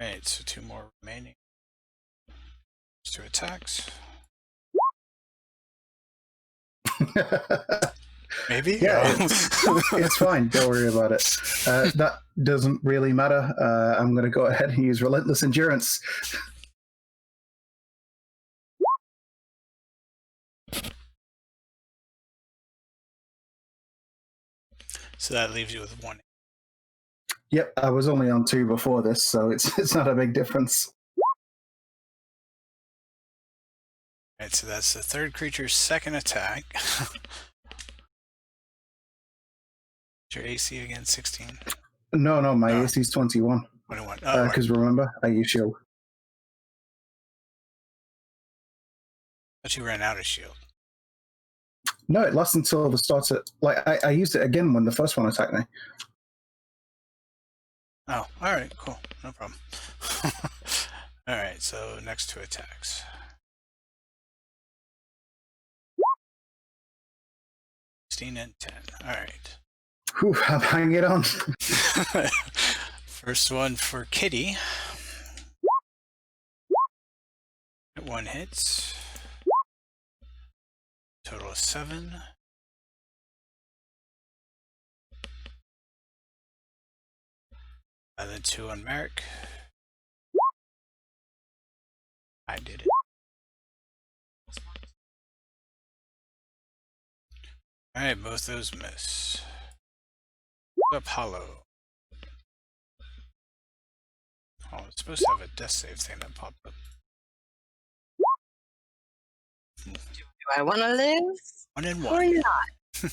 All right, so 2 more remaining. 2 attacks. Maybe? Yeah, Oh. it's fine. Don't worry about it. That doesn't really matter. I'm going to go ahead and use Relentless Endurance. So that leaves you with 1. Yep, I was only on 2 before this, so it's not a big difference. Alright, so that's the third creature's second attack. Your AC again, 16. No, my Oh. AC is 21. 21. Oh, right. Because remember, I use shield. But you ran out of shield. No, it lasts until the start of... Like, I used it again when the first one attacked me. Oh, alright, cool. No problem. Alright, so next 2 attacks. And 10. Alright. Whew, I'm hanging on. First one for Kitty. 1 hits. Total of 7. And then 2 on Meric. I did it. Alright, both those miss. Up Hallo. Oh, it's supposed to have a death save thing that popped up. Do I want to live 1 and or 1. not?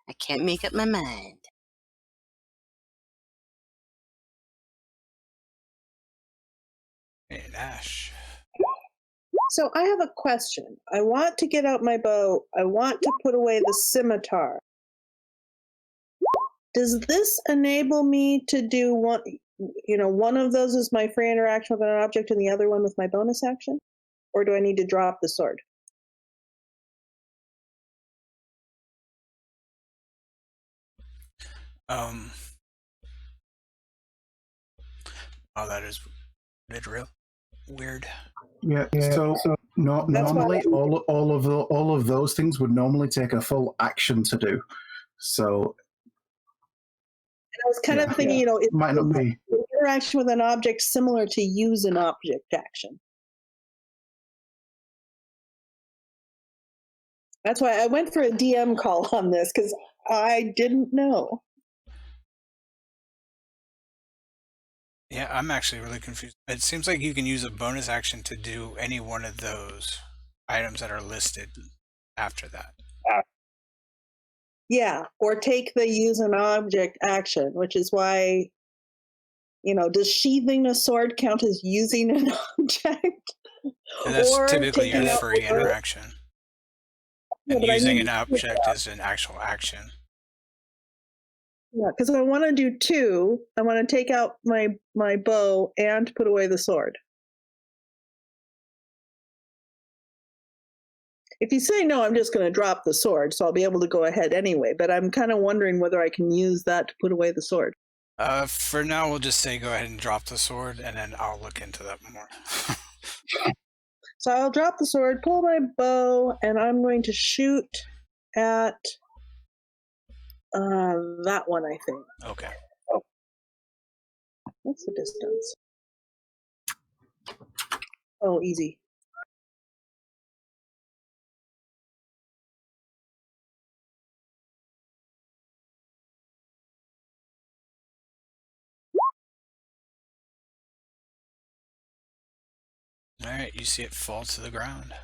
I can't make up my mind. And Ashe. So I have a question. I want to get out my bow. I want to put away the scimitar. Does this enable me to do one? One of those is my free interaction with an object, and the other one with my bonus action, or do I need to drop the sword? Oh, that is real weird. Yeah. So normally all of those things would normally take a full action to do. So And I was kind of thinking, it might not be interaction with an object similar to use an object action. That's why I went for a DM call on this, because I didn't know. Yeah, I'm actually really confused. It seems like you can use a bonus action to do any one of those items that are listed after that. Yeah, or take the use an object action, which is why, does sheathing a sword count as using an object? And that's Or typically your taking out free the- interaction. Yeah, And but I using mean- an object is an actual action. Yeah, because I want to do 2. I want to take out my bow and put away the sword. If you say no, I'm just going to drop the sword, so I'll be able to go ahead anyway. But I'm kind of wondering whether I can use that to put away the sword. For now, we'll just say go ahead and drop the sword, and then I'll look into that more. So I'll drop the sword, pull my bow, and I'm going to shoot at that one, I think. Okay. What's the distance? Oh, easy. All right, you see it fall to the ground.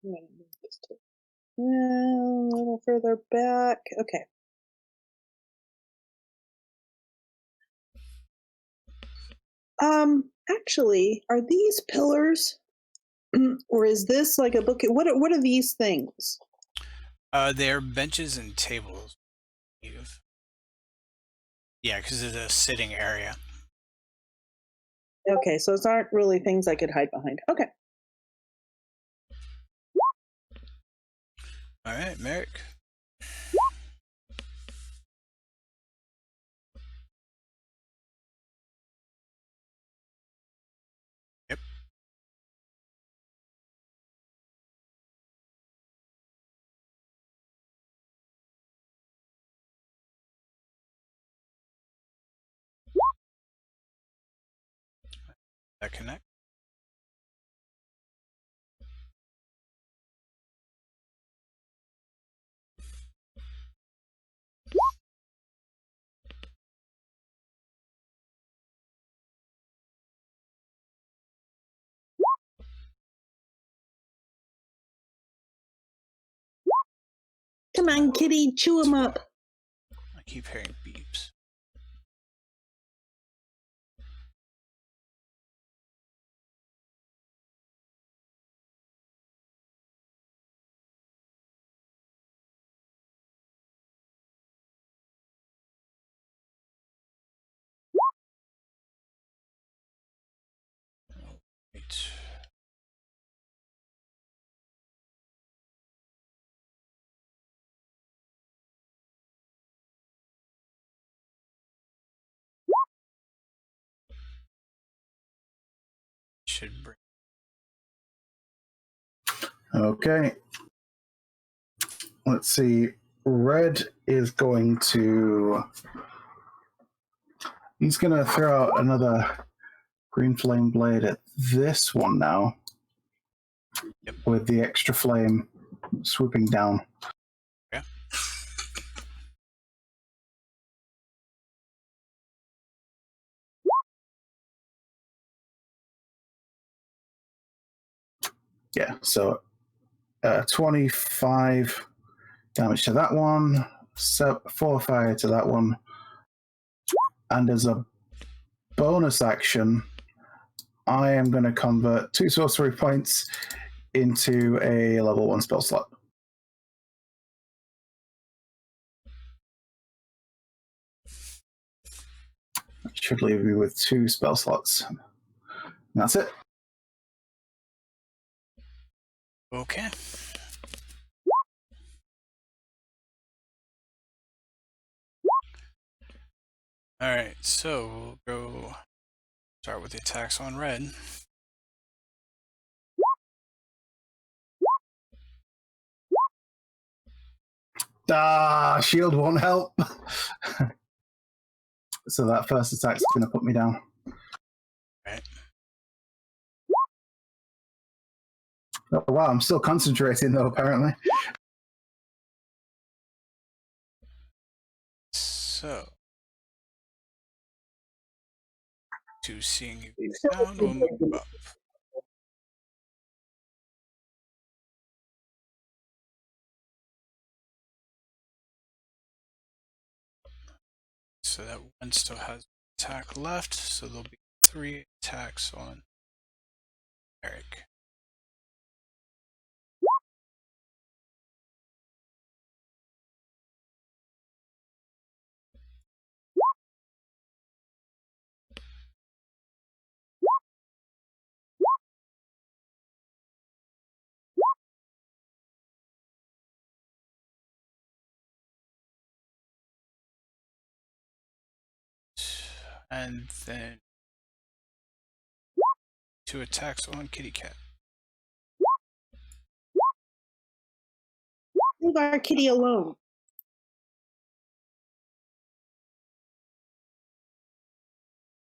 I'm gonna move this to a little further back. Okay. Actually, are these pillars, or is this like a book? What are these things? They're benches and tables. Yeah, because it's a sitting area. Okay, so those aren't really things I could hide behind. Okay. All right, Meric. Yep. That connect? Come on, kitty, chew him up. I keep hearing beeps. Right. Should bring. Okay. Let's see. Red is going to. He's going to throw out another green flame blade at this one now. Yep. With the extra flame swooping down. Yeah. Yeah, so 25 damage to that one, 4 fire to that one, and as a bonus action, I am going to convert 2 sorcery points into a level 1 spell slot. That should leave me with 2 spell slots. And that's it. Okay. Alright, so we'll go start with the attacks on red. Shield won't help. So that first attack's going to put me down. Right. Oh, wow, I'm still concentrating though, apparently. So, to seeing you down, we'll move up. So that one still has attack left, so there'll be 3 attacks on Meric. And then 2 attacks on Kitty Cat. Leave our kitty alone.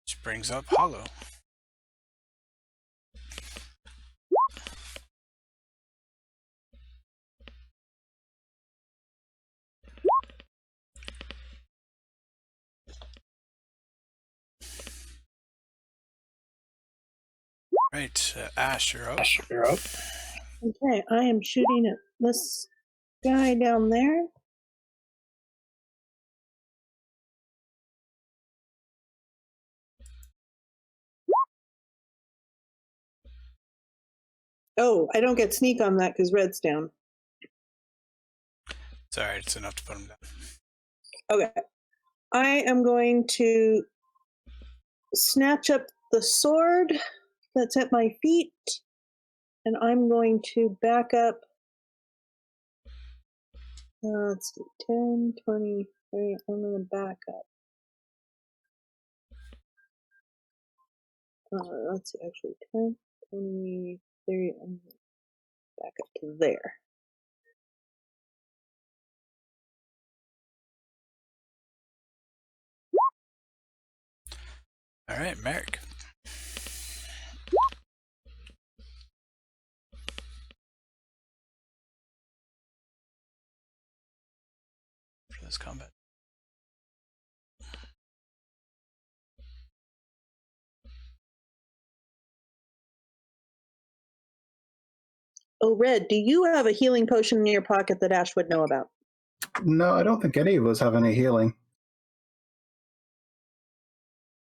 Which brings up Hallo. Right, Ashe, you're up. Okay, I am shooting at this guy down there. Oh, I don't get sneak on that because red's down. It's alright, it's enough to put him down. Okay. I am going to snatch up the sword that's at my feet, and I'm going to back up. Let's see, 10, 20, 30. I'm going to back up. Let's see, actually, 10, 20, 30. I'm going to back up to there. Alright, Meric. For this combat. Oh, Red, do you have a healing potion in your pocket that Ashe would know about? No, I don't think any of us have any healing.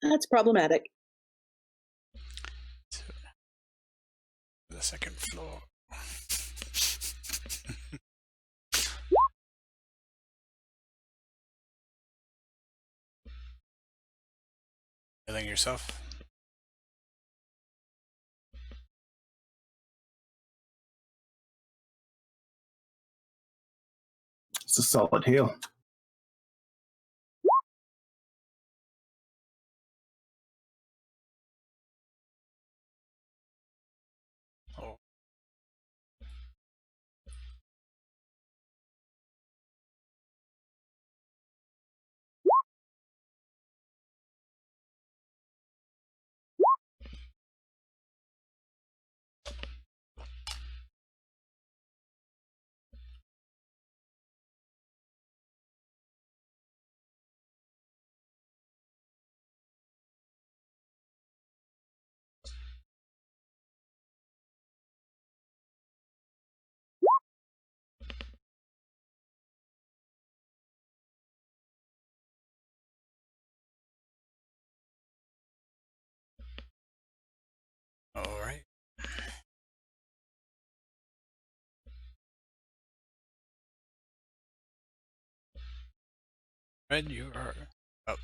That's problematic. To the second floor. Healing yourself. It's a solid heal. Oh. All right. Red, you are up.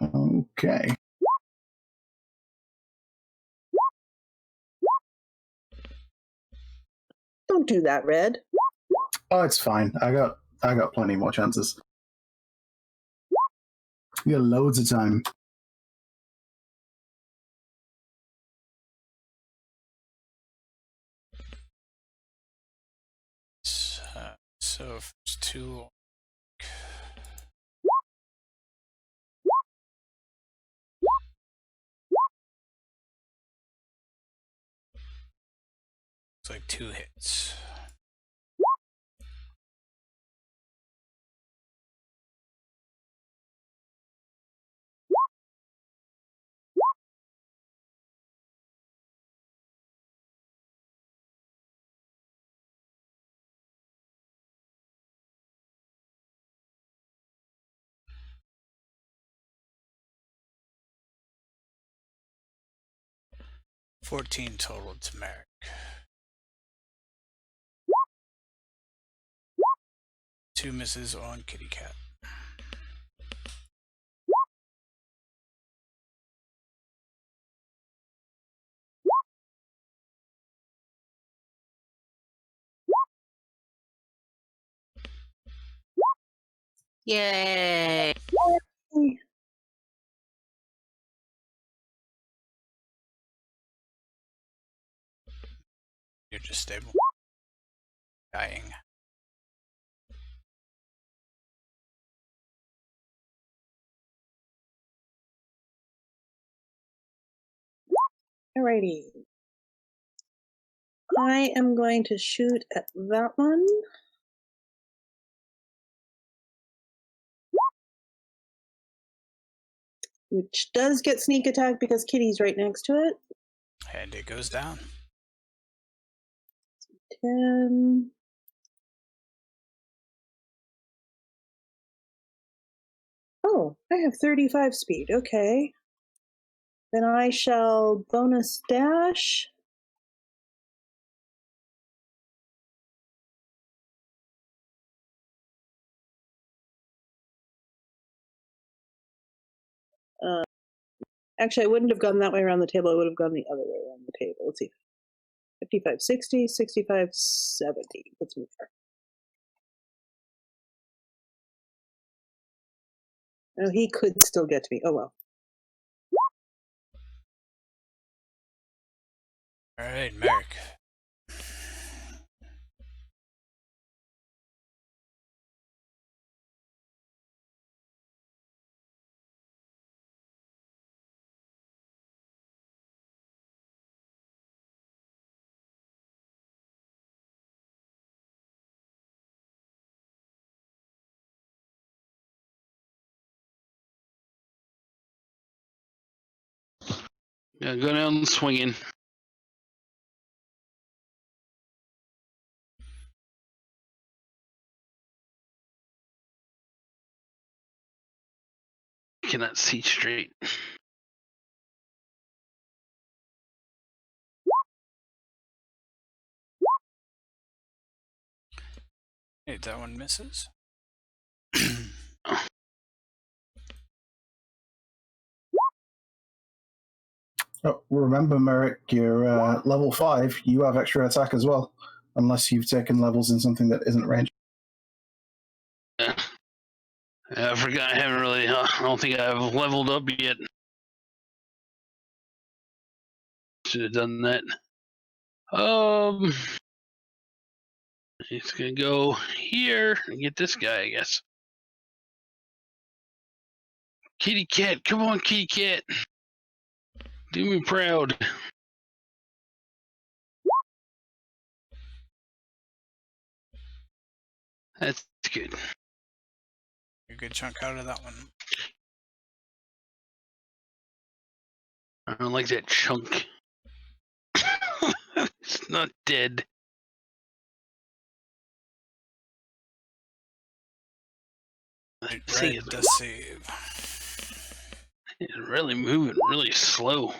Okay. Don't do that, Red. Oh, it's fine. I got plenty more chances. You got loads of time. So first two. Looks like 2 hits. $14 total to Meric. 2 misses on Kitty Cat. Yay! You're just stable. Dying. Alrighty. I am going to shoot at that one. Which does get sneak attack because Kitty's right next to it. And it goes down. 10. Oh, I have 35 speed. Okay. Then I shall bonus dash. Actually, I wouldn't have gone that way around the table. I would have gone the other way around the table. Let's see. 55, 60, 65, 70. Let's move there. Oh, he could still get to me. Oh, well. All right, Meric. Yeah, go down swinging. cannot see straight. Hey, that one misses. Oh, remember, Meric, you're level 5. You have extra attack as well, unless you've taken levels in something that isn't ranged. I forgot. I haven't really. I don't think I've leveled up yet. Should have done that. He's gonna go here and get this guy, I guess. Kitty cat, come on, kitty cat. Do me proud. That's good. A good chunk out of that one. I don't like that chunk. It's not dead. Red See, does save. it's really moving really slow.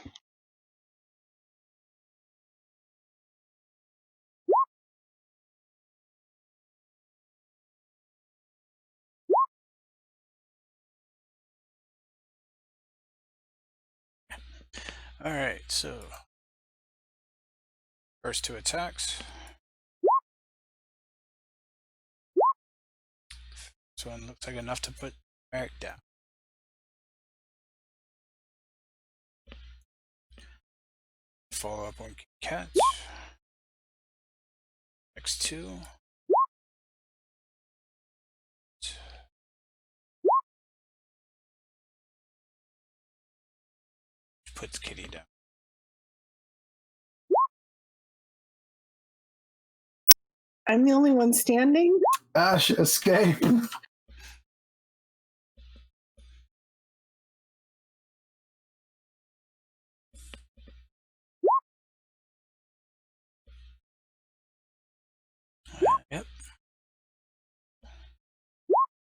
Alright, so first 2 attacks. This one looks like enough to put Meric down. Follow up on cat. Next 2. Puts kitty down. I'm the only one standing? Ashe, escape! Yep.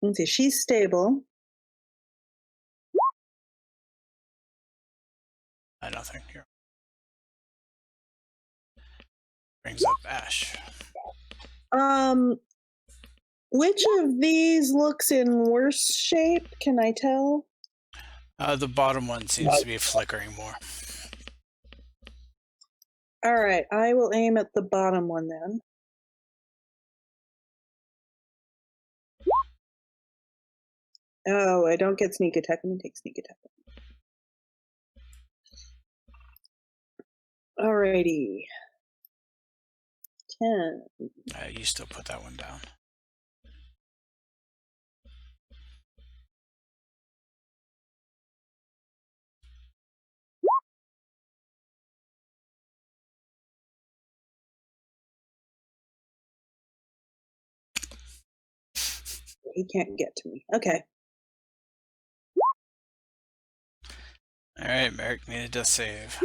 Okay, she's stable. Nothing here. Brings up Ashe. Which of these looks in worse shape? Can I tell? The bottom one seems to be flickering more. All right, I will aim at the bottom one then. Oh, I don't get sneak attack. I'm gonna take sneak attack. Alrighty. 10. You still put that one down. He can't get to me. Okay. Alright, Meric needed to save.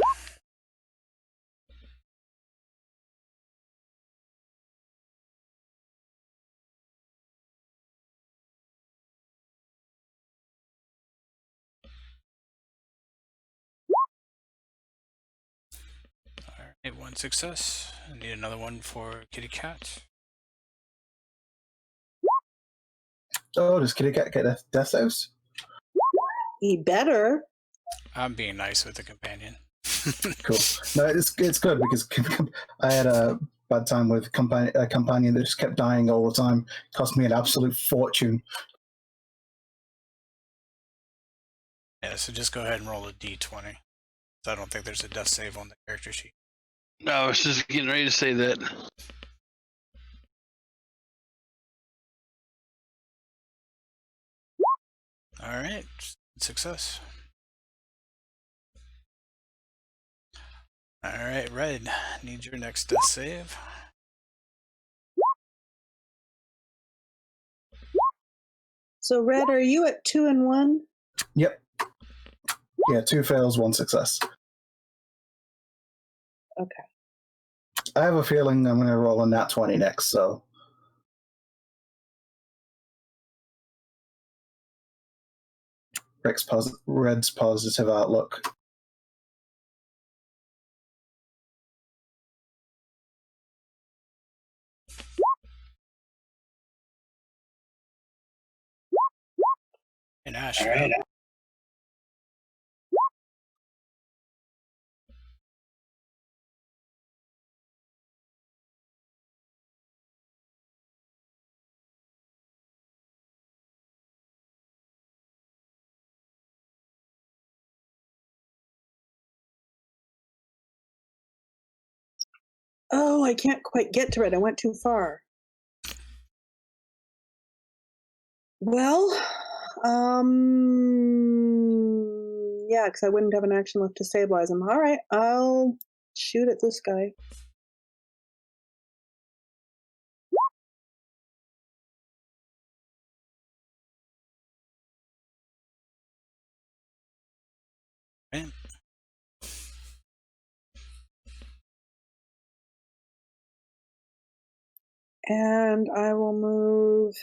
Alright, 1 success. I need another one for kitty cat. Oh, does Kitty Cat get a death saves? He better. I'm being nice with the companion. Cool. No, it's good because I had a bad time with a companion that just kept dying all the time. It cost me an absolute fortune. Yeah, so just go ahead and roll a d20. I don't think there's a death save on the character sheet. No, I was just getting ready to say that. Alright, success. Alright, Red, need your next death save. So, Red, are you at 2 and 1? Yep. Yeah, 2 fails, 1 success. Okay. I have a feeling I'm going to roll a nat 20 next, so... Red's positive outlook. And Ashe. All right. Oh, I can't quite get to it. I went too far. Well, yeah, because I wouldn't have an action left to stabilize him. All right, I'll shoot at this guy. Okay. And I will move.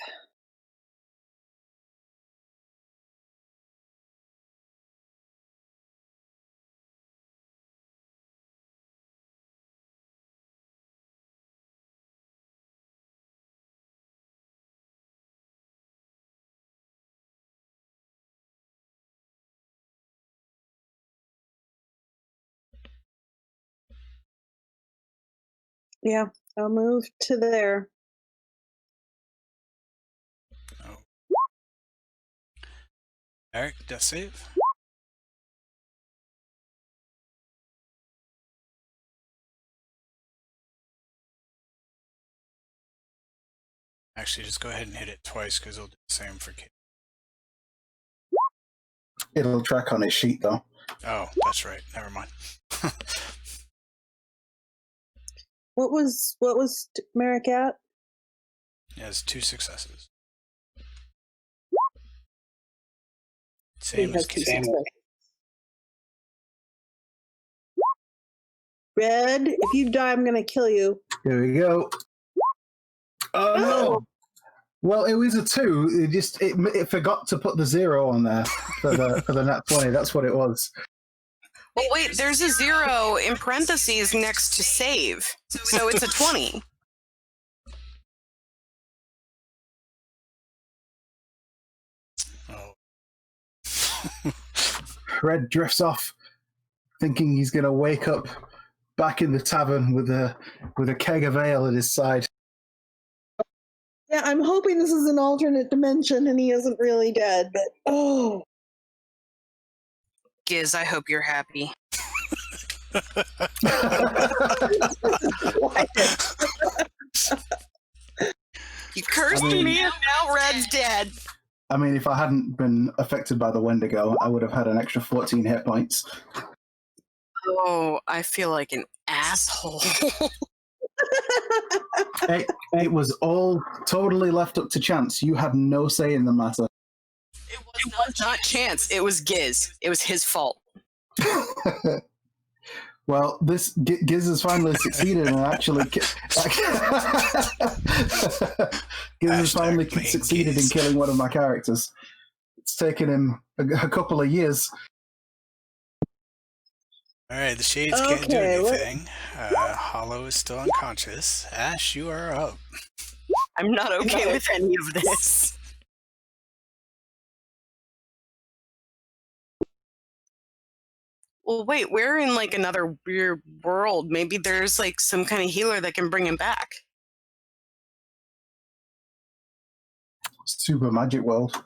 Yeah, I'll move to there. Oh. Meric, death save. Actually, just go ahead and hit it twice because it'll do the same for Kate. It'll track on his sheet, though. Oh, that's right. Never mind. What was Meric at? He has 2 successes. He Same has as 2 Kate. successes. Red, if you die, I'm gonna kill you. Here we go. Oh no! Well, it was a 2. It forgot to put the 0 on there for the nat 20. That's what it was. Well, wait, there's a 0 in parentheses next to save, so it's a 20. Oh. Red drifts off, thinking he's going to wake up back in the tavern with a keg of ale at his side. Yeah, I'm hoping this is an alternate dimension and he isn't really dead, but oh. Giz, I hope you're happy. You cursed me and now Red's dead. I mean, if I hadn't been affected by the Wendigo, I would have had an extra 14 hit points. Oh, I feel like an asshole. It was all totally left up to chance. You had no say in the matter. It was not chance. It was Giz. It was his fault. Well, this Giz has finally succeeded and actually... Giz has finally succeeded in killing one of my characters. It's taken him a couple of years. Alright, the Shades can't do anything. Hallo is still unconscious. Ashe, you are up. I'm not okay with any of this. Well, wait, we're in like another weird world. Maybe there's like some kind of healer that can bring him back. Super magic world.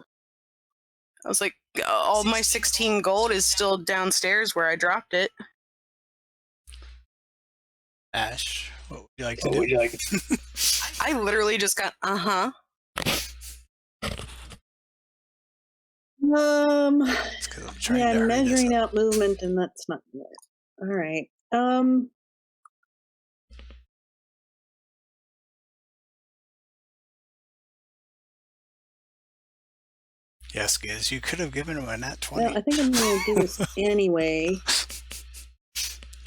I was like, all my 16 gold is still downstairs where I dropped it. Ashe, what would you like to do? I literally just got, It's 'cause I'm trying to hurry measuring this up. out movement, and that's not good. All right. Yes, Giz, you could have given him a nat 20. Well, I think I'm going to do this anyway.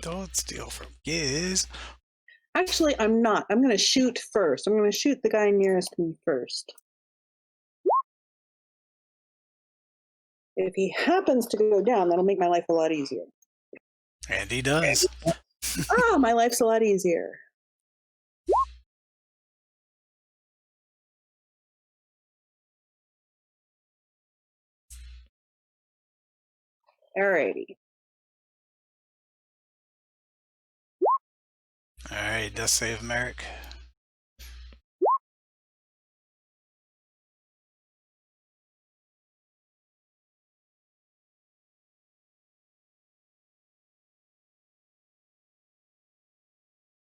Don't steal from Giz. Actually, I'm not. I'm going to shoot first. I'm going to shoot the guy nearest me first. If he happens to go down, that'll make my life a lot easier. And he does. Oh, my life's a lot easier. Alrighty. Alright, death save Meric.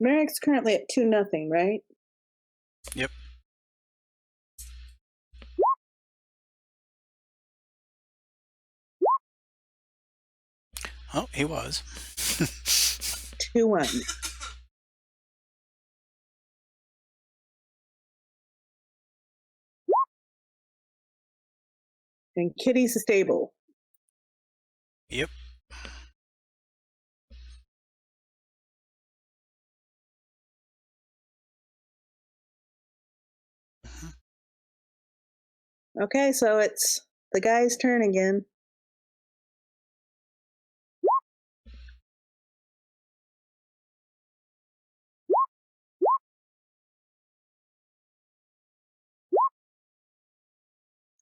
Merrick's currently at 2-0, right? Yep. Oh, he was. 2-1. And Kitty's stable. Yep. Okay, so it's the guy's turn again.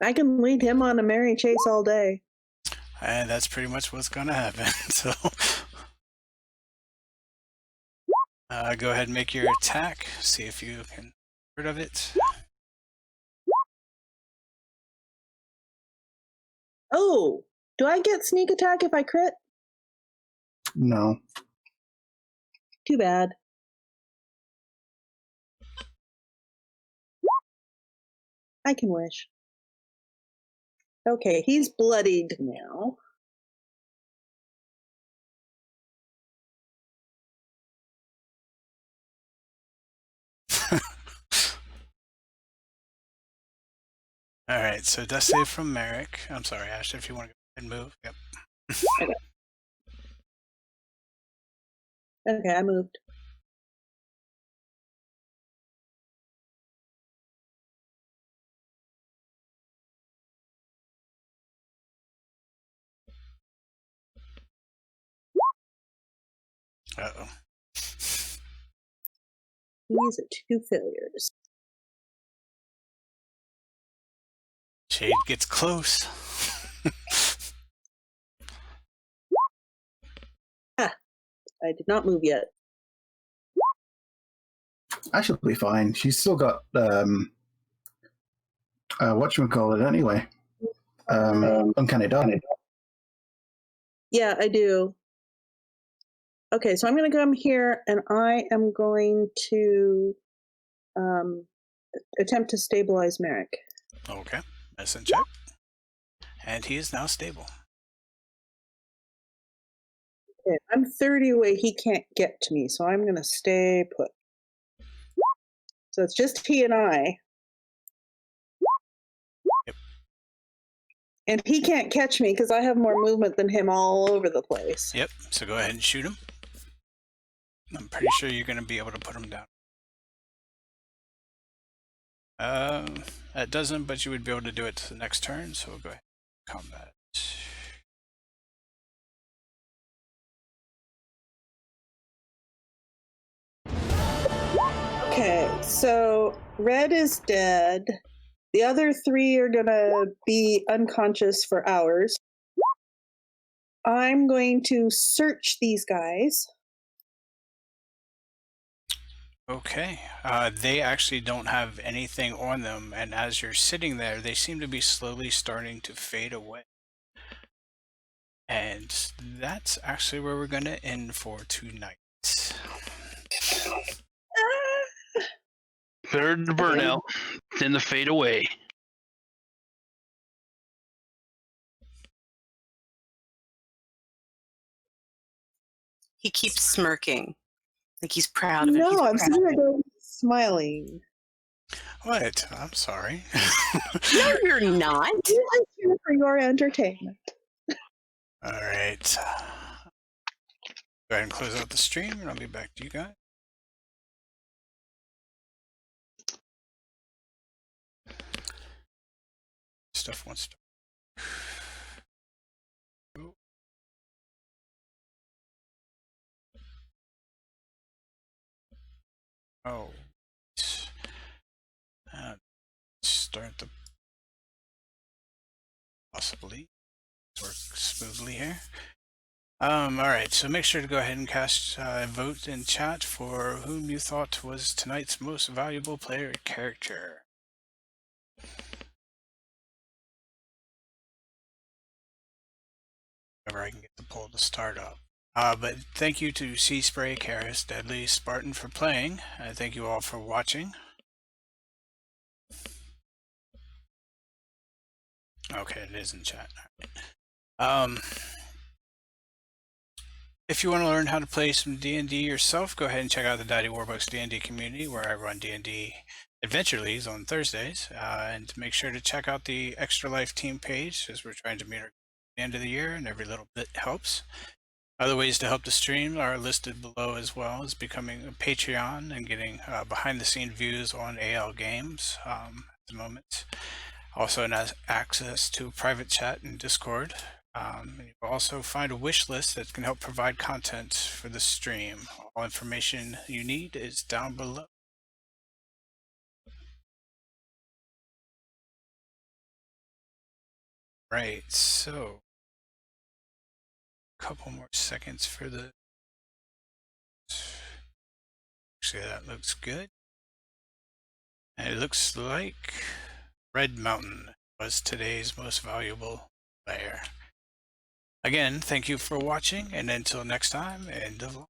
I can lead him on a merry chase all day. And that's pretty much what's going to happen. So, go ahead and make your attack. See if you can get rid of it. Oh, do I get sneak attack if I crit? No. Too bad. I can wish. Okay, he's bloodied now. Alright, so death save from Meric. I'm sorry, Ashe, if you want to go ahead and move. Yep. Okay, I moved. Uh-oh. He's at 2 failures. Shade gets close. I did not move yet. I should be fine. She's still got whatchamacallit anyway. Uncanny Dodge. Yeah, I do. Okay, so I'm going to come here and I am going to attempt to stabilize Meric. Okay. Medicine check. And he is now stable. Okay, I'm 30 away. He can't get to me, so I'm going to stay put. So it's just he and I. Yep. And he can't catch me because I have more movement than him all over the place. Yep, so go ahead and shoot him. I'm pretty sure you're going to be able to put him down. That doesn't, but you would be able to do it to the next turn, so we'll go ahead and combat. Okay, so red is dead. The other 3 are going to be unconscious for hours. I'm going to search these guys. Okay, they actually don't have anything on them, and as you're sitting there, they seem to be slowly starting to fade away. And that's actually where we're going to end for tonight. Third the burnout, then the fade away. He keeps smirking, like he's proud of it. No, He's I'm proud sitting of there it. smiling. What? I'm sorry. No, you're not. I'm here for your entertainment. All right. Go ahead and close out the stream, and I'll be back to you guys. Stuff wants to Oh. Start the possibly work smoothly here. All right, so make sure to go ahead and cast a vote in chat for whom you thought was tonight's most valuable player character. Whenever I can get the poll to start up. But thank you to Sea Spray, Karis, Deadly, Spartan for playing. Thank you all for watching. Okay, it is in chat. If you want to learn how to play some D&D yourself, go ahead and check out the Daddy Warbucks D&D community, where I run D&D Adventure Leagues on Thursdays. And make sure to check out the Extra Life team page, as we're trying to meet at the end of the year, and every little bit helps. Other ways to help the stream are listed below, as well as becoming a Patreon and getting behind-the-scene views on AL games at the moment. Also access to private chat and Discord. You will also find a wish list that can help provide content for the stream. All information you need is down below. Right, so a couple more seconds for the... Actually, that looks good. And it looks like Red Mountain was today's most valuable player. Again, thank you for watching, and until next time, end of